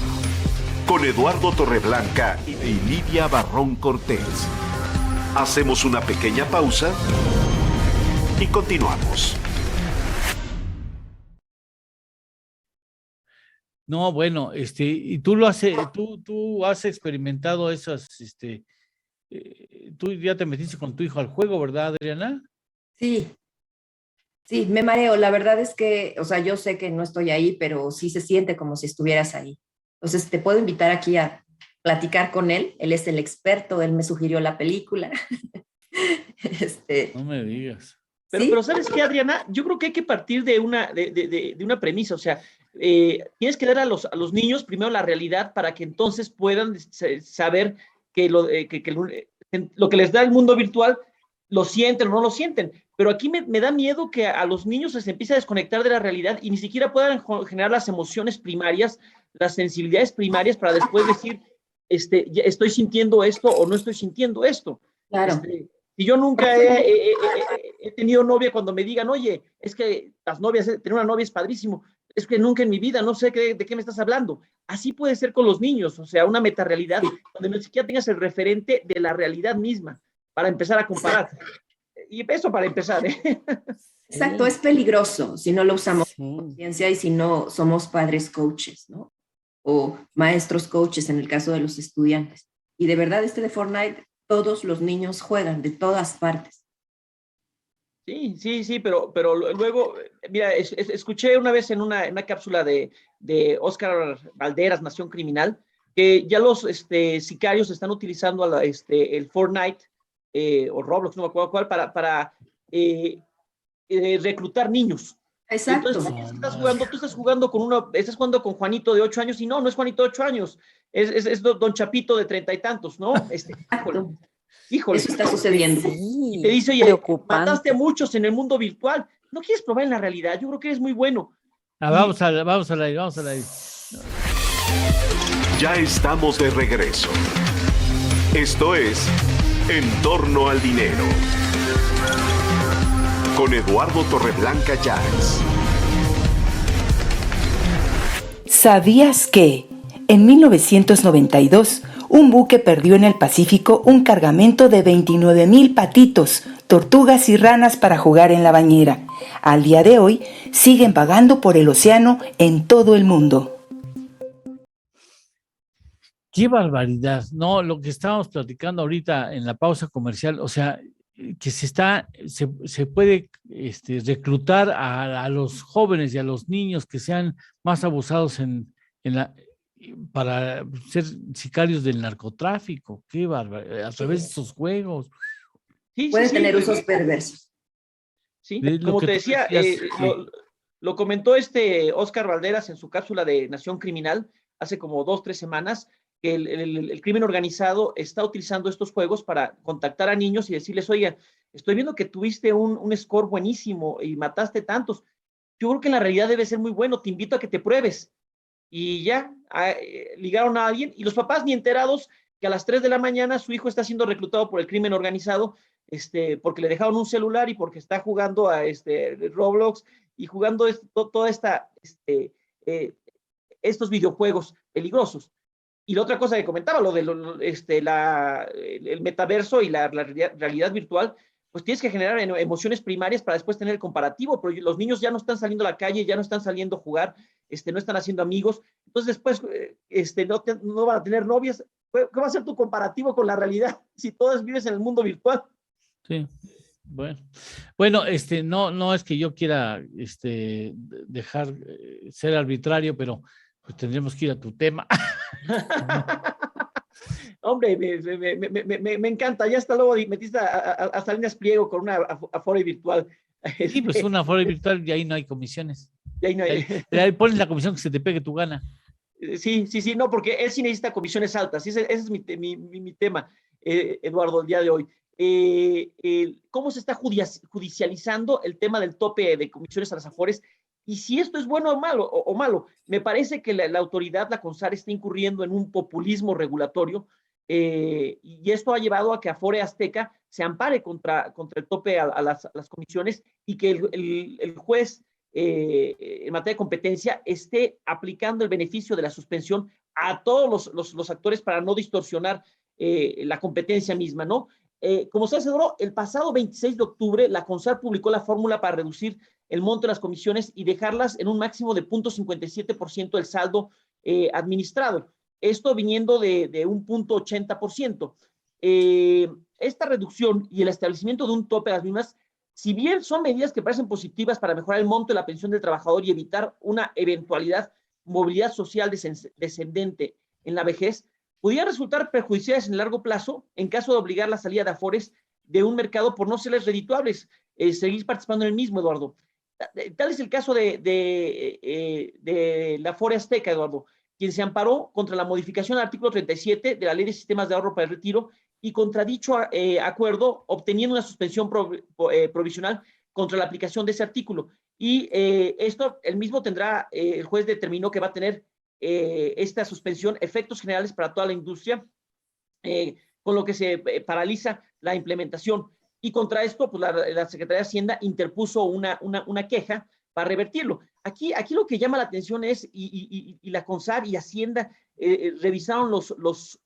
Con Eduardo Torreblanca y Lidia Barrón Cortés. Hacemos una pequeña pausa y continuamos. No, bueno, y tú has experimentado esas, tú ya te metiste con tu hijo al juego, ¿verdad, Adriana? Sí, me mareo. La verdad es que, o sea, yo sé que no estoy ahí, pero sí se siente como si estuvieras ahí. Entonces, te puedo invitar aquí a platicar con él. Él es el experto, él me sugirió la película. No me digas. Pero ¿sabes qué, Adriana? Yo creo que hay que partir de una premisa, o sea, tienes que dar a los niños primero la realidad para que entonces puedan saber que lo que les da el mundo virtual lo sienten o no lo sienten. Pero aquí me da miedo que a los niños se empiece a desconectar de la realidad y ni siquiera puedan generar las emociones primarias, las sensibilidades primarias para después decir, estoy sintiendo esto o no estoy sintiendo esto. Claro. Si yo nunca he tenido novia, cuando me digan, oye, es que tener una novia es padrísimo, es que nunca en mi vida, no sé de qué me estás hablando. Así puede ser con los niños, o sea, una metarealidad donde ni siquiera tengas el referente de la realidad misma para empezar a comparar. Y eso para empezar. Exacto, es peligroso si no lo usamos con conciencia y si no somos padres coaches, ¿no? O maestros coaches en el caso de los estudiantes. Y de verdad, de Fortnite, todos los niños juegan de todas partes. Sí, pero luego, mira, escuché una vez en una cápsula de Óscar Valderas, Nación Criminal, que ya los sicarios están utilizando el Fortnite o Roblox, no me acuerdo cuál, para reclutar niños. Exacto. Entonces, tú estás jugando con Juanito de 8 años y no es Juanito de 8 años, es Don Chapito de 30 y tantos, ¿no? Híjole. Eso está sucediendo. Sí, y te dice, oye, preocupante. mataste a muchos en el mundo virtual. ¿No quieres probar en la realidad? Yo creo que eres muy bueno. Vamos a la ir. Ya estamos de regreso. Esto es En torno al dinero. Con Eduardo Torreblanca Llanes. ¿Sabías que en 1992 un buque perdió en el Pacífico un cargamento de 29,000 patitos, tortugas y ranas para jugar en la bañera? Al día de hoy siguen vagando por el océano en todo el mundo. ¡Qué barbaridad! No, lo que estábamos platicando ahorita en la pausa comercial, o sea, que se puede reclutar a los jóvenes y a los niños que sean más abusados para ser sicarios del narcotráfico. Qué bárbaro, a través de esos juegos. Sí, pueden tener usos perversos. Sí, como te decía, lo comentó Óscar Valderas en su cápsula de Nación Criminal hace como 2 o 3 semanas, que el crimen organizado está utilizando estos juegos para contactar a niños y decirles, oye, estoy viendo que tuviste un score buenísimo y mataste tantos. Yo creo que en la realidad debe ser muy bueno, te invito a que te pruebes. Y ya, ligaron a alguien y los papás ni enterados que a las 3 de la mañana su hijo está siendo reclutado por el crimen organizado, porque le dejaron un celular y porque está jugando a Roblox y jugando estos videojuegos peligrosos. Y la otra cosa que comentaba, lo de el metaverso y la realidad virtual, pues tienes que generar emociones primarias para después tener el comparativo, pero los niños ya no están saliendo a la calle, ya no están saliendo a jugar, no están haciendo amigos, entonces después no van a tener novias. ¿Qué va a ser tu comparativo con la realidad si todos vives en el mundo virtual? Sí, bueno, no es que yo quiera dejar ser arbitrario, pero pues tendremos que ir a tu tema. Hombre, me encanta. Ya hasta luego metiste a Salinas Pliego con una Afore virtual. Sí, pues una Afore virtual y ahí no hay comisiones. Y ahí no hay. Ahí pones la comisión que se te pegue tu gana. Sí, no, porque él sí necesita comisiones altas. Ese es mi tema, Eduardo, el día de hoy. ¿Cómo se está judicializando el tema del tope de comisiones a las Afores? Y si esto es bueno o malo, me parece que la autoridad, la CONSAR, está incurriendo en un populismo regulatorio, y esto ha llevado a que Afore Azteca se ampare contra el tope a las comisiones y que el juez en materia de competencia esté aplicando el beneficio de la suspensión a todos los actores para no distorsionar la competencia misma, ¿no? Como se aseguró, el pasado 26 de octubre, la CONSAR publicó la fórmula para reducir el monto de las comisiones y dejarlas en un máximo de 0.57% del saldo administrado. Esto viniendo de un 0.80%. Esta reducción y el establecimiento de un tope a las mismas, si bien son medidas que parecen positivas para mejorar el monto de la pensión del trabajador y evitar una eventualidad movilidad social descendente en la vejez, pudieran resultar perjudiciales en el largo plazo en caso de obligar la salida de Afores de un mercado por no serles redituables, seguir participando en el mismo, Eduardo. Tal es el caso de la Afore Azteca, Eduardo, quien se amparó contra la modificación del artículo 37 de la Ley de Sistemas de Ahorro para el Retiro y contra dicho acuerdo, obteniendo una suspensión provisional contra la aplicación de ese artículo. Y esto, el mismo tendrá, el juez determinó que va a tener esta suspensión efectos generales para toda la industria, con lo que se paraliza la implementación. Y contra esto, pues la Secretaría de Hacienda interpuso una queja para revertirlo. Aquí lo que llama la atención es, y la CONSAR y Hacienda revisaron los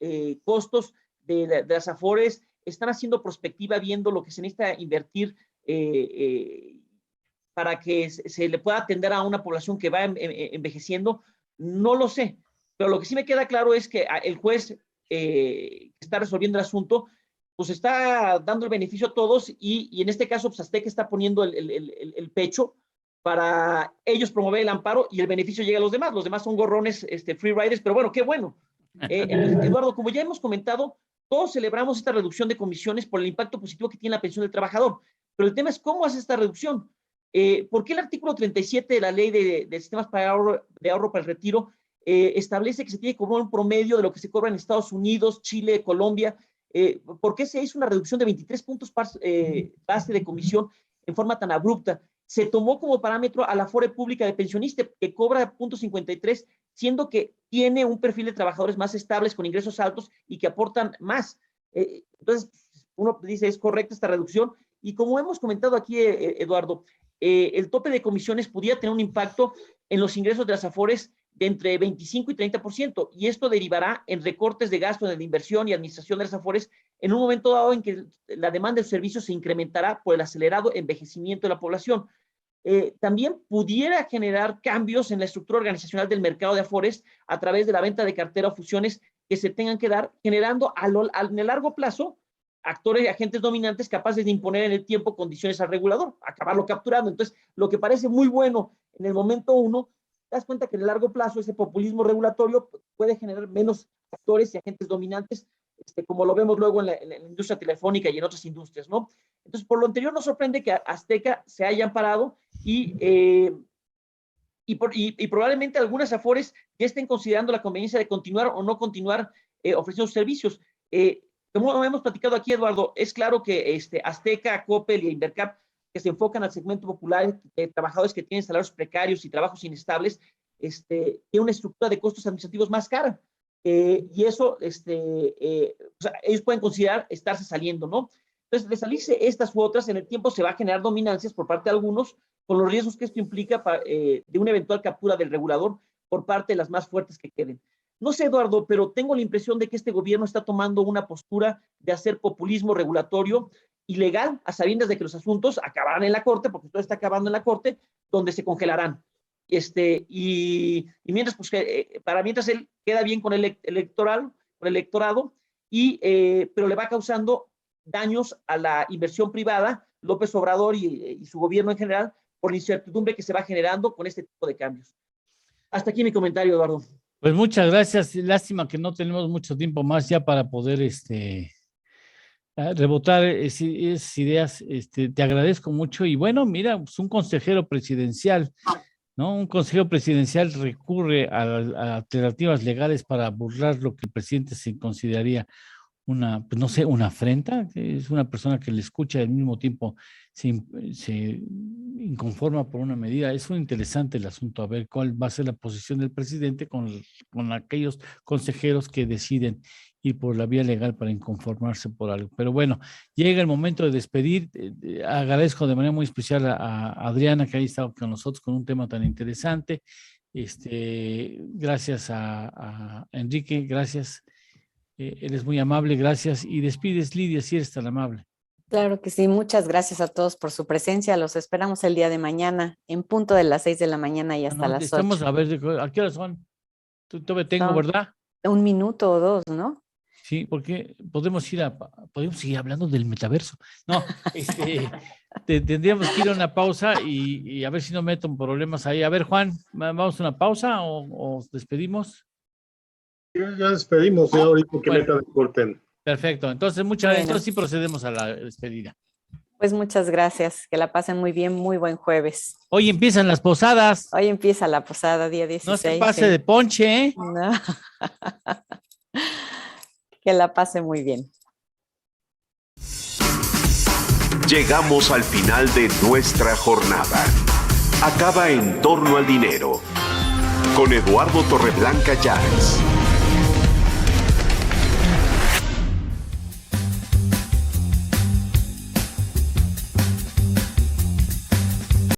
costos de las Afores, están haciendo prospectiva, viendo lo que se necesita invertir para que se le pueda atender a una población que va envejeciendo. No lo sé, pero lo que sí me queda claro es que el juez que está resolviendo el asunto, pues está dando el beneficio a todos y en este caso, pues Azteca está poniendo el pecho para ellos promover el amparo y el beneficio llega a los demás. Los demás son gorrones, free riders, pero bueno, qué bueno. Eduardo, como ya hemos comentado, todos celebramos esta reducción de comisiones por el impacto positivo que tiene la pensión del trabajador, pero el tema es cómo hace esta reducción. ¿Por qué el artículo 37 de la Ley de Sistemas de Ahorro para el Retiro establece que se tiene que cobrar un promedio de lo que se cobra en Estados Unidos, Chile, Colombia? ¿Por qué se hizo una reducción de 23 puntos base de comisión en forma tan abrupta? Se tomó como parámetro a la Afore pública de pensionista que cobra 0.53, siendo que tiene un perfil de trabajadores más estables con ingresos altos y que aportan más. Entonces, uno dice, es correcta esta reducción. Y como hemos comentado aquí, Eduardo, el tope de comisiones pudiera tener un impacto en los ingresos de las Afores de entre 25 y 30%, y esto derivará en recortes de gasto en la inversión y administración de las Afores en un momento dado en que la demanda de servicios se incrementará por el acelerado envejecimiento de la población. También pudiera generar cambios en la estructura organizacional del mercado de Afores a través de la venta de cartera o fusiones que se tengan que dar, generando en el largo plazo actores y agentes dominantes capaces de imponer en el tiempo condiciones al regulador, acabarlo capturando. Entonces, lo que parece muy bueno en el momento uno, te das cuenta que en el largo plazo ese populismo regulatorio puede generar menos actores y agentes dominantes, como lo vemos luego en la industria telefónica y en otras industrias, ¿no? Entonces, por lo anterior, nos sorprende que Azteca se haya amparado y probablemente algunas Afores ya estén considerando la conveniencia de continuar o no continuar ofreciendo sus servicios. Como hemos platicado aquí, Eduardo, es claro que Azteca, Coppel y Invercap, que se enfocan al segmento popular, trabajadores que tienen salarios precarios y trabajos inestables, tiene una estructura de costos administrativos más cara. Y eso, o sea, ellos pueden considerar estarse saliendo, ¿no? Entonces, de salirse estas u otras, en el tiempo se va a generar dominancias por parte de algunos, con los riesgos que esto implica de una eventual captura del regulador por parte de las más fuertes que queden. No sé, Eduardo, pero tengo la impresión de que este gobierno está tomando una postura de hacer populismo regulatorio ilegal, a sabiendas de que los asuntos acabarán en la Corte, porque todo está acabando en la Corte, donde se congelarán. Y mientras, pues, para mientras él queda bien con el electorado, pero le va causando daños a la inversión privada, López Obrador y su gobierno en general, por la incertidumbre que se va generando con este tipo de cambios. Hasta aquí mi comentario, Eduardo. Pues muchas gracias. Lástima que no tenemos mucho tiempo más ya para poder rebotar esas ideas. Te agradezco mucho. Y bueno, mira, pues un consejero presidencial, ¿no? Un consejero presidencial recurre a alternativas legales para burlar lo que el presidente se consideraría pues no sé, una afrenta. Es una persona que le escucha y al mismo tiempo se inconforma por una medida. Es muy interesante el asunto, a ver cuál va a ser la posición del presidente con aquellos consejeros que deciden ir por la vía legal para inconformarse por algo. Pero bueno, llega el momento de despedir. Agradezco de manera muy especial a Adriana, que ha estado con nosotros con un tema tan interesante. Gracias a Enrique, gracias. Él es muy amable, gracias. Y despides, Lidia, si eres tan amable. Claro que sí, muchas gracias a todos por su presencia. Los esperamos el día de mañana, en punto de las 6 de la mañana y hasta las 8. A ver, ¿a qué hora son? Todavía tengo, ¿verdad? 1 minuto o 2, ¿no? Sí, porque podemos seguir hablando del metaverso. No, tendríamos que ir a una pausa y a ver si no meto en problemas ahí. A ver, Juan, ¿vamos a una pausa o despedimos? Ya despedimos, ya ahorita que meta de corten. Perfecto, entonces entonces sí procedemos a la despedida. Pues muchas gracias, que la pasen muy bien, muy buen jueves. Hoy empiezan las posadas. Hoy empieza la posada, día 16. No se pase de ponche, ¿eh? No. Que la pase muy bien. Llegamos al final de nuestra jornada. Acaba En Torno al Dinero, con Eduardo Torreblanca Llanes.